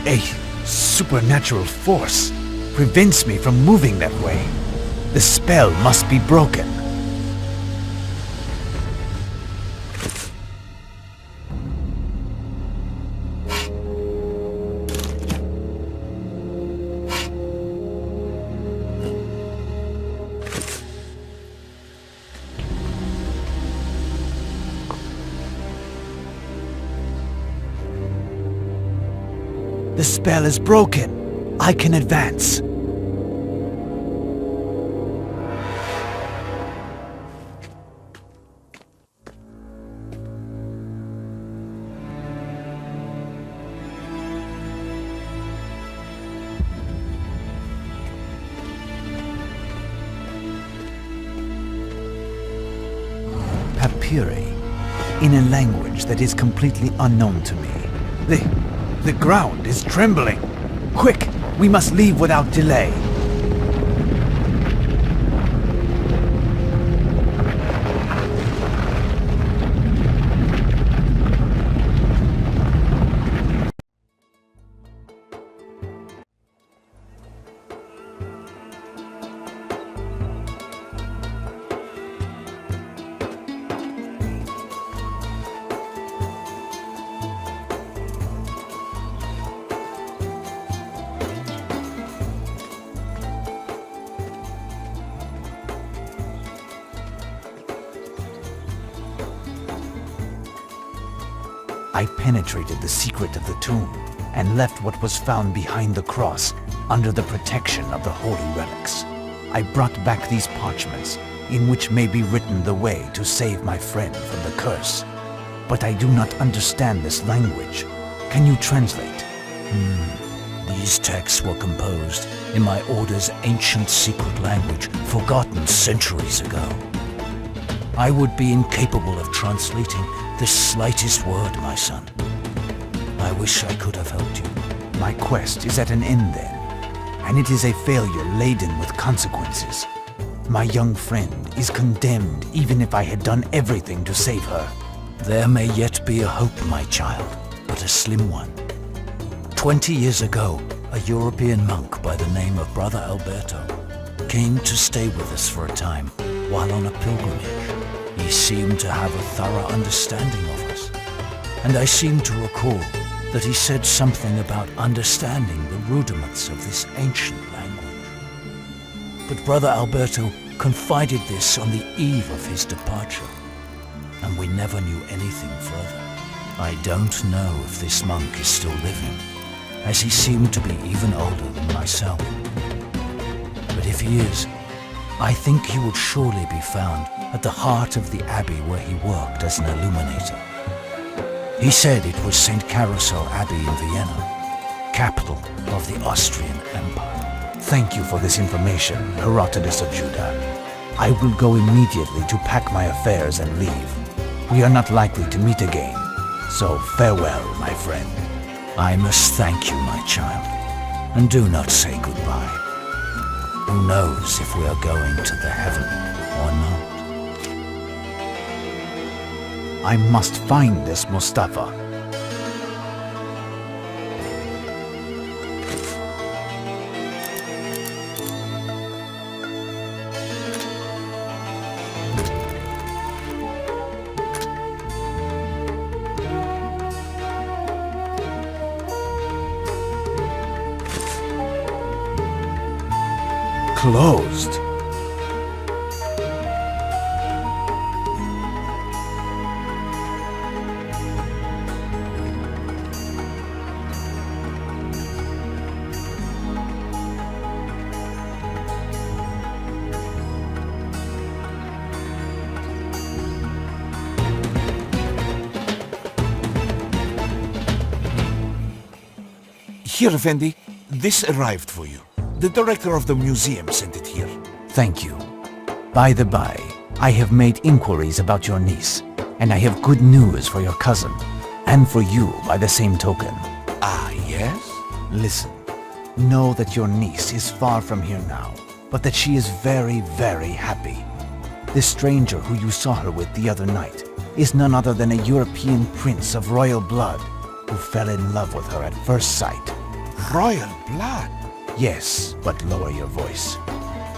A supernatural force prevents me from moving that way. The spell must be broken. The spell is broken. I can advance. Papyri, in a language that is completely unknown to me. The ground is trembling. Quick, we must leave without delay. I penetrated the secret of the tomb and left what was found behind the cross under the protection of the holy relics. I brought back these parchments in which may be written the way to save my friend from the curse. But I do not understand this language. Can you translate? These texts were composed in my order's ancient secret language, forgotten centuries ago. I would be incapable of translating the slightest word, my son. I wish I could have helped you. My quest is at an end then, and it is a failure laden with consequences. My young friend is condemned even if I had done everything to save her. There may yet be a hope, my child, but a slim one. 20 years ago, a European monk by the name of Brother Alberto came to stay with us for a time while on a pilgrimage. He seemed to have a thorough understanding of us, and I seem to recall that he said something about understanding the rudiments of this ancient language. But Brother Alberto confided this on the eve of his departure, and we never knew anything further. I don't know if this monk is still living, as he seemed to be even older than myself. But if he is, I think he would surely be found at the heart of the abbey where he worked as an illuminator. He said it was St. Carousel Abbey in Vienna, capital of the Austrian Empire. Thank you for this information, Herodotus of Judah. I will go immediately to pack my affairs and leave. We are not likely to meet again, so farewell, my friend. I must thank you, my child, and do not say goodbye. Who knows if we are going to the heaven or not? I must find this Mustafa. Closed. Here, Effendi, this arrived for you. The director of the museum sent it here. Thank you. By the by, I have made inquiries about your niece, and I have good news for your cousin, and for you by the same token. Ah, yes? Listen, know that your niece is far from here now, but that she is very, very happy. The stranger who you saw her with the other night is none other than a European prince of royal blood who fell in love with her at first sight. Royal blood? Yes, but lower your voice.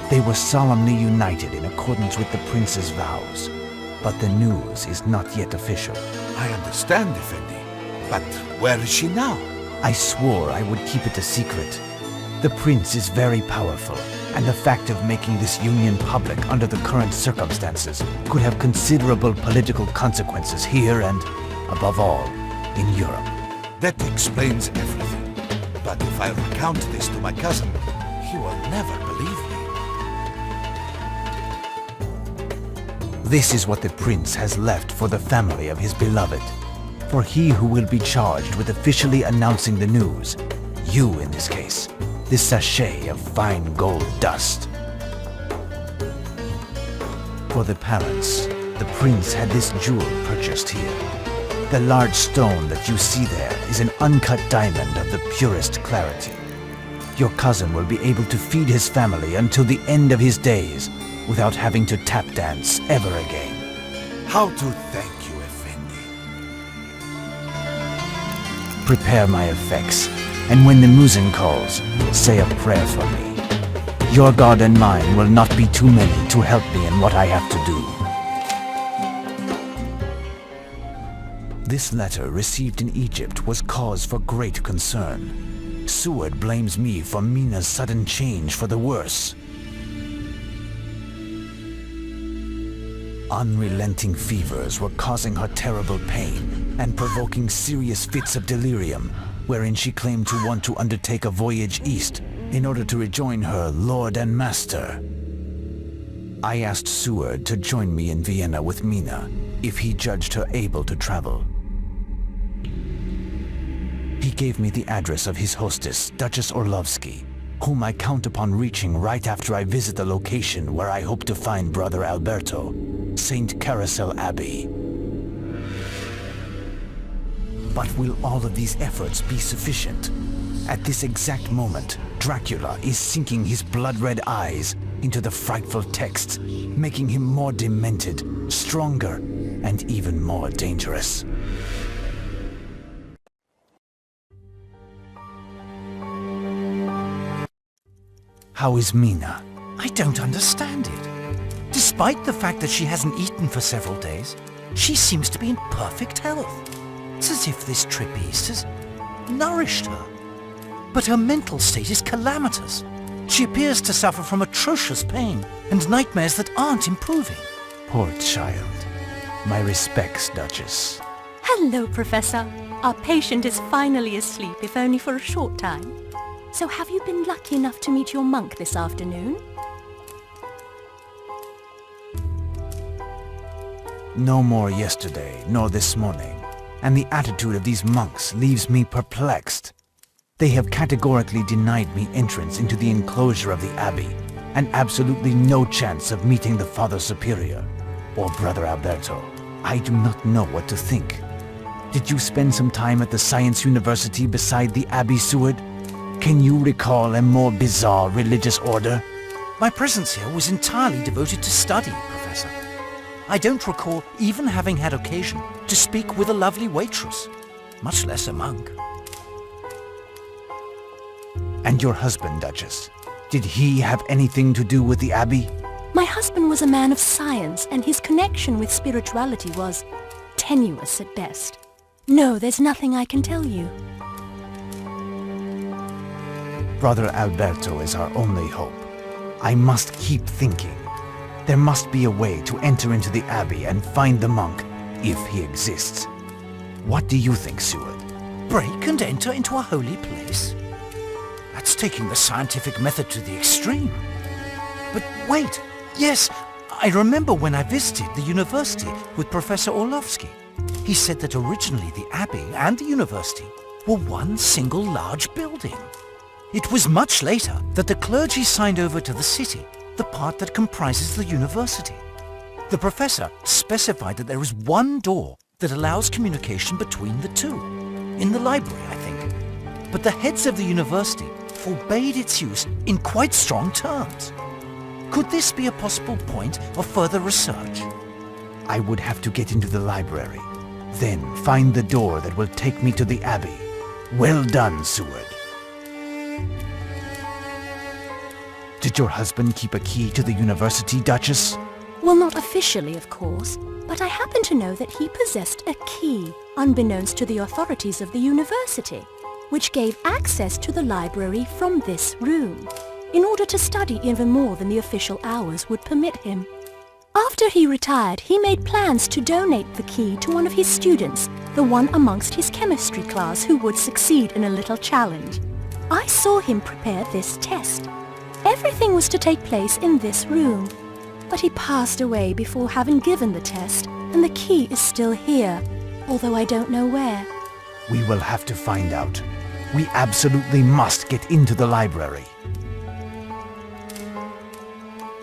They were solemnly united in accordance with the prince's vows, but the news is not yet official. I understand, Effendi. But where is she now? I swore I would keep it a secret. The prince is very powerful, and the fact of making this union public under the current circumstances could have considerable political consequences here and, above all, in Europe. That explains everything. But if I recount this to my cousin, he will never believe me. This is what the prince has left for the family of his beloved. For he who will be charged with officially announcing the news, you in this case, this sachet of fine gold dust. For the parents, the prince had this jewel purchased here. The large stone that you see there is an uncut diamond of the purest clarity. Your cousin will be able to feed his family until the end of his days without having to tap dance ever again. How to thank you, Effendi. Prepare my effects, and when the muezzin calls, say a prayer for me. Your God and mine will not be too many to help me in what I have to do. This letter received in Egypt was cause for great concern. Seward blames me for Mina's sudden change for the worse. Unrelenting fevers were causing her terrible pain and provoking serious fits of delirium, wherein she claimed to want to undertake a voyage east in order to rejoin her lord and master. I asked Seward to join me in Vienna with Mina if he judged her able to travel. He gave me the address of his hostess, Duchess Orlovsky, whom I count upon reaching right after I visit the location where I hope to find Brother Alberto, St. Carousel Abbey. But will all of these efforts be sufficient? At this exact moment, Dracula is sinking his blood-red eyes into the frightful texts, making him more demented, stronger, and even more dangerous. How is Mina? I don't understand it. Despite the fact that she hasn't eaten for several days, she seems to be in perfect health. It's as if this trip east has nourished her. But her mental state is calamitous. She appears to suffer from atrocious pain and nightmares that aren't improving. Poor child. My respects, Duchess. Hello, Professor. Our patient is finally asleep, if only for a short time. So have you been lucky enough to meet your monk this afternoon? No more yesterday, nor this morning, and the attitude of these monks leaves me perplexed. They have categorically denied me entrance into the enclosure of the abbey, and absolutely no chance of meeting the Father Superior, or Brother Alberto. I do not know what to think. Did you spend some time at the Science University beside the Abbey, Seward? Can you recall a more bizarre religious order? My presence here was entirely devoted to study, Professor. I don't recall even having had occasion to speak with a lovely waitress, much less a monk. And your husband, Duchess? Did he have anything to do with the Abbey? My husband was a man of science, and his connection with spirituality was tenuous at best. No, there's nothing I can tell you. Brother Alberto is our only hope. I must keep thinking. There must be a way to enter into the Abbey and find the monk, if he exists. What do you think, Seward? Break and enter into a holy place? That's taking the scientific method to the extreme. But wait, yes, I remember when I visited the university with Professor Orlovsky. He said that originally the Abbey and the university were one single large building. It was much later that the clergy signed over to the city the part that comprises the university. The professor specified that there is one door that allows communication between the two, in the library, I think. But the heads of the university forbade its use in quite strong terms. Could this be a possible point of further research? I would have to get into the library, then find the door that will take me to the Abbey. Well done, Seward. Did your husband keep a key to the university, Duchess? Well, not officially, of course, but I happen to know that he possessed a key, unbeknownst to the authorities of the university, which gave access to the library from this room, in order to study even more than the official hours would permit him. After he retired, he made plans to donate the key to one of his students, the one amongst his chemistry class who would succeed in a little challenge. I saw him prepare this test. Everything was to take place in this room, but he passed away before having given the test, and the key is still here, although I don't know where. We will have to find out. We absolutely must get into the library.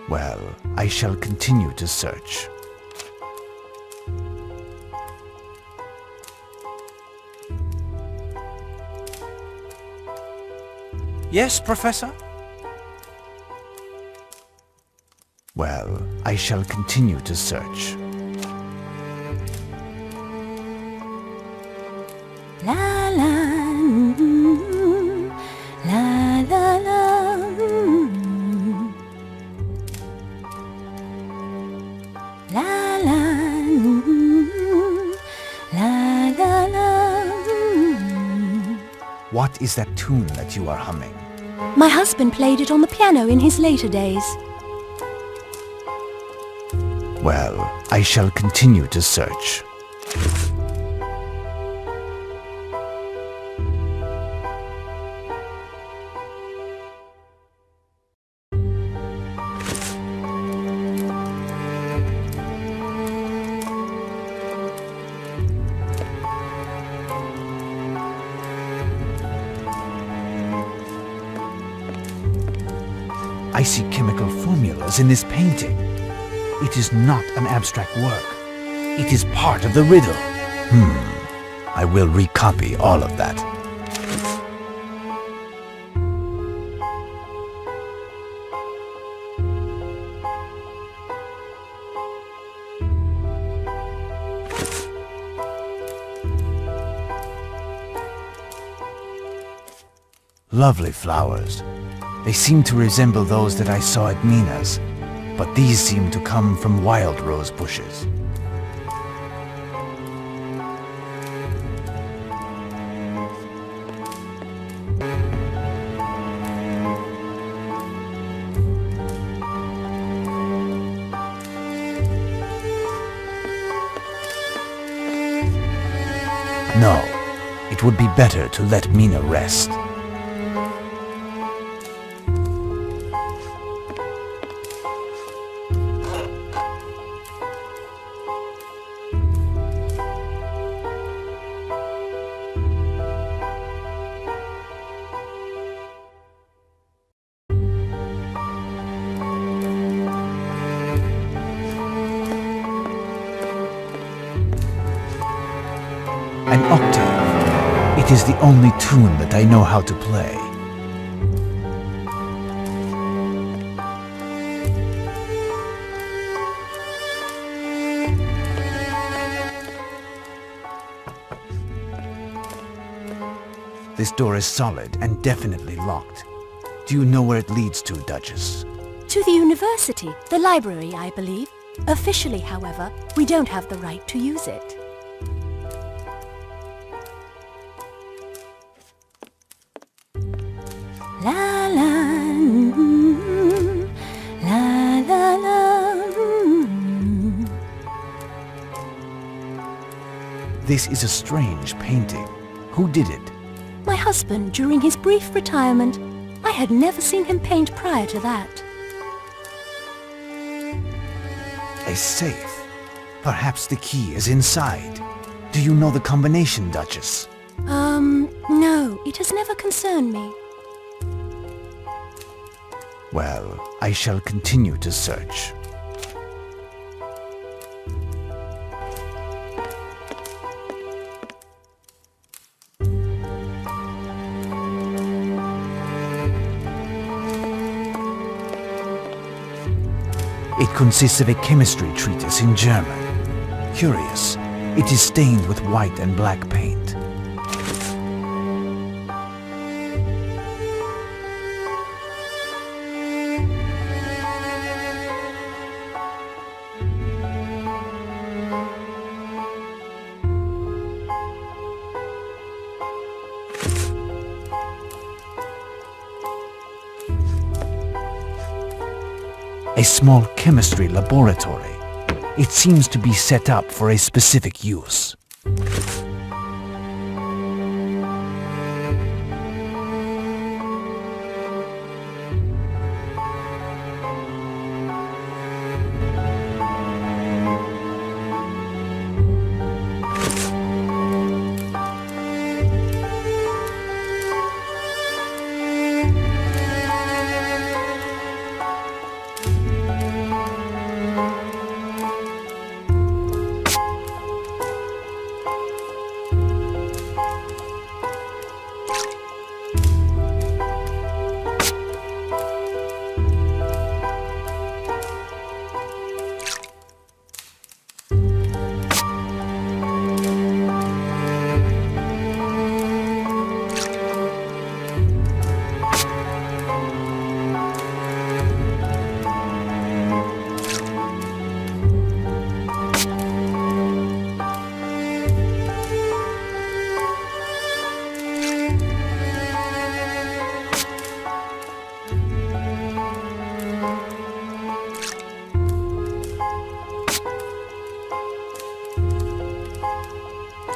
Well, I shall continue to search. Yes, Professor? Well, I shall continue to search. La la, la la la. La la, la la la. What is that tune that you are humming? My husband played it on the piano in his later days. Well, I shall continue to search. I see chemical formulas in this painting. It is not an abstract work. It is part of the riddle. I will recopy all of that. Lovely flowers. They seem to resemble those that I saw at Mina's, but these seem to come from wild rose bushes. No, it would be better to let Mina rest. An octave. It is the only tune that I know how to play. This door is solid and definitely locked. Do you know where it leads to, Duchess? To the university, the library, I believe. Officially, however, we don't have the right to use it. La la, la la la. This is a strange painting. Who did it? My husband during his brief retirement. I had never seen him paint prior to that. A safe. Perhaps the key is inside. Do you know the combination, Duchess? No, it has never concerned me. Well, I shall continue to search. It consists of a chemistry treatise in German. Curious, it is stained with white and black paint. A small chemistry laboratory. It seems to be set up for a specific use.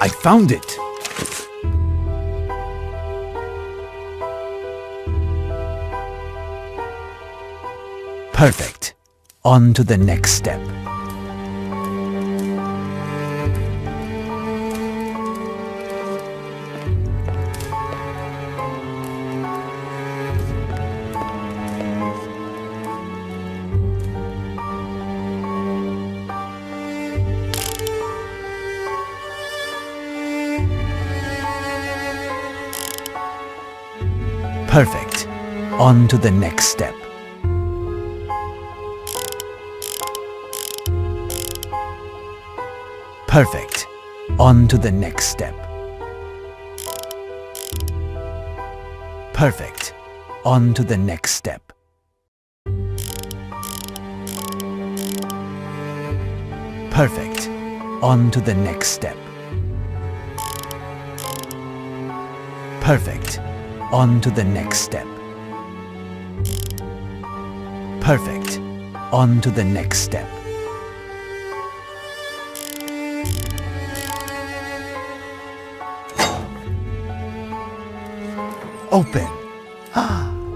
I found it! Perfect. On to the next step. Perfect. On to the next step. Perfect. On to the next step. Perfect. On to the next step. Perfect. On to the next step. Perfect. On to the next step. Perfect. On to the next step. Open.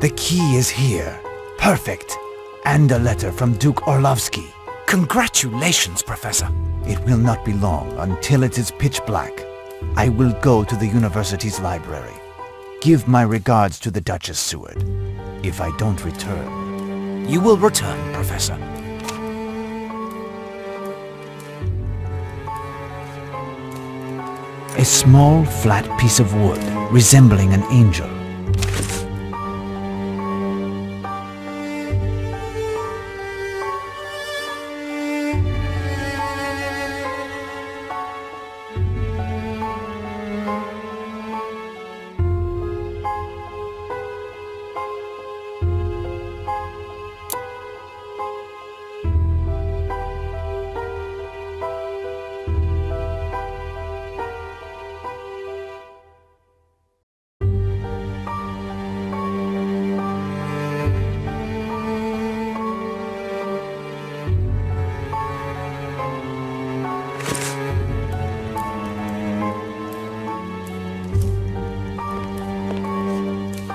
The key is here. Perfect. And a letter from Duke Orlovsky. Congratulations, Professor. It will not be long until it is pitch black. I will go to the university's library. Give my regards to the Duchess, Seward. If I don't return... You will return, Professor. A small, flat piece of wood, resembling an angel.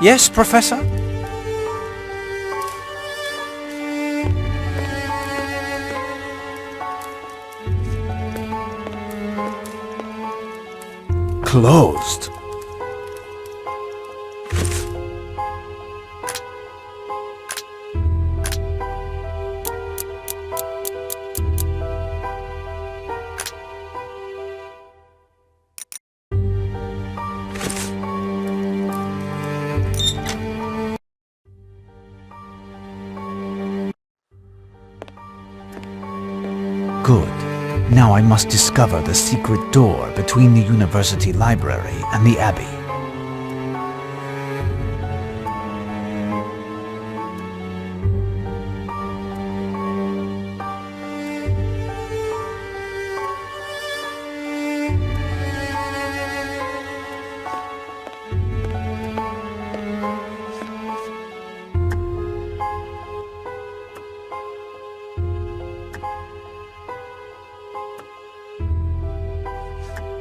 Yes, Professor? Closed. Good. Now I must discover the secret door between the university library and the abbey.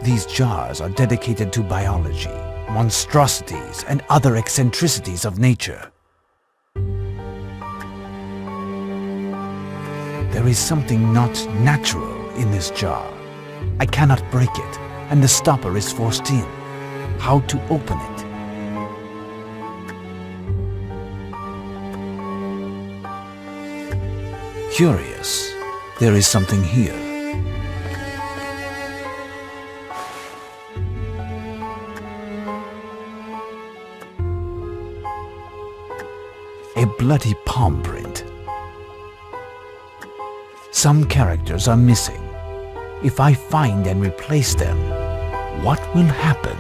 These jars are dedicated to biology, monstrosities, and other eccentricities of nature. There is something not natural in this jar. I cannot break it, and the stopper is forced in. How to open it? Curious. There is something here. A bloody palm print. Some characters are missing. If I find and replace them, what will happen?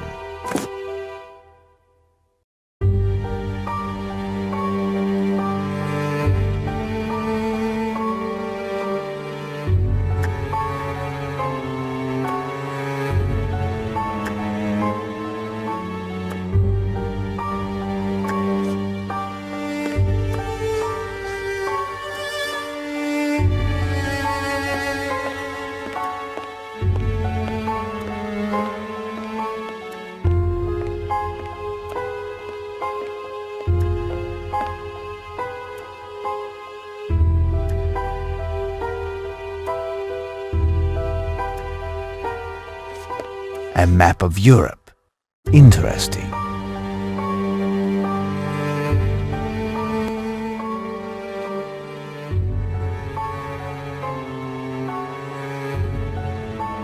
A map of Europe. Interesting.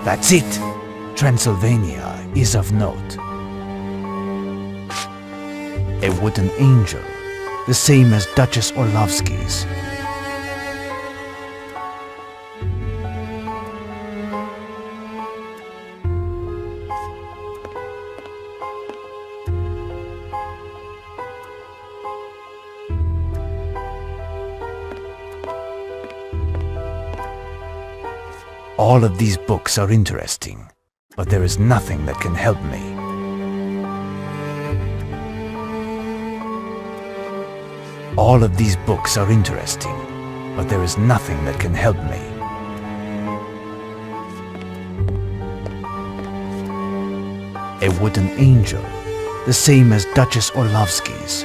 That's it. Transylvania is of note. A wooden angel, the same as Duchess Orlovsky's. All of these books are interesting, but there is nothing that can help me. All of these books are interesting, but there is nothing that can help me. A wooden angel, the same as Duchess Orlovsky's.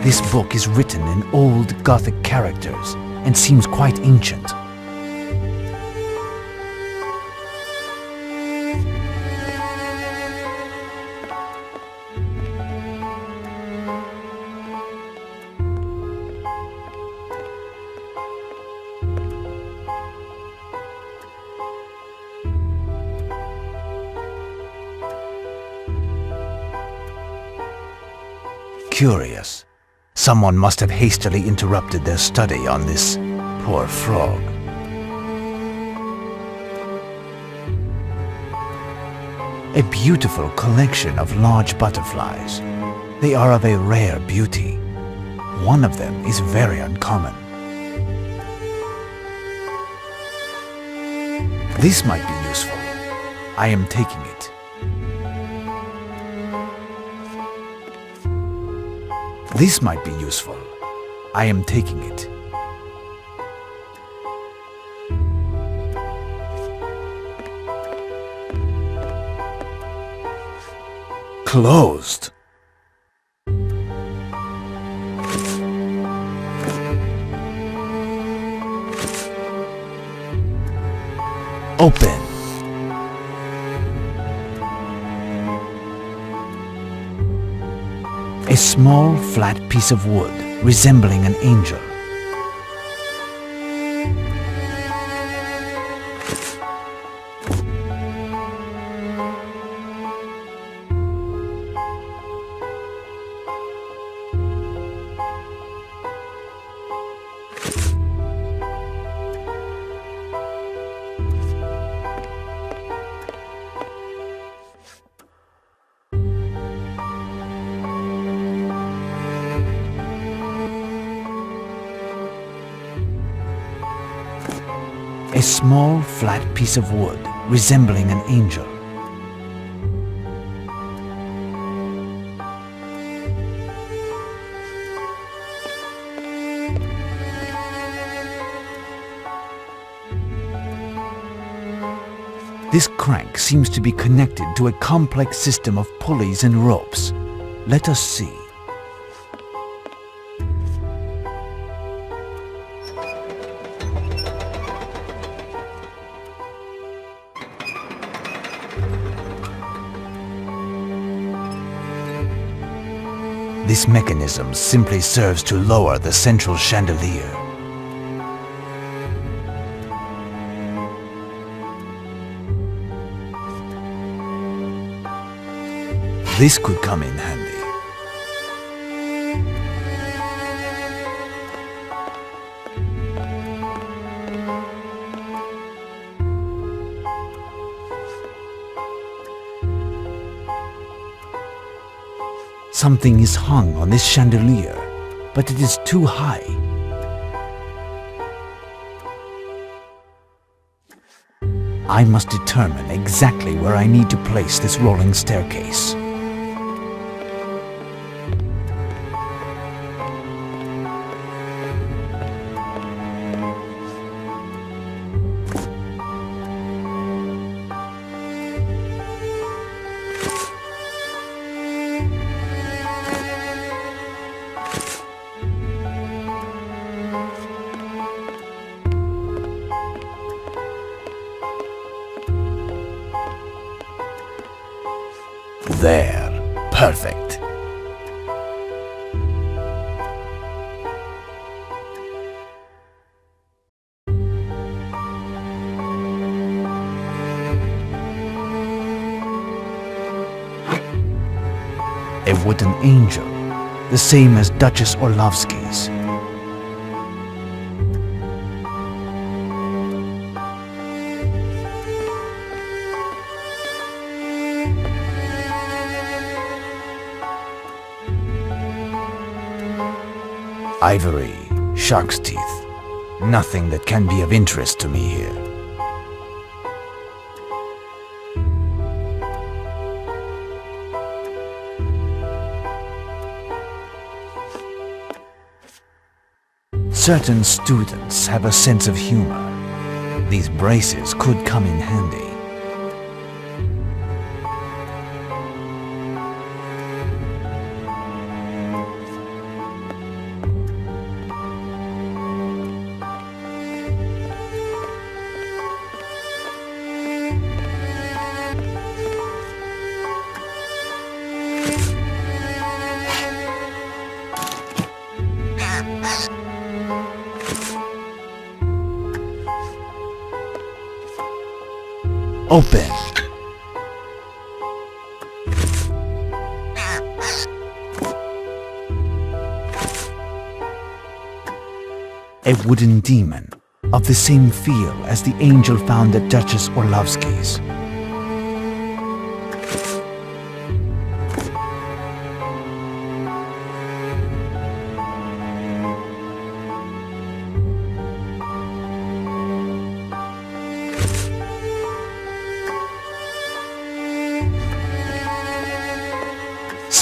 This book is written in old Gothic characters and seems quite ancient. Curious. Someone must have hastily interrupted their study on this poor frog. A beautiful collection of large butterflies. They are of a rare beauty. One of them is very uncommon. This might be useful. I am taking it. This might be useful. I am taking it. Closed. Open. A small, flat piece of wood resembling an angel. A small, flat piece of wood resembling an angel. This crank seems to be connected to a complex system of pulleys and ropes. Let us see. This mechanism simply serves to lower the central chandelier. This could come in handy. Something is hung on this chandelier, but it is too high. I must determine exactly where I need to place this rolling staircase. There. Perfect. A wooden angel, the same as Duchess Orlovsky's. Ivory, shark's teeth. Nothing that can be of interest to me here. Certain students have a sense of humor. These braces could come in handy. Open. A wooden demon, of the same feel as the angel found at Duchess Orlovsky's.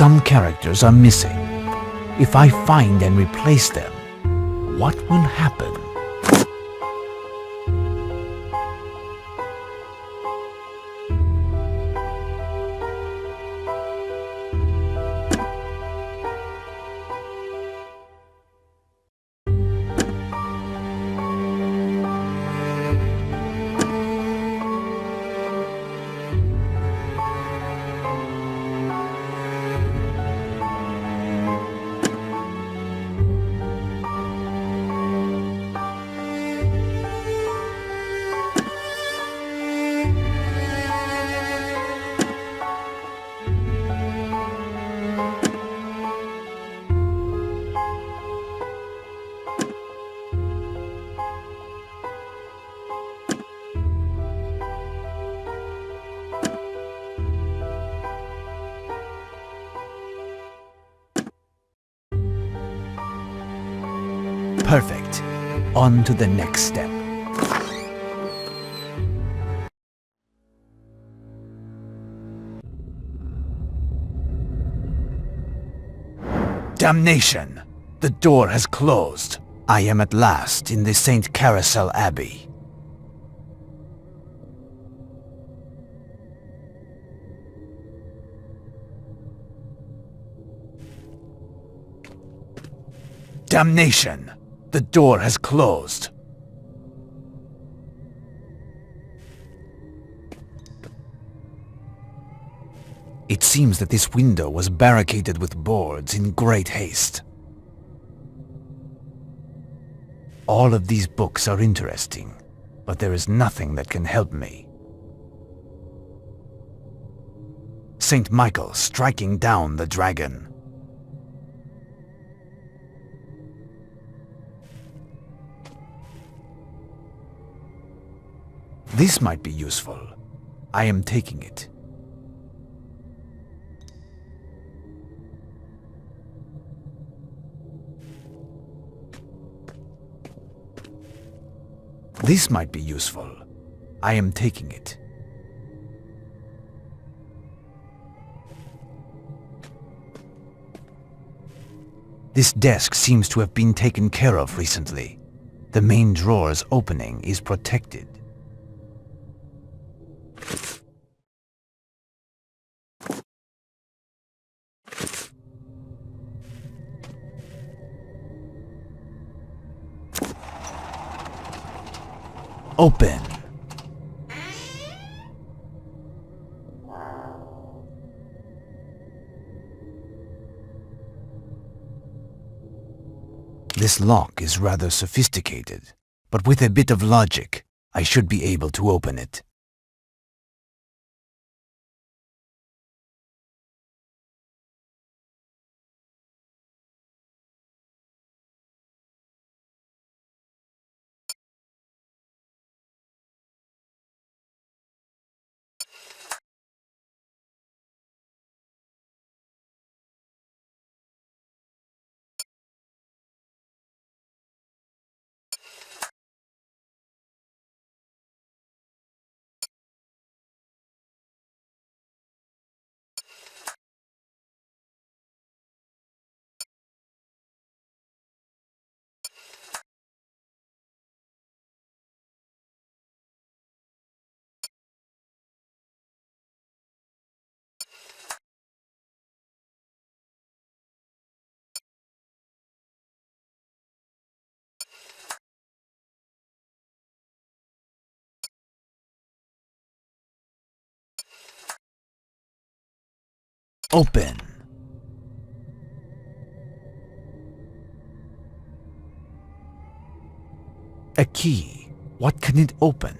Some characters are missing. If I find and replace them, what will happen? Perfect. On to the next step. Damnation! The door has closed. I am at last in the St. Carousel Abbey. Damnation! The door has closed. It seems that this window was barricaded with boards in great haste. All of these books are interesting, but there is nothing that can help me. Saint Michael striking down the dragon. This might be useful. I am taking it. This might be useful. I am taking it. This desk seems to have been taken care of recently. The main drawer's opening is protected. Open. This lock is rather sophisticated, but with a bit of logic, I should be able to open it. Open. A key. What can it open?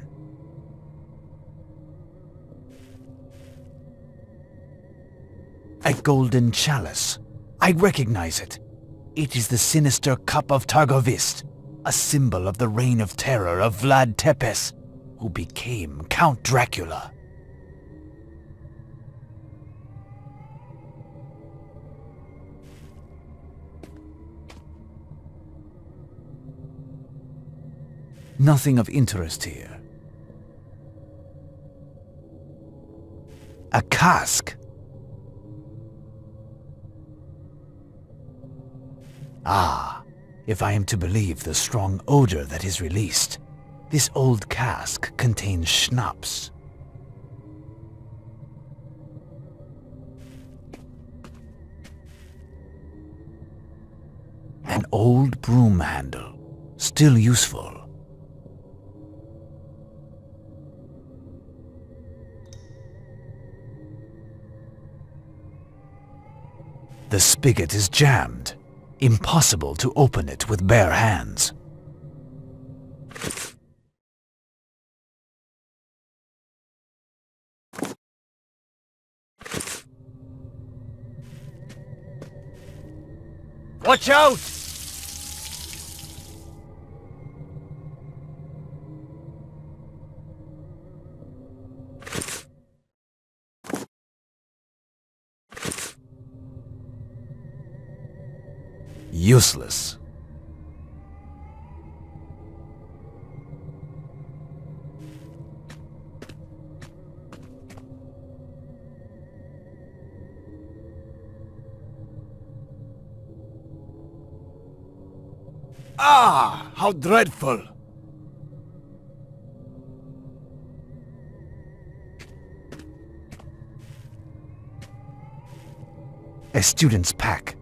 A golden chalice. I recognize it. It is the sinister cup of Targovist, a symbol of the reign of terror of Vlad Tepes, who became Count Dracula. Nothing of interest here. A cask. Ah, if I am to believe the strong odor that is released, this old cask contains schnapps. An old broom handle, still useful. The spigot is jammed. Impossible to open it with bare hands. Watch out! Useless. Ah, how dreadful! A student's pack.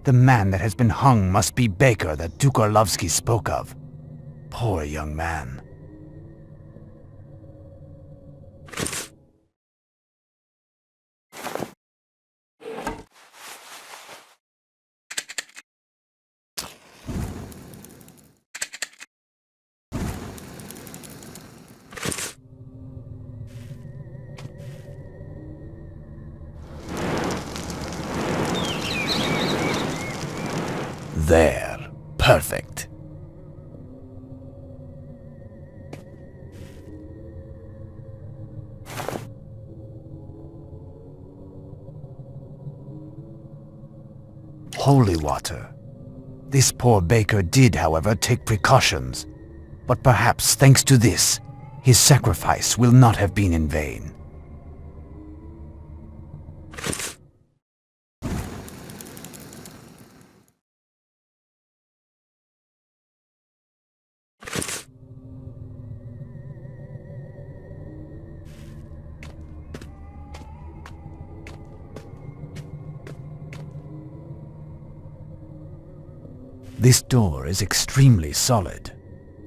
The man that has been hung must be Baker that Duke Orlovsky spoke of. Poor young man. There. Perfect. Holy water. This poor Baker did, however, take precautions. But perhaps, thanks to this, his sacrifice will not have been in vain. This door is extremely solid.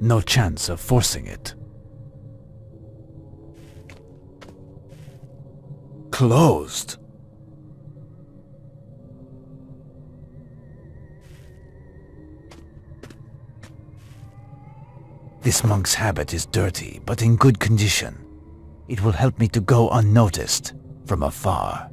No chance of forcing it. Closed. This monk's habit is dirty, but in good condition. It will help me to go unnoticed from afar.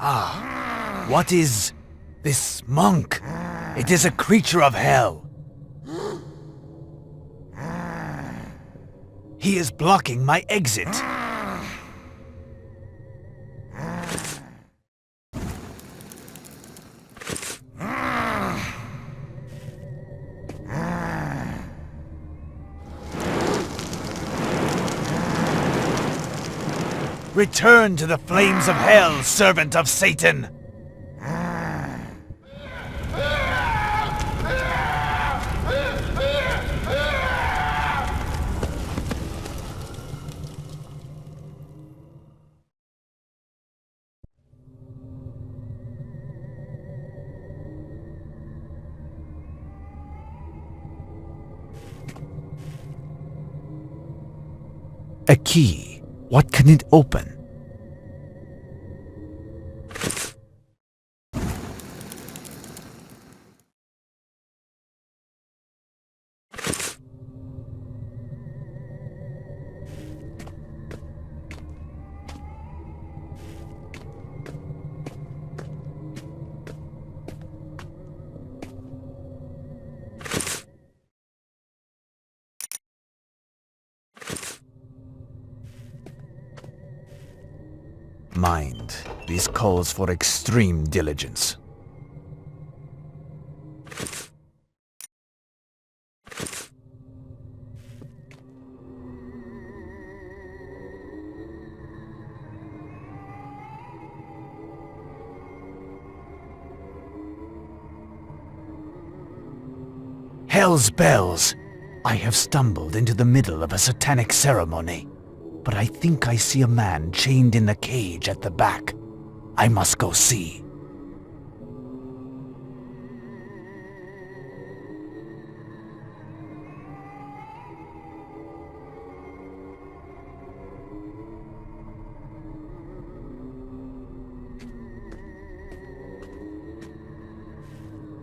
Ah, what is this monk? It is a creature of hell. He is blocking my exit. Return to the flames of hell, servant of Satan! A key. What can it open? mind. This calls for extreme diligence. Hell's bells! I have stumbled into the middle of a satanic ceremony, but I think I see a man chained in a cage at the back. I must go see.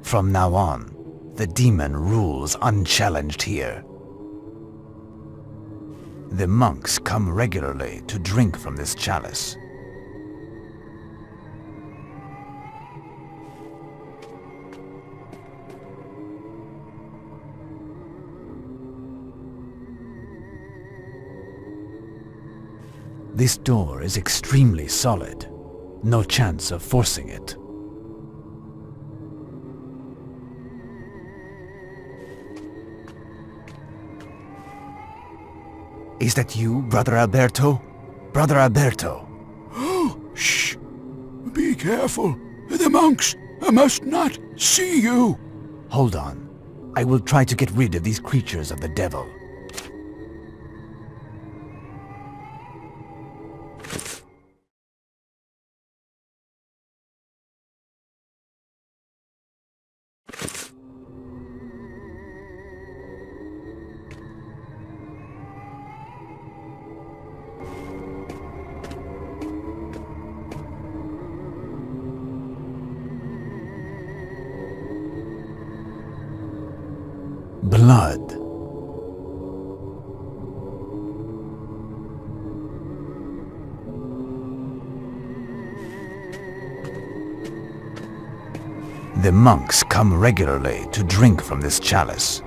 From now on, the demon rules unchallenged here. The monks come regularly to drink from this chalice. This door is extremely solid. No chance of forcing it. Is that you, Brother Alberto? Brother Alberto? Oh, shh! Be careful. The monks must not see you. Hold on. I will try to get rid of these creatures of the devil. Blood. The monks come regularly to drink from this chalice.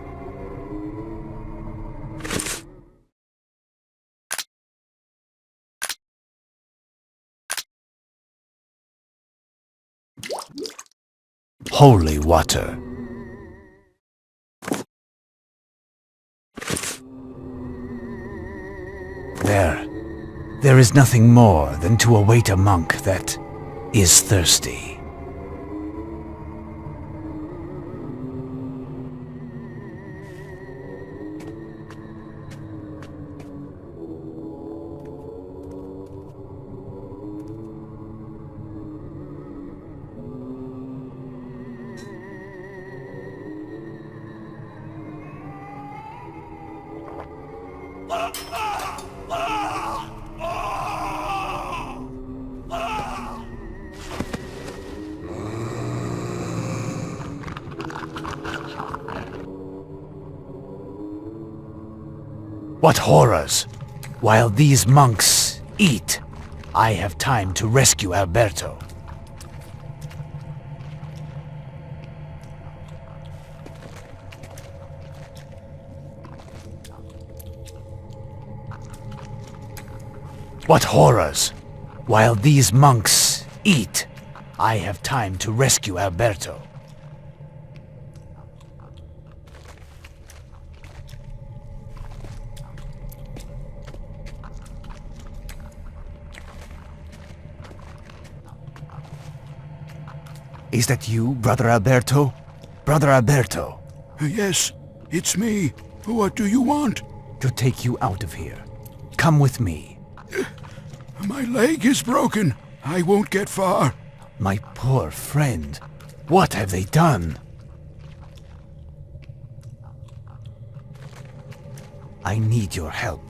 Holy water. There is nothing more than to await a monk that is thirsty. What horrors! While these monks eat, I have time to rescue Alberto. What horrors! While these monks eat, I have time to rescue Alberto. Is that you, Brother Alberto? Brother Alberto? Yes, it's me. What do you want? To take you out of here. Come with me. My leg is broken. I won't get far. My poor friend. What have they done? I need your help.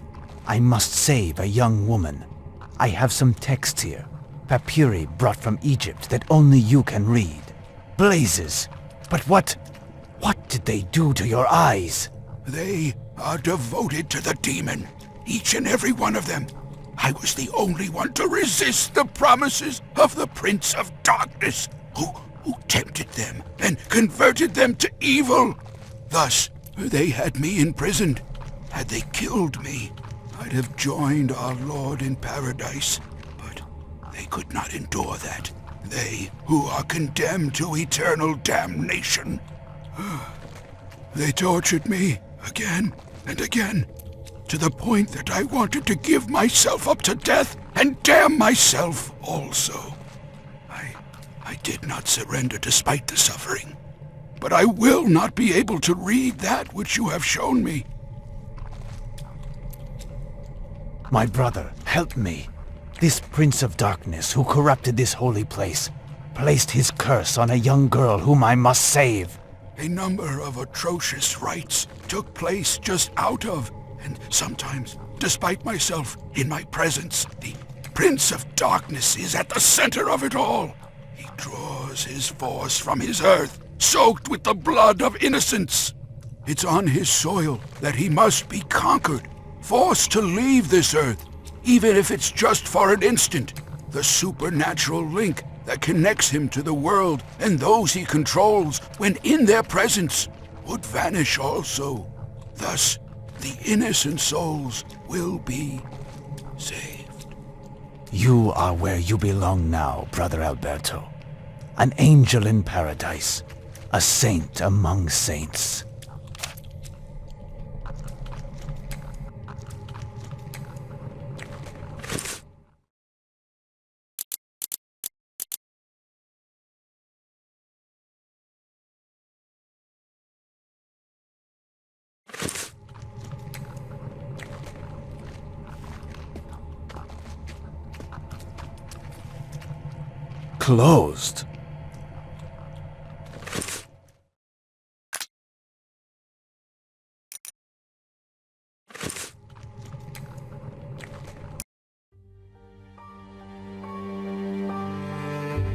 I must save a young woman. I have some texts here. Papyri brought from Egypt that only you can read. Blazes! But what did they do to your eyes? They are devoted to the demon. Each and every one of them. I was the only one to resist the promises of the Prince of Darkness, who tempted them and converted them to evil. Thus, they had me imprisoned. Had they killed me, I'd have joined our Lord in paradise. They could not endure that. They who are condemned to eternal damnation. They tortured me again and again, to the point that I wanted to give myself up to death and damn myself also. I did not surrender despite the suffering, but I will not be able to read that which you have shown me. My brother, help me. This Prince of Darkness who corrupted this holy place placed his curse on a young girl whom I must save. A number of atrocious rites took place just out of, and sometimes despite myself, in my presence. The Prince of Darkness is at the center of it all. He draws his force from his earth, soaked with the blood of innocents. It's on his soil that he must be conquered, forced to leave this earth, even if it's just for an instant. The supernatural link that connects him to the world and those he controls when in their presence would vanish also. Thus, the innocent souls will be saved. You are where you belong now, Brother Alberto. An angel in paradise, a saint among saints. Closed.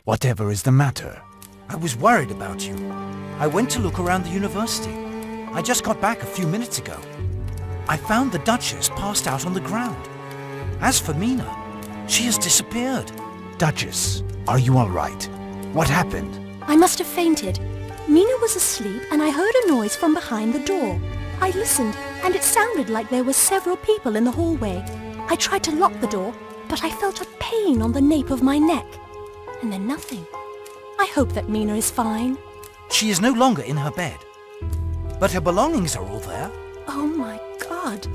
Whatever is the matter? I was worried about you. I went to look around the university. I just got back a few minutes ago. I found the Duchess passed out on the ground. As for Mina, she has disappeared. Duchess, are you all right? What happened? I must have fainted. Mina was asleep and I heard a noise from behind the door. I listened and it sounded like there were several people in the hallway. I tried to lock the door, but I felt a pain on the nape of my neck. And then nothing. I hope that Mina is fine. She is no longer in her bed. But her belongings are all there. Oh my God.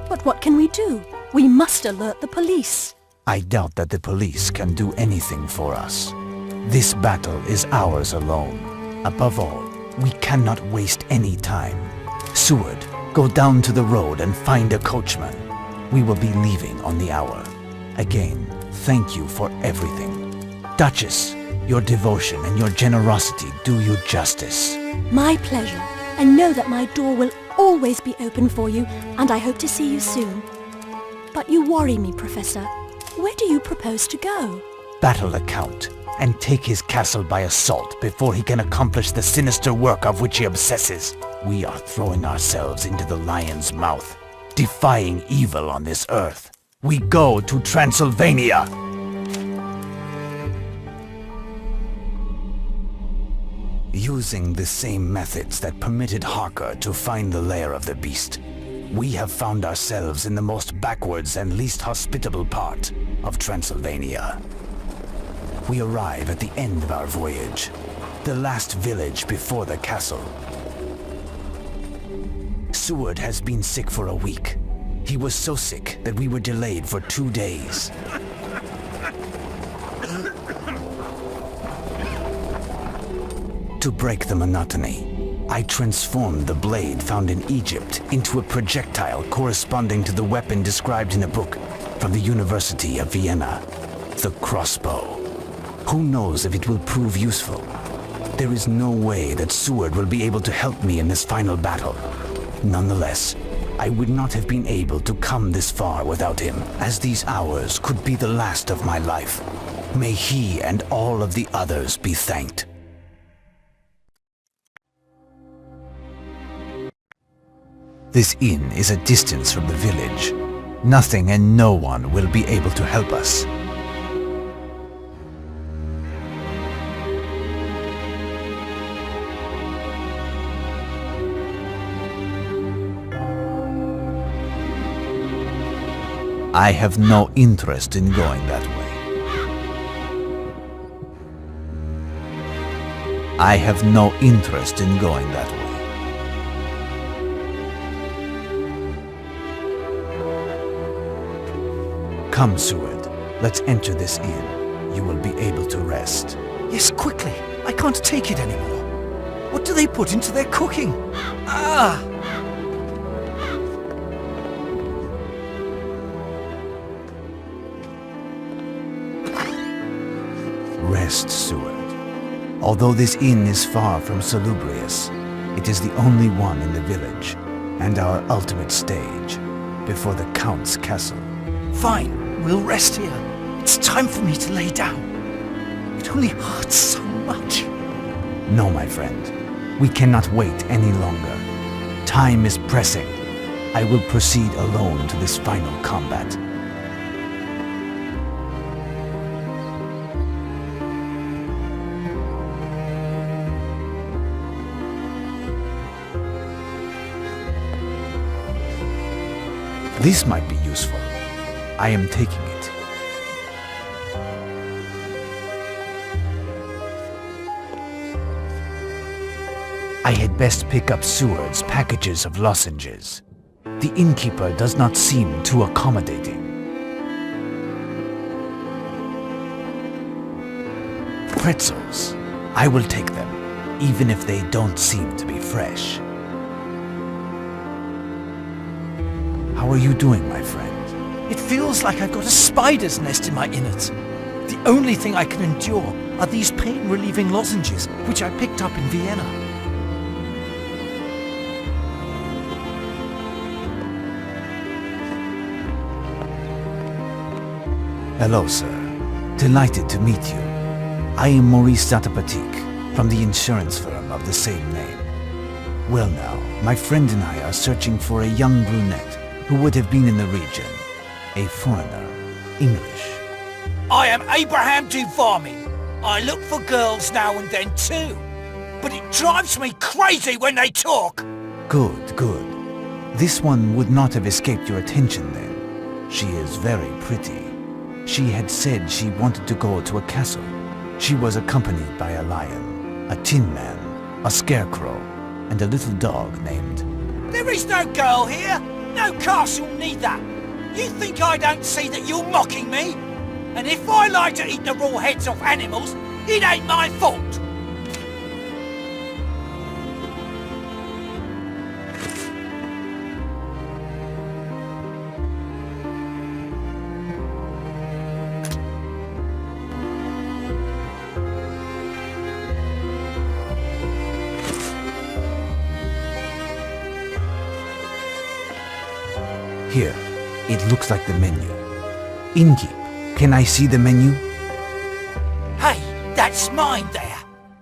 But what can we do? We must alert the police. I doubt that the police can do anything for us. This battle is ours alone. Above all, we cannot waste any time. Seward, go down to the road and find a coachman. We will be leaving on the hour. Again, thank you for everything. Duchess, your devotion and your generosity do you justice. My pleasure. And know that my door will always be open for you, and I hope to see you soon. But you worry me, Professor. Where do you propose to go? Battle the Count and take his castle by assault before he can accomplish the sinister work of which he obsesses. We are throwing ourselves into the lion's mouth, defying evil on this earth. We go to Transylvania! Using the same methods that permitted Harker to find the lair of the beast, we have found ourselves in the most backwards and least hospitable part of Transylvania. We arrive at the end of our voyage, the last village before the castle. Seward has been sick for a week. He was so sick that we were delayed for 2 days. To break the monotony, I transformed the blade found in Egypt into a projectile corresponding to the weapon described in a book from the University of Vienna, the crossbow. Who knows if it will prove useful? There is no way that Seward will be able to help me in this final battle. Nonetheless, I would not have been able to come this far without him, as these hours could be the last of my life. May he and all of the others be thanked. This inn is a distance from the village. Nothing and no one will be able to help us. I have no interest in going that way. I have no interest in going that way. Come, Seward. Let's enter this inn. You will be able to rest. Yes, quickly. I can't take it anymore. What do they put into their cooking? Ah! Rest, Seward. Although this inn is far from salubrious, it is the only one in the village, and our ultimate stage, before the Count's castle. Fine, we'll rest here. It's time for me to lay down. It only hurts so much. No, my friend. We cannot wait any longer. Time is pressing. I will proceed alone to this final combat. This might be useful. I am taking it. I had best pick up Seward's packages of lozenges. The innkeeper does not seem too accommodating. Pretzels. I will take them, even if they don't seem to be fresh. How are you doing, my friend? It feels like I've got a spider's nest in my innards. The only thing I can endure are these pain-relieving lozenges, which I picked up in Vienna. Hello, sir. Delighted to meet you. I am Maurice Zatapatique, from the insurance firm of the same name. Well now, my friend and I are searching for a young brunette who would have been in the region. A foreigner. English. I am Abraham Duvarmin. I look for girls now and then too. But it drives me crazy when they talk. Good, good. This one would not have escaped your attention then. She is very pretty. She had said she wanted to go to a castle. She was accompanied by a lion, a tin man, a scarecrow, and a little dog named... There is no girl here. No castle neither. You think I don't see that you're mocking me? And if I like to eat the raw heads off animals, it ain't my fault. Here, it looks like the menu. Innkeep, can I see the menu? Hey, that's mine there.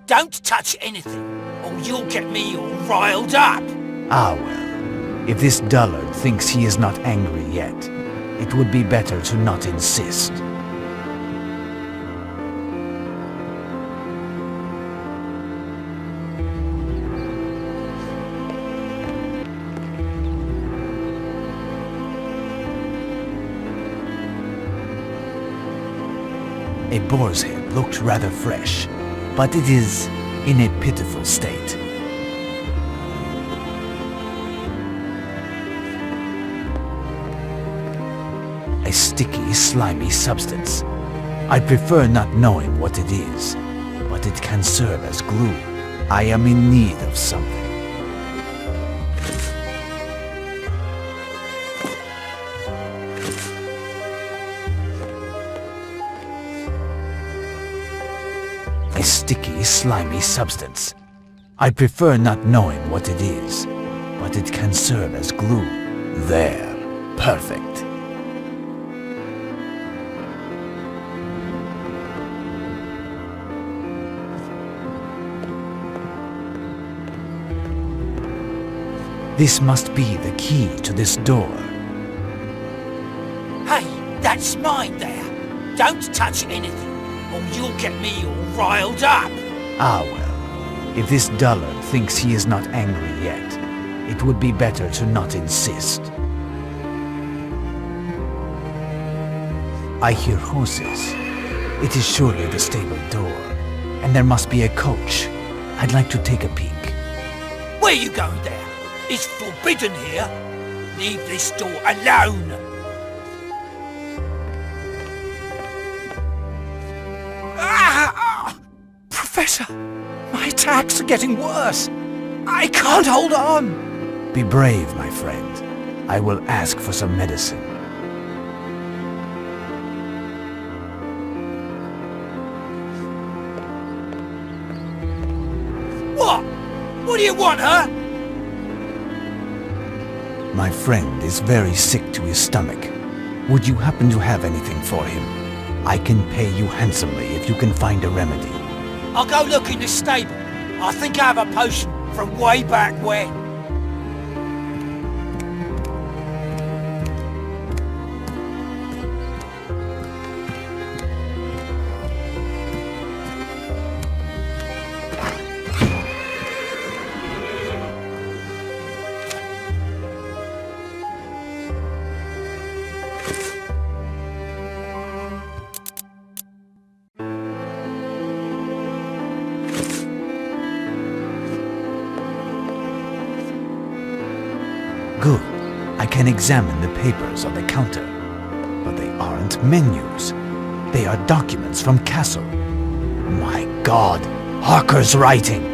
Don't touch anything, or you'll get me all riled up. Ah well, if this dullard thinks he is not angry yet, it would be better to not insist. A boar's head looked rather fresh, but it is in a pitiful state. A sticky, slimy substance. I prefer not knowing what it is, but it can serve as glue. I am in need of something. A sticky, slimy substance. I prefer not knowing what it is, but it can serve as glue. There. Perfect. This must be the key to this door. Hey, that's mine there. Don't touch anything, or you'll get me all riled up. Ah well, if this dullard thinks he is not angry yet, it would be better to not insist. I hear horses. It is surely the stable door, and there must be a coach. I'd like to take a peek. Where you going there? It's forbidden here. Leave this door alone. Professor, my attacks are getting worse. I can't hold on. Be brave, my friend. I will ask for some medicine. What? What do you want, huh? My friend is very sick to his stomach. Would you happen to have anything for him? I can pay you handsomely if you can find a remedy. I'll go look in the stable. I think I have a potion from way back when. Good. I can examine the papers on the counter. But they aren't menus. They are documents from Castle. My God! Harker's writing!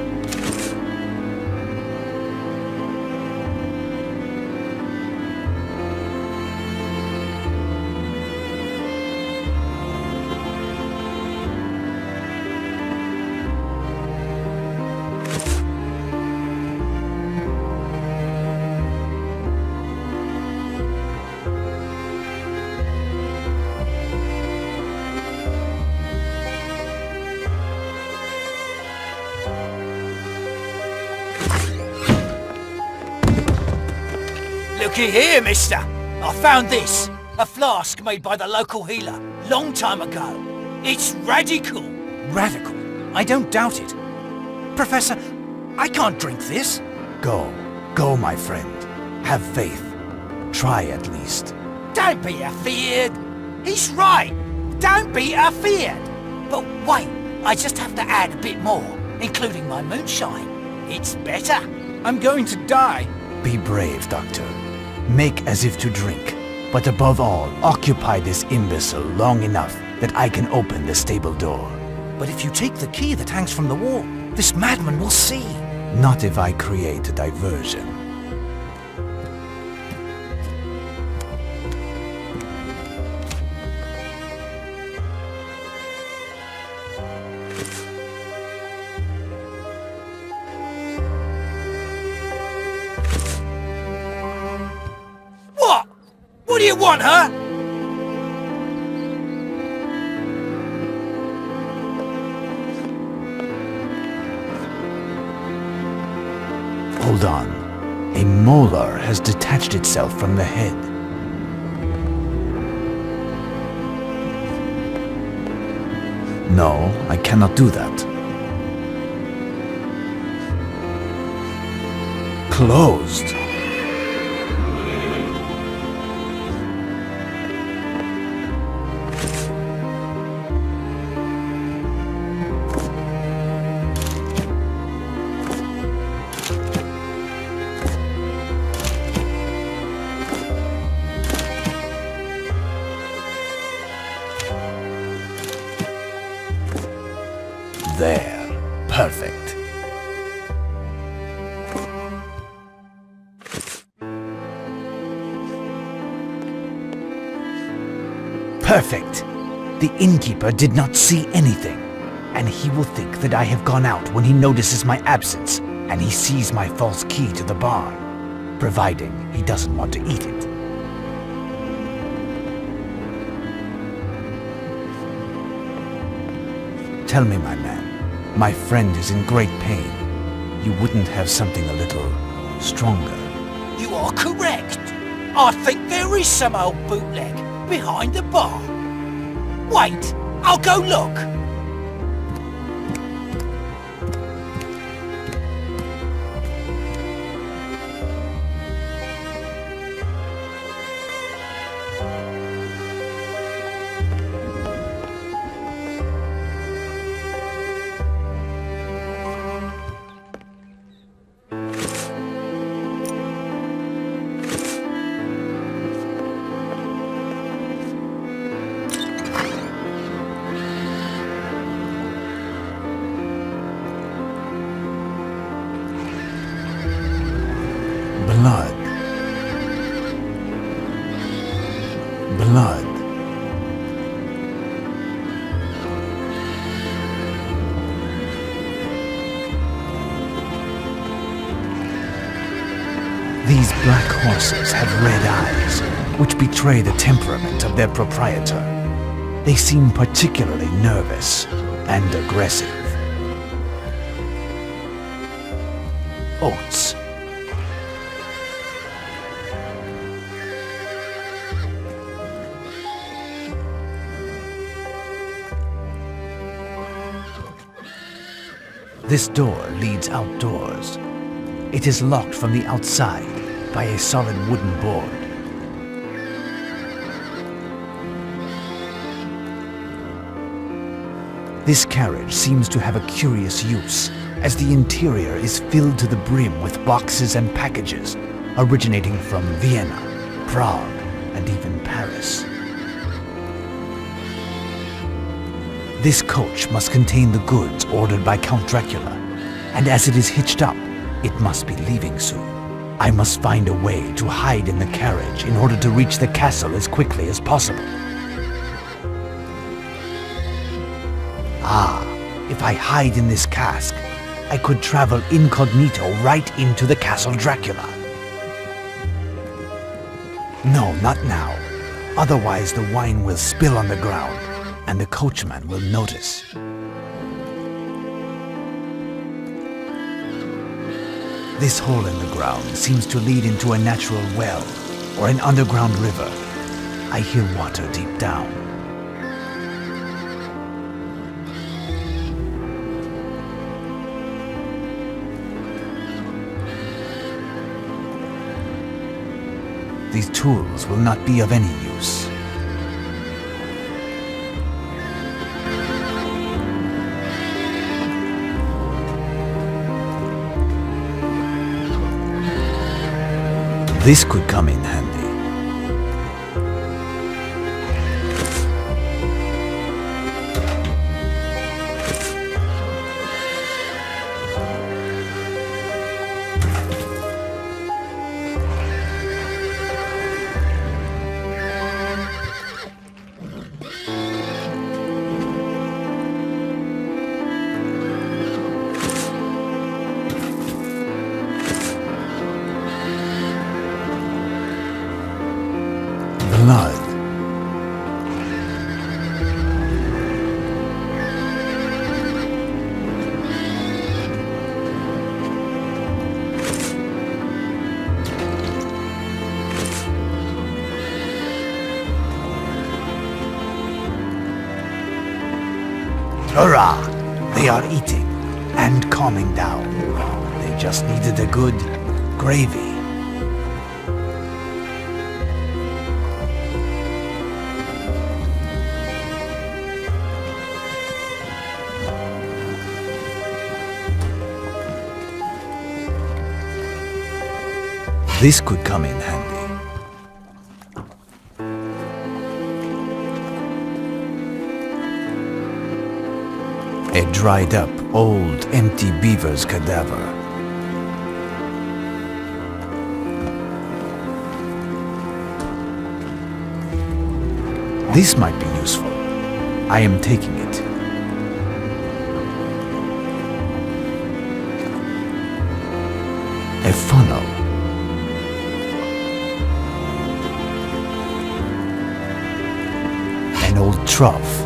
Looky here, mister. I found this. A flask made by the local healer. Long time ago. It's radical. Radical? I don't doubt it. Professor, I can't drink this. Go. Go, my friend. Have faith. Try at least. Don't be afeared. He's right. Don't be afeared. But wait, I just have to add a bit more, including my moonshine. It's better. I'm going to die. Be brave, Doctor. Make as if to drink. But above all, occupy this imbecile long enough that I can open the stable door. But if you take the key that hangs from the wall, this madman will see. Not if I create a diversion. What do you want, huh? Hold on. A molar has detached itself from the head. No, I cannot do that. Closed. There. Perfect. Perfect. The innkeeper did not see anything, and he will think that I have gone out when he notices my absence, and he sees my false key to the barn, providing he doesn't want to eat it. Tell me, my man, my friend is in great pain. You wouldn't have something a little stronger. You are correct. I think there is some old bootleg behind the bar. Wait, I'll go look. These black horses have red eyes, which betray the temperament of their proprietor. They seem particularly nervous and aggressive. Oats. This door leads outdoors. It is locked from the outside by a solid wooden board. This carriage seems to have a curious use, as the interior is filled to the brim with boxes and packages originating from Vienna, Prague, and even Paris. This coach must contain the goods ordered by Count Dracula, and as it is hitched up, it must be leaving soon. I must find a way to hide in the carriage in order to reach the castle as quickly as possible. Ah, if I hide in this cask, I could travel incognito right into the Castle Dracula. No, not now. Otherwise the wine will spill on the ground, and the coachman will notice. This hole in the ground seems to lead into a natural well, or an underground river. I hear water deep down. These tools will not be of any use. This could come in handy. Blood. Hurrah! They are eating and calming down. They just needed a good gravy. This could come in handy. A dried up, old, empty beaver's cadaver. This might be useful. I am taking it. A funnel. An old trough.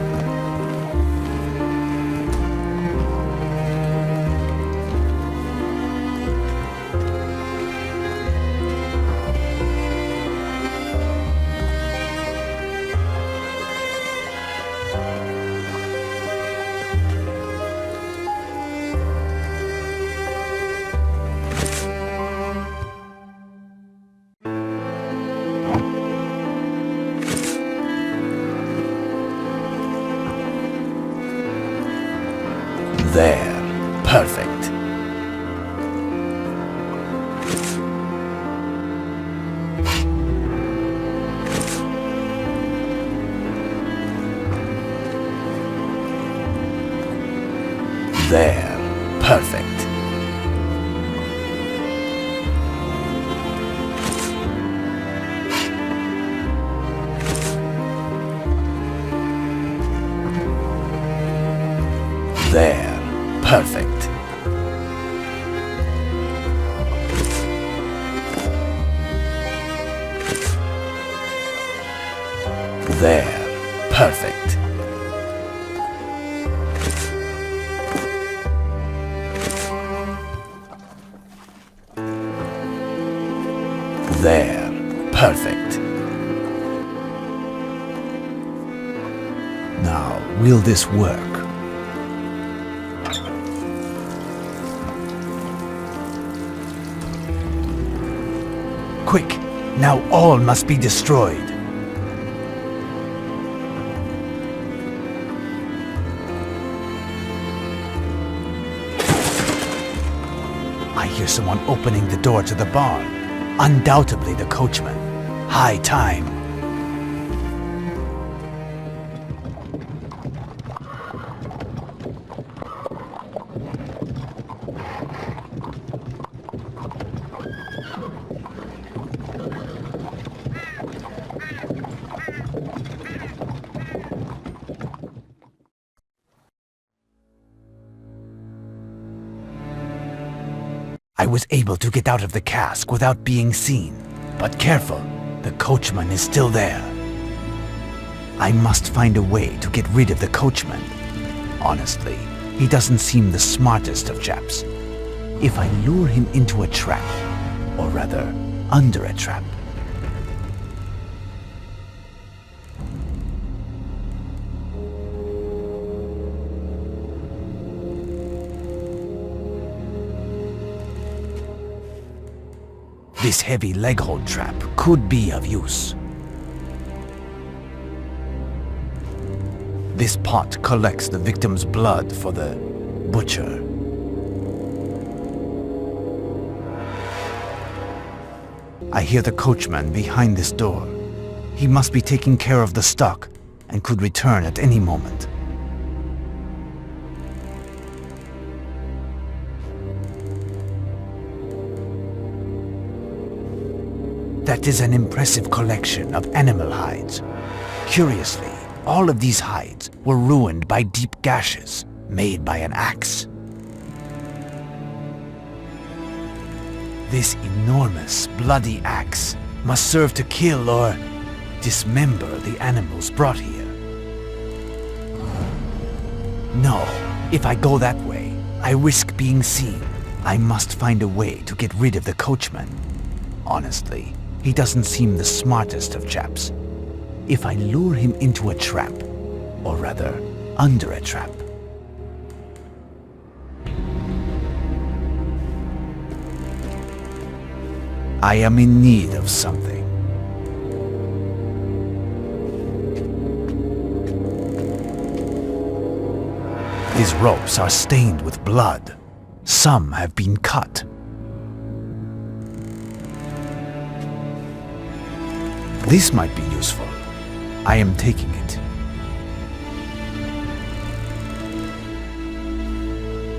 There. Perfect. There. Perfect. Now, will this work? Quick! Now all must be destroyed. I hear someone opening the door to the barn. Undoubtedly the coachman. High time. I was able to get out of the cask without being seen. But careful, the coachman is still there. I must find a way to get rid of the coachman. Honestly, he doesn't seem the smartest of chaps. If I lure him into a trap, or rather, under a trap. This heavy leg hold trap could be of use. This pot collects the victim's blood for the butcher. I hear the coachman behind this door. He must be taking care of the stock and could return at any moment. That is an impressive collection of animal hides. Curiously, all of these hides were ruined by deep gashes made by an axe. This enormous, bloody axe must serve to kill or dismember the animals brought here. No, if I go that way, I risk being seen. I must find a way to get rid of the coachman. Honestly, he doesn't seem the smartest of chaps. If I lure him into a trap, or rather, under a trap. I am in need of something. These ropes are stained with blood. Some have been cut. This might be useful. I am taking it.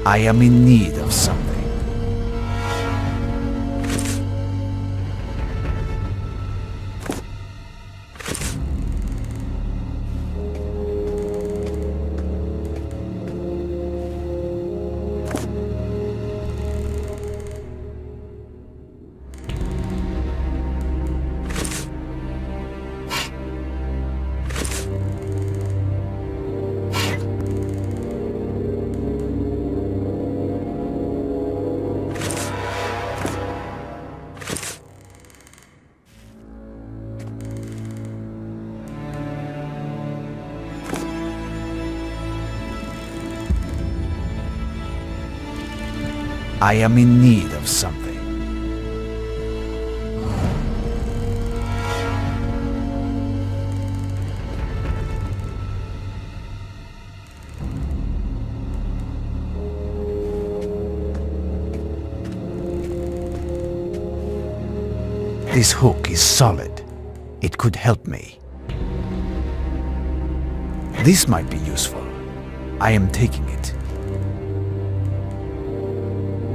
I am in need of something. I am in need of something. This hook is solid. It could help me. This might be useful. I am taking it.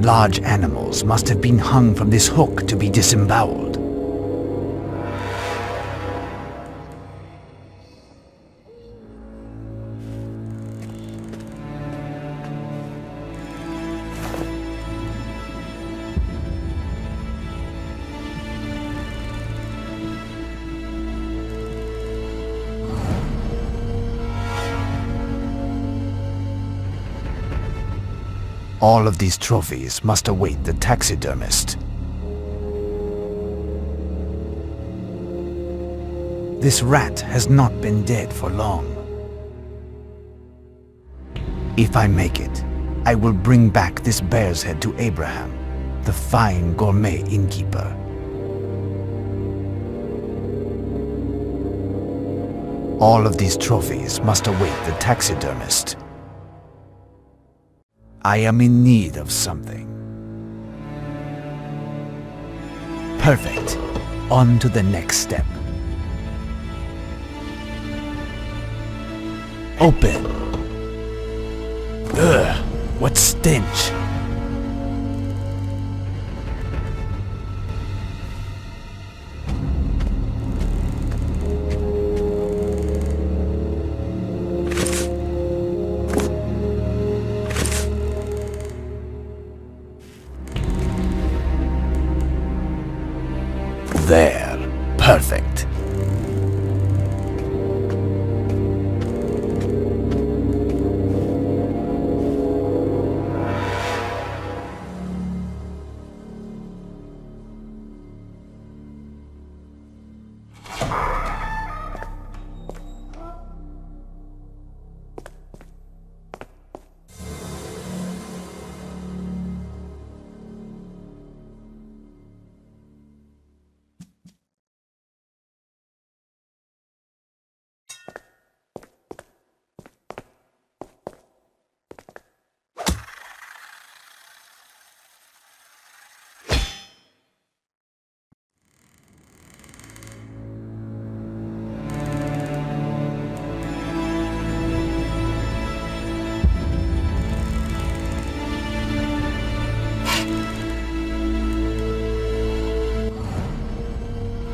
Large animals must have been hung from this hook to be disemboweled. All of these trophies must await the taxidermist. This rat has not been dead for long. If I make it, I will bring back this bear's head to Abraham, the fine gourmet innkeeper. All of these trophies must await the taxidermist. I am in need of something. Perfect. On to the next step. Open. Ugh, what stench. There. Perfect.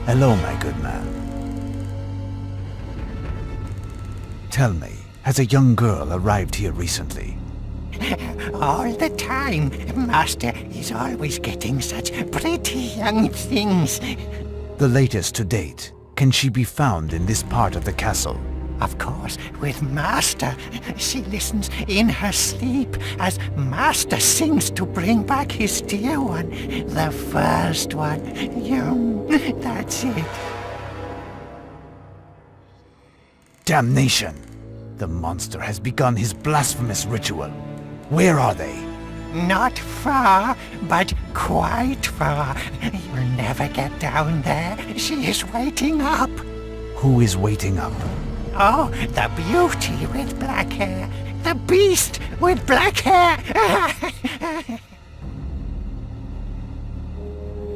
Hello, my good man. Tell me, has a young girl arrived here recently? All the time. Master is always getting such pretty young things. The latest to date. Can she be found in this part of the castle? Of course, with Master. She listens in her sleep as Master sings to bring back his dear one. The first one. That's it. Damnation! The monster has begun his blasphemous ritual. Where are they? Not far, but quite far. You'll never get down there. She is waiting up. Who is waiting up? Oh, the beauty with black hair. The beast with black hair.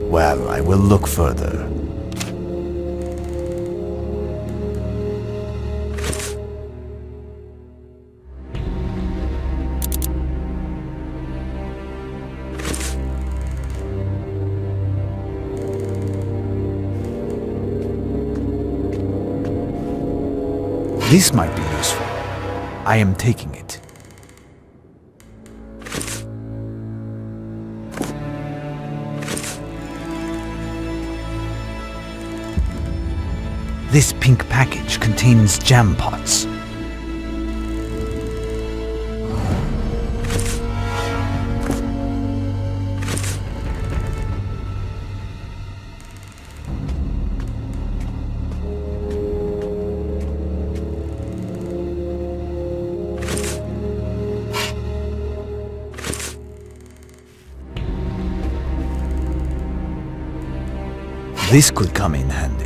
Well, I will look further. This might be useful. I am taking it. This pink package contains jam pots. This could come in handy.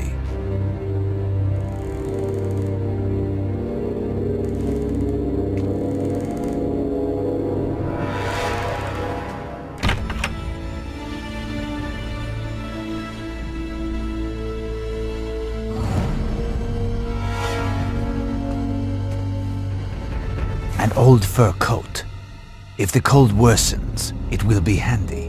An old fur coat. If the cold worsens, it will be handy.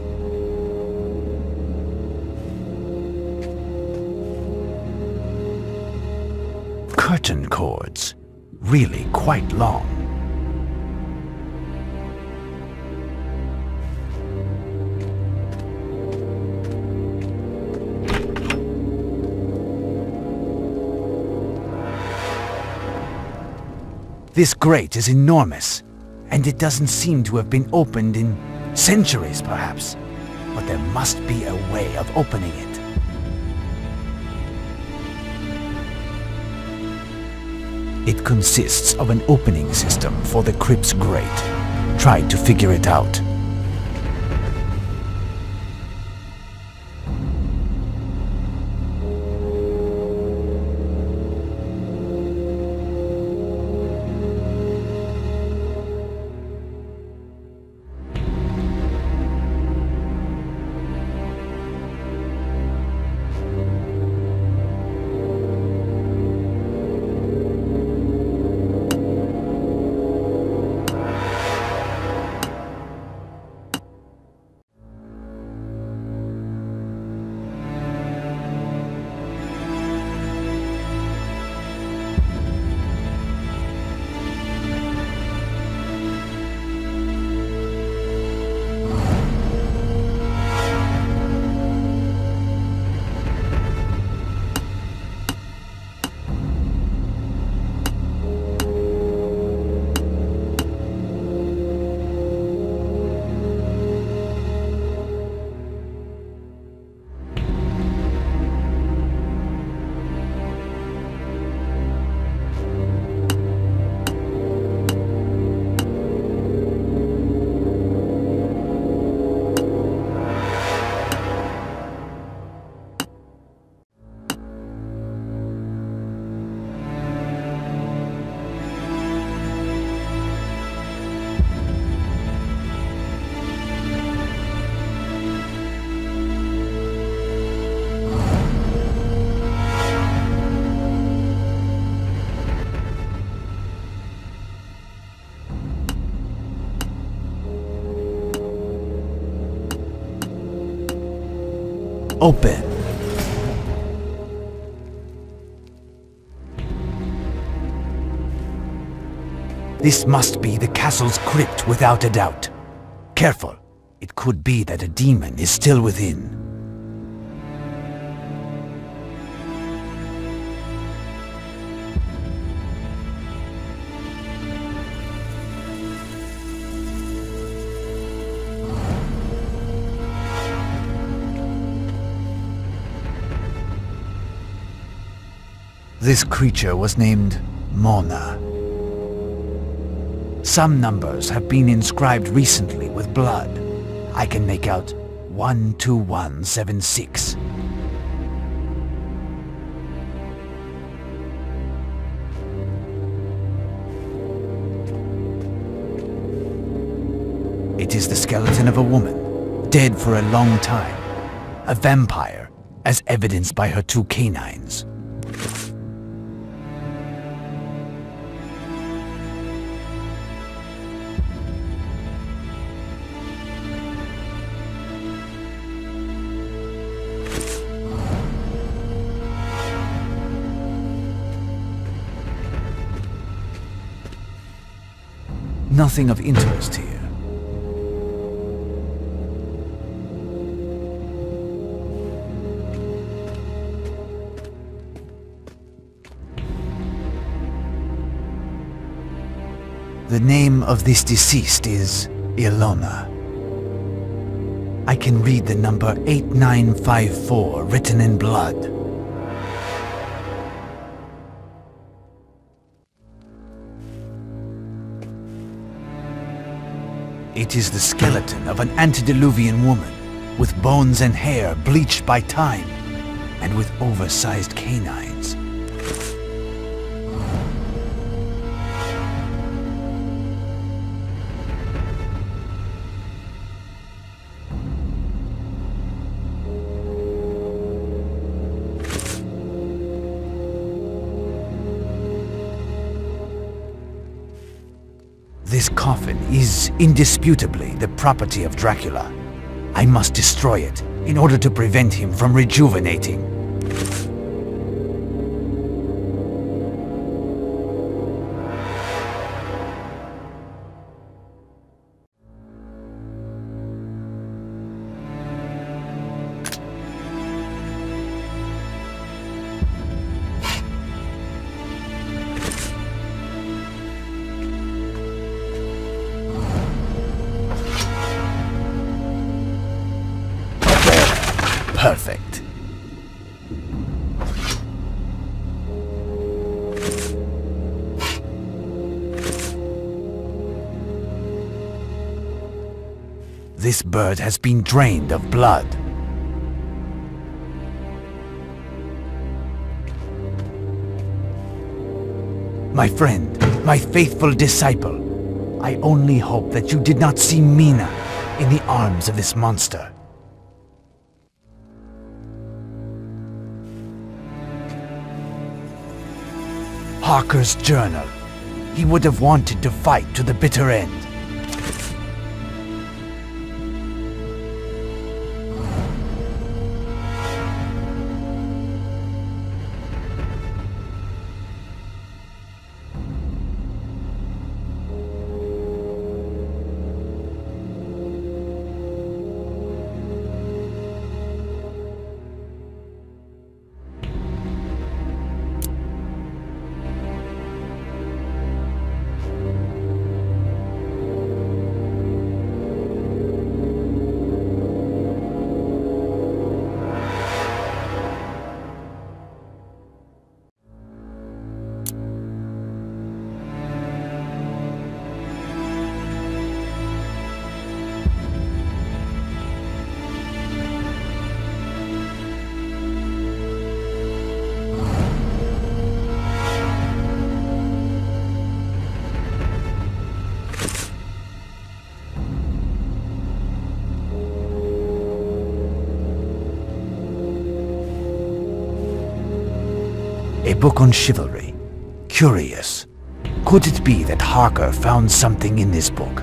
Curtain cords, really quite long. This grate is enormous, and it doesn't seem to have been opened in Centuries, perhaps. But there must be a way of opening it. It consists of an opening system for the crypt's grate. Try to figure it out. Open. This must be the castle's crypt without a doubt. Careful. It could be that a demon is still within. This creature was named Mona. Some numbers have been inscribed recently with blood. I can make out 12176. It is the skeleton of a woman, dead for a long time. A vampire, as evidenced by her 2 canines. Nothing of interest here. The name of this deceased is Ilona. I can read the number 8954 written in blood. It is the skeleton of an antediluvian woman, with bones and hair bleached by time, and with oversized canines. This coffin is indisputably the property of Dracula. I must destroy it in order to prevent him from rejuvenating. Perfect. This bird has been drained of blood. My friend, my faithful disciple, I only hope that you did not see Mina in the arms of this monster. Harker's journal. He would have wanted to fight to the bitter end. A book on chivalry. Curious. Could it be that Harker found something in this book?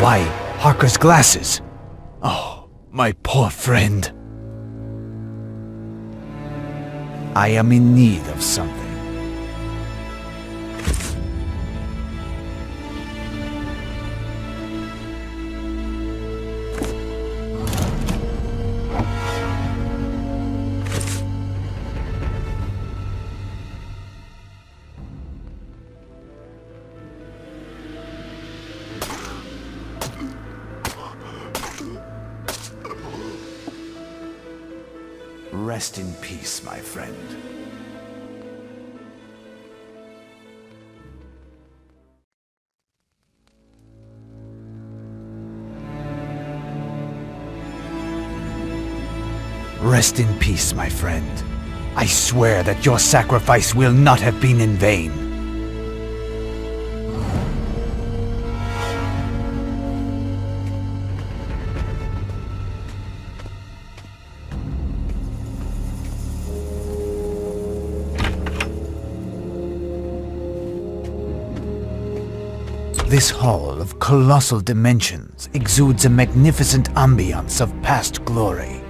Why, Harker's glasses! Oh, my poor friend. I am in need of something. Rest in peace, my friend. Rest in peace, my friend. I swear that your sacrifice will not have been in vain. This hall of colossal dimensions exudes a magnificent ambience of past glory.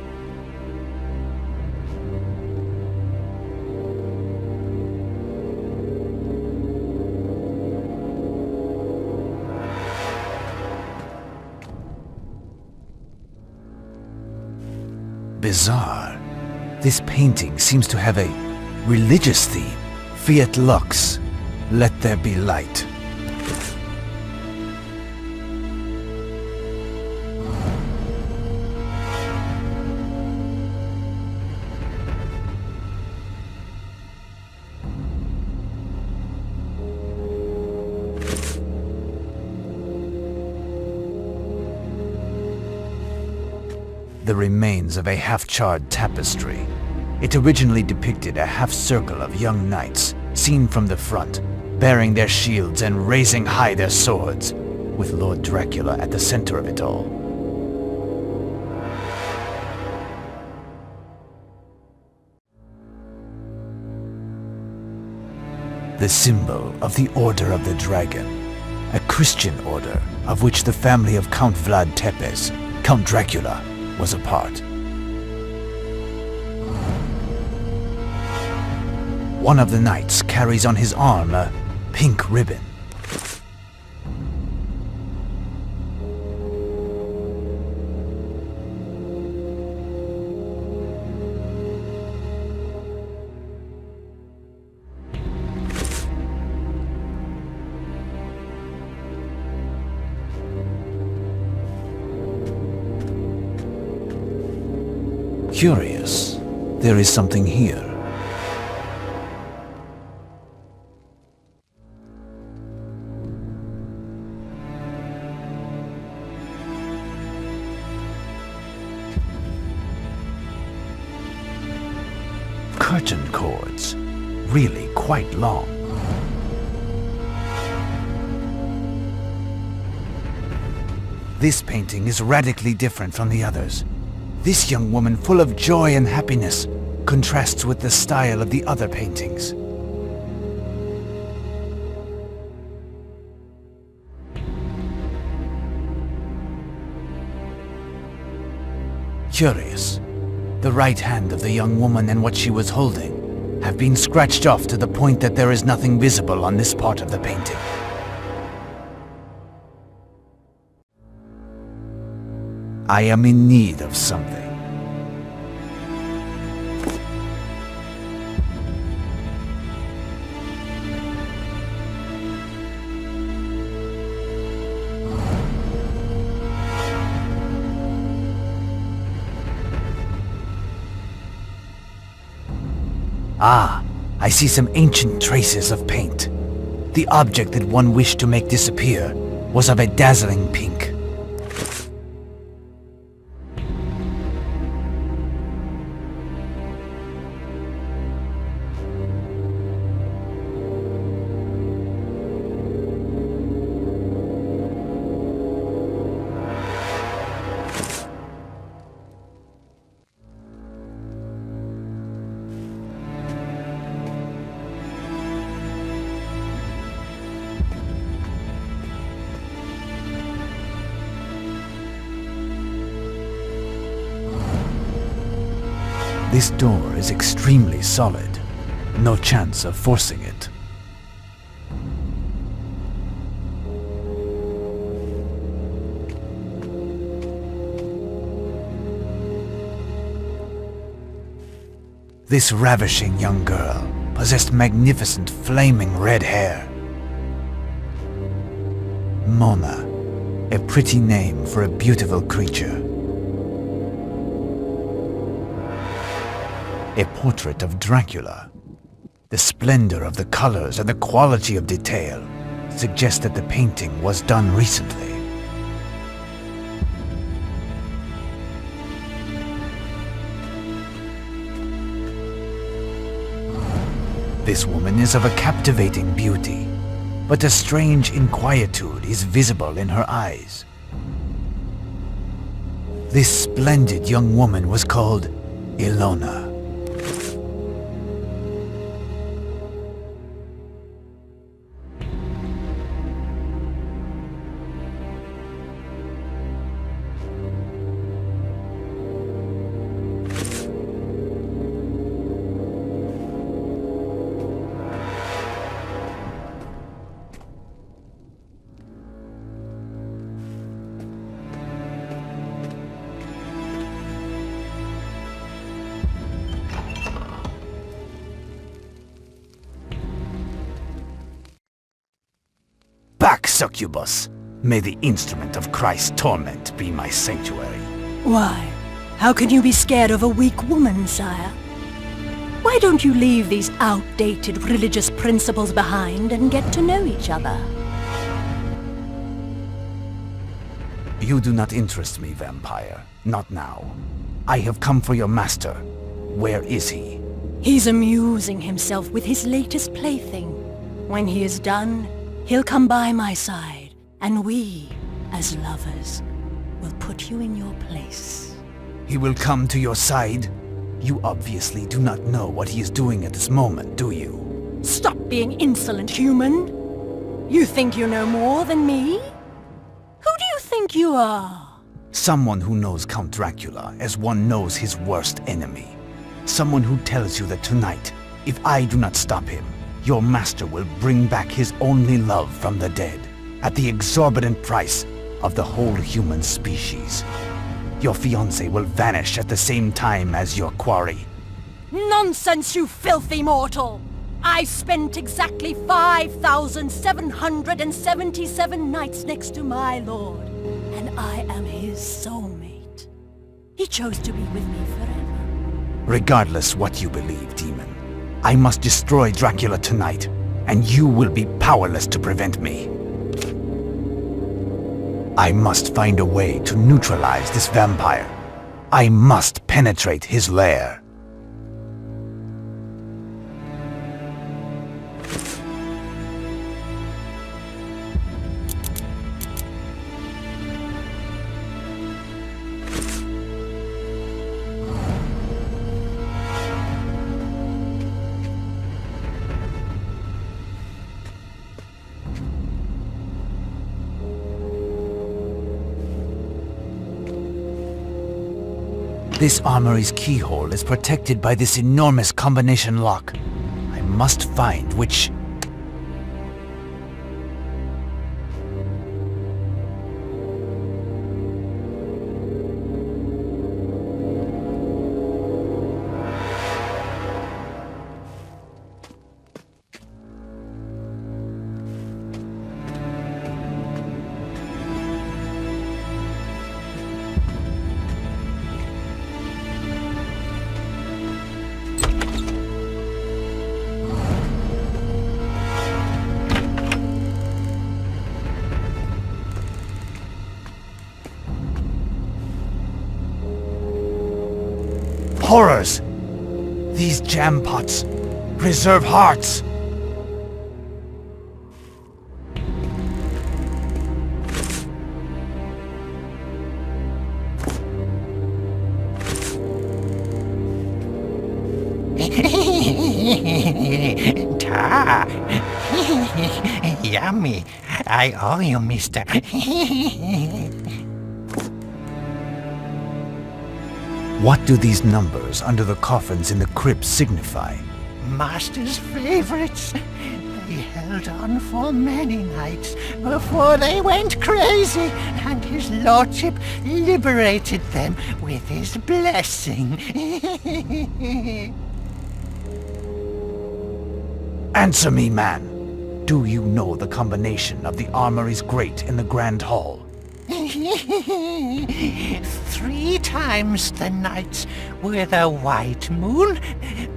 Bizarre. This painting seems to have a religious theme. Fiat lux, let there be light. The remains of a half-charred tapestry. It originally depicted a half-circle of young knights, seen from the front, bearing their shields and raising high their swords, with Lord Dracula at the center of it all. The symbol of the Order of the Dragon, a Christian order of which the family of Count Vlad Tepes, Count Dracula, was a part. One of the knights carries on his arm a pink ribbon. Curious, there is something here. Curtain cords, really quite long. This painting is radically different from the others. This young woman, full of joy and happiness, contrasts with the style of the other paintings. Curious. The right hand of the young woman and what she was holding have been scratched off to the point that there is nothing visible on this part of the painting. I am in need of something. Ah, I see some ancient traces of paint. The object that one wished to make disappear was of a dazzling pink. This door is extremely solid. No chance of forcing it. This ravishing young girl possessed magnificent flaming red hair. Mona, a pretty name for a beautiful creature. A portrait of Dracula. The splendor of the colors and the quality of detail suggest that the painting was done recently. This woman is of a captivating beauty, but a strange inquietude is visible in her eyes. This splendid young woman was called Ilona. Back, succubus! May the instrument of Christ's torment be my sanctuary. Why? How can you be scared of a weak woman, sire? Why don't you leave these outdated religious principles behind and get to know each other? You do not interest me, vampire. Not now. I have come for your master. Where is he? He's amusing himself with his latest plaything. When he is done, he'll come by my side, and we, as lovers, will put you in your place. He will come to your side? You obviously do not know what he is doing at this moment, do you? Stop being insolent, human! You think you know more than me? Who do you think you are? Someone who knows Count Dracula as one knows his worst enemy. Someone who tells you that tonight, if I do not stop him, your master will bring back his only love from the dead, at the exorbitant price of the whole human species. Your fiancé will vanish at the same time as your quarry. Nonsense, you filthy mortal! I spent exactly 5,777 nights next to my lord, and I am his soulmate. He chose to be with me forever. Regardless what you believe, demon, I must destroy Dracula tonight, and you will be powerless to prevent me. I must find a way to neutralize this vampire. I must penetrate his lair. This armory's keyhole is protected by this enormous combination lock. I must find which... Horrors! These jam pots preserve hearts! Ta! Yummy! I owe you, mister. What do these numbers under the coffins in the crypt signify? Master's favorites. They held on for many nights before they went crazy, and his lordship liberated them with his blessing. Answer me, man. Do you know the combination of the armory's grate in the Grand Hall? 3 times the nights with a white moon,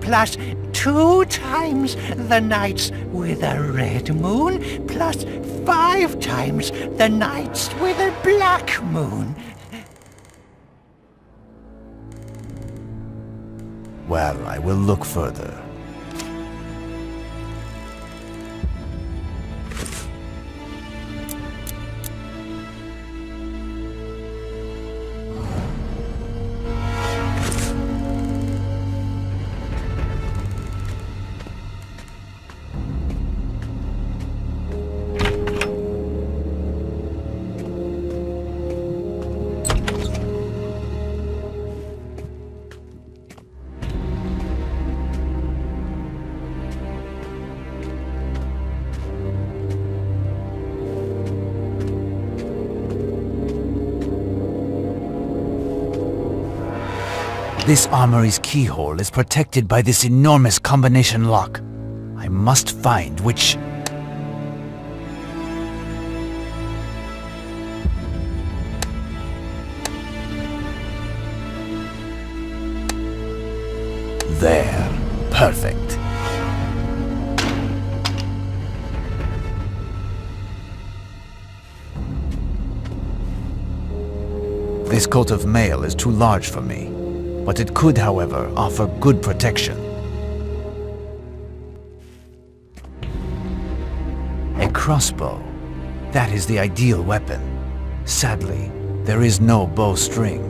plus 2 times the nights with a red moon, plus 5 times the nights with a black moon. Well, I will look further. This armory's keyhole is protected by this enormous combination lock. I must find which... There. Perfect. This coat of mail is too large for me, but it could, however, offer good protection. crossbow. That is the ideal weapon. Sadly, there is no bowstring.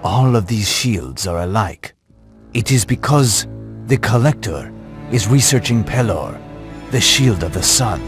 All of these shields are alike. It is because the Collector is researching Pelor, the shield of the sun.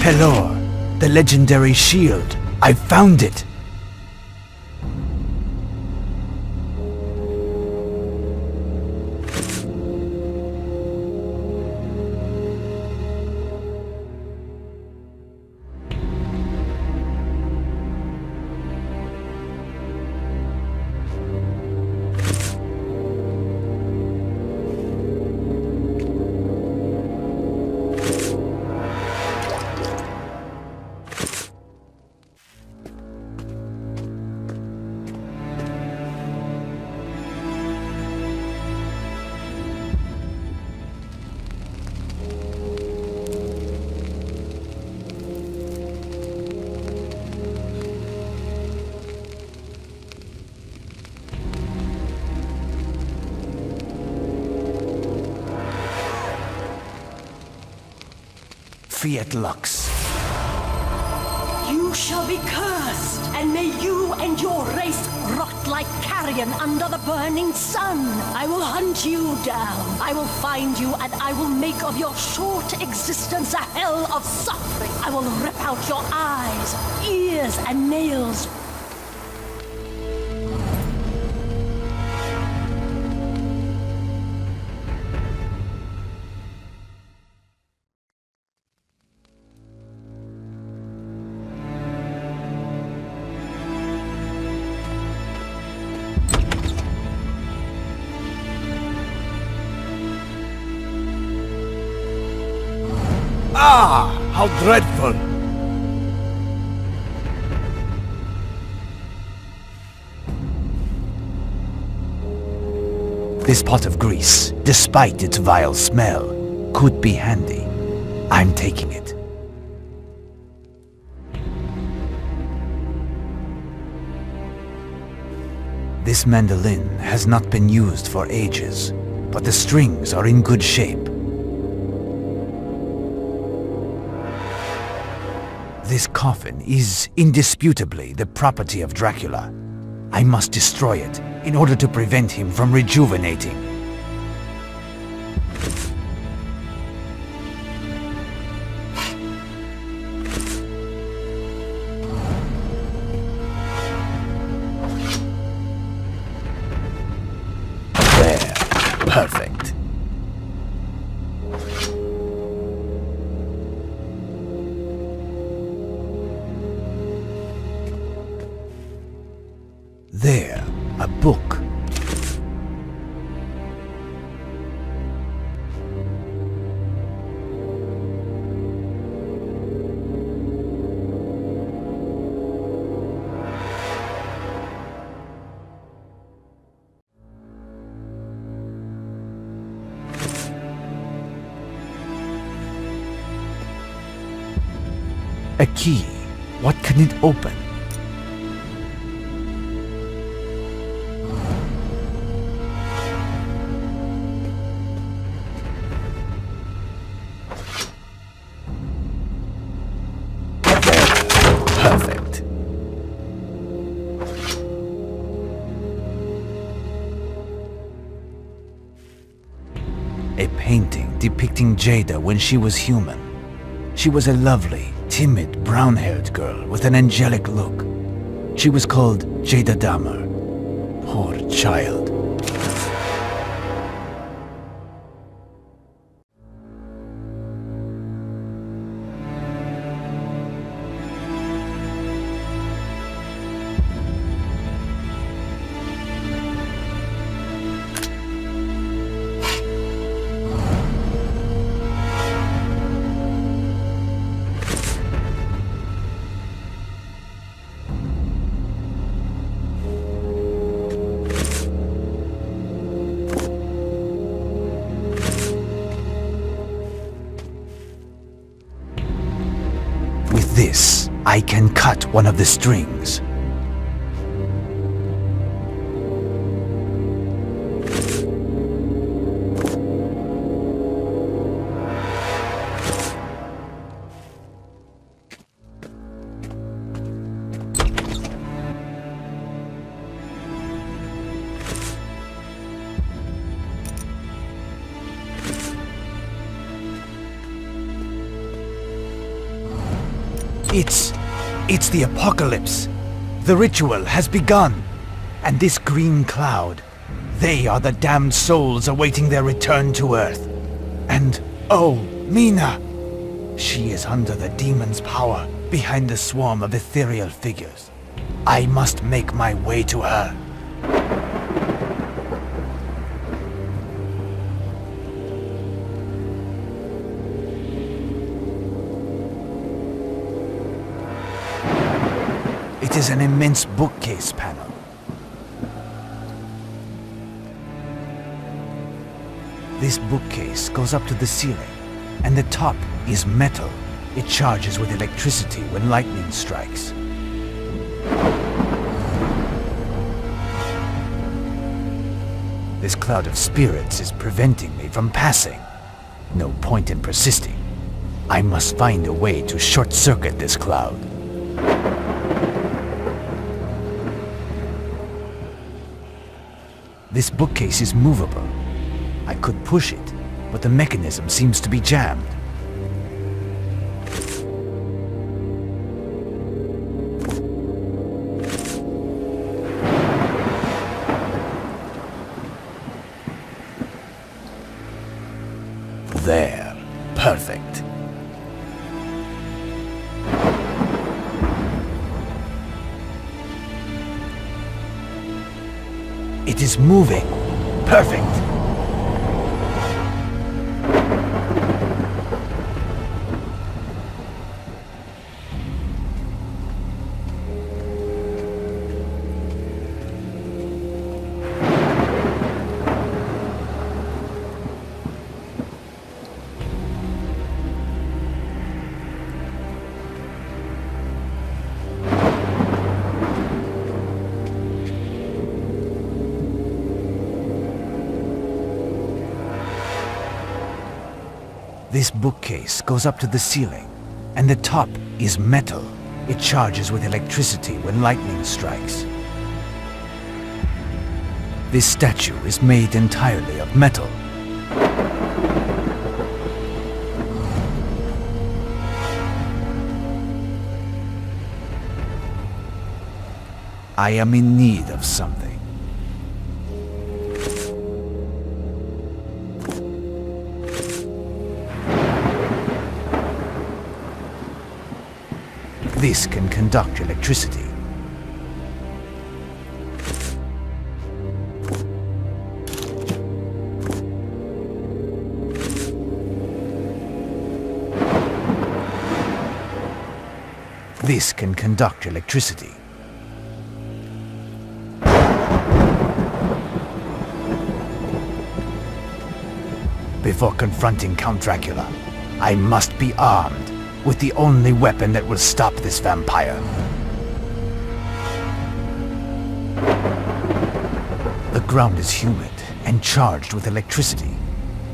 Pelor, the legendary shield. I found it! Fiat Lux. You shall be cursed, and may you and your race rot like carrion under the burning sun. I will hunt you down. I will find you, and I will make of your short existence a hell of suffering. I will rip out your eyes, ears, and nails. Ah, how dreadful! This pot of grease, despite its vile smell, could be handy. I'm taking it. This mandolin has not been used for ages, but the strings are in good shape. This coffin is indisputably the property of Dracula. I must destroy it in order to prevent him from rejuvenating. There. Perfect. There, a book. A key. What can it open? Perfect. A painting depicting Jada when she was human. She was a lovely, timid, brown-haired girl with an angelic look. She was called Jada Damer. Poor child. With this, I can cut one of the strings. It's the apocalypse. The ritual has begun. And this green cloud, they are the damned souls awaiting their return to Earth. And, oh, Mina! She is under the demon's power, behind the swarm of ethereal figures. I must make my way to her. It is an immense bookcase panel. This bookcase goes up to the ceiling, and the top is metal. It charges with electricity when lightning strikes. This cloud of spirits is preventing me from passing. No point in persisting. I must find a way to short-circuit this cloud. This bookcase is movable. I could push it, but the mechanism seems to be jammed. There. Perfect. It is moving. Perfect. This bookcase goes up to the ceiling, and the top is metal. It charges with electricity when lightning strikes. This statue is made entirely of metal. I am in need of something. This can conduct electricity. This can conduct electricity. Before confronting Count Dracula, I must be armed with the only weapon that will stop this vampire. The ground is humid and charged with electricity.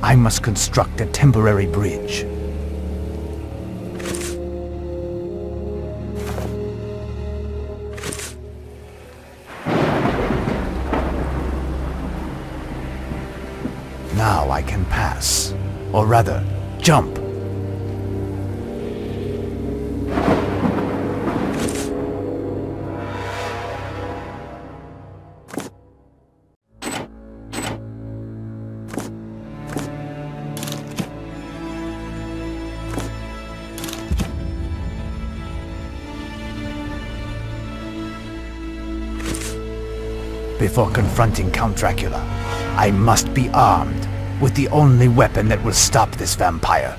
I must construct a temporary bridge. Now I can pass, or rather, jump. Before confronting Count Dracula, I must be armed with the only weapon that will stop this vampire.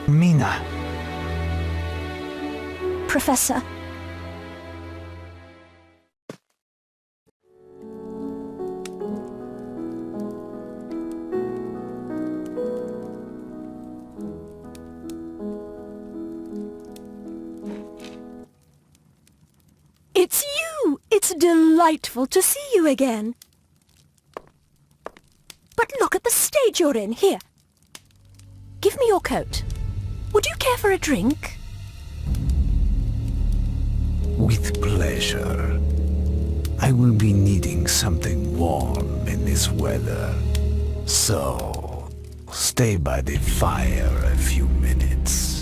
Mina. Professor. It's you! It's delightful to see you again. But look at the state you're in. Here. Give me your coat. Would you care for a drink? With pleasure. I will be needing something warm in this weather. So, stay by the fire a few minutes.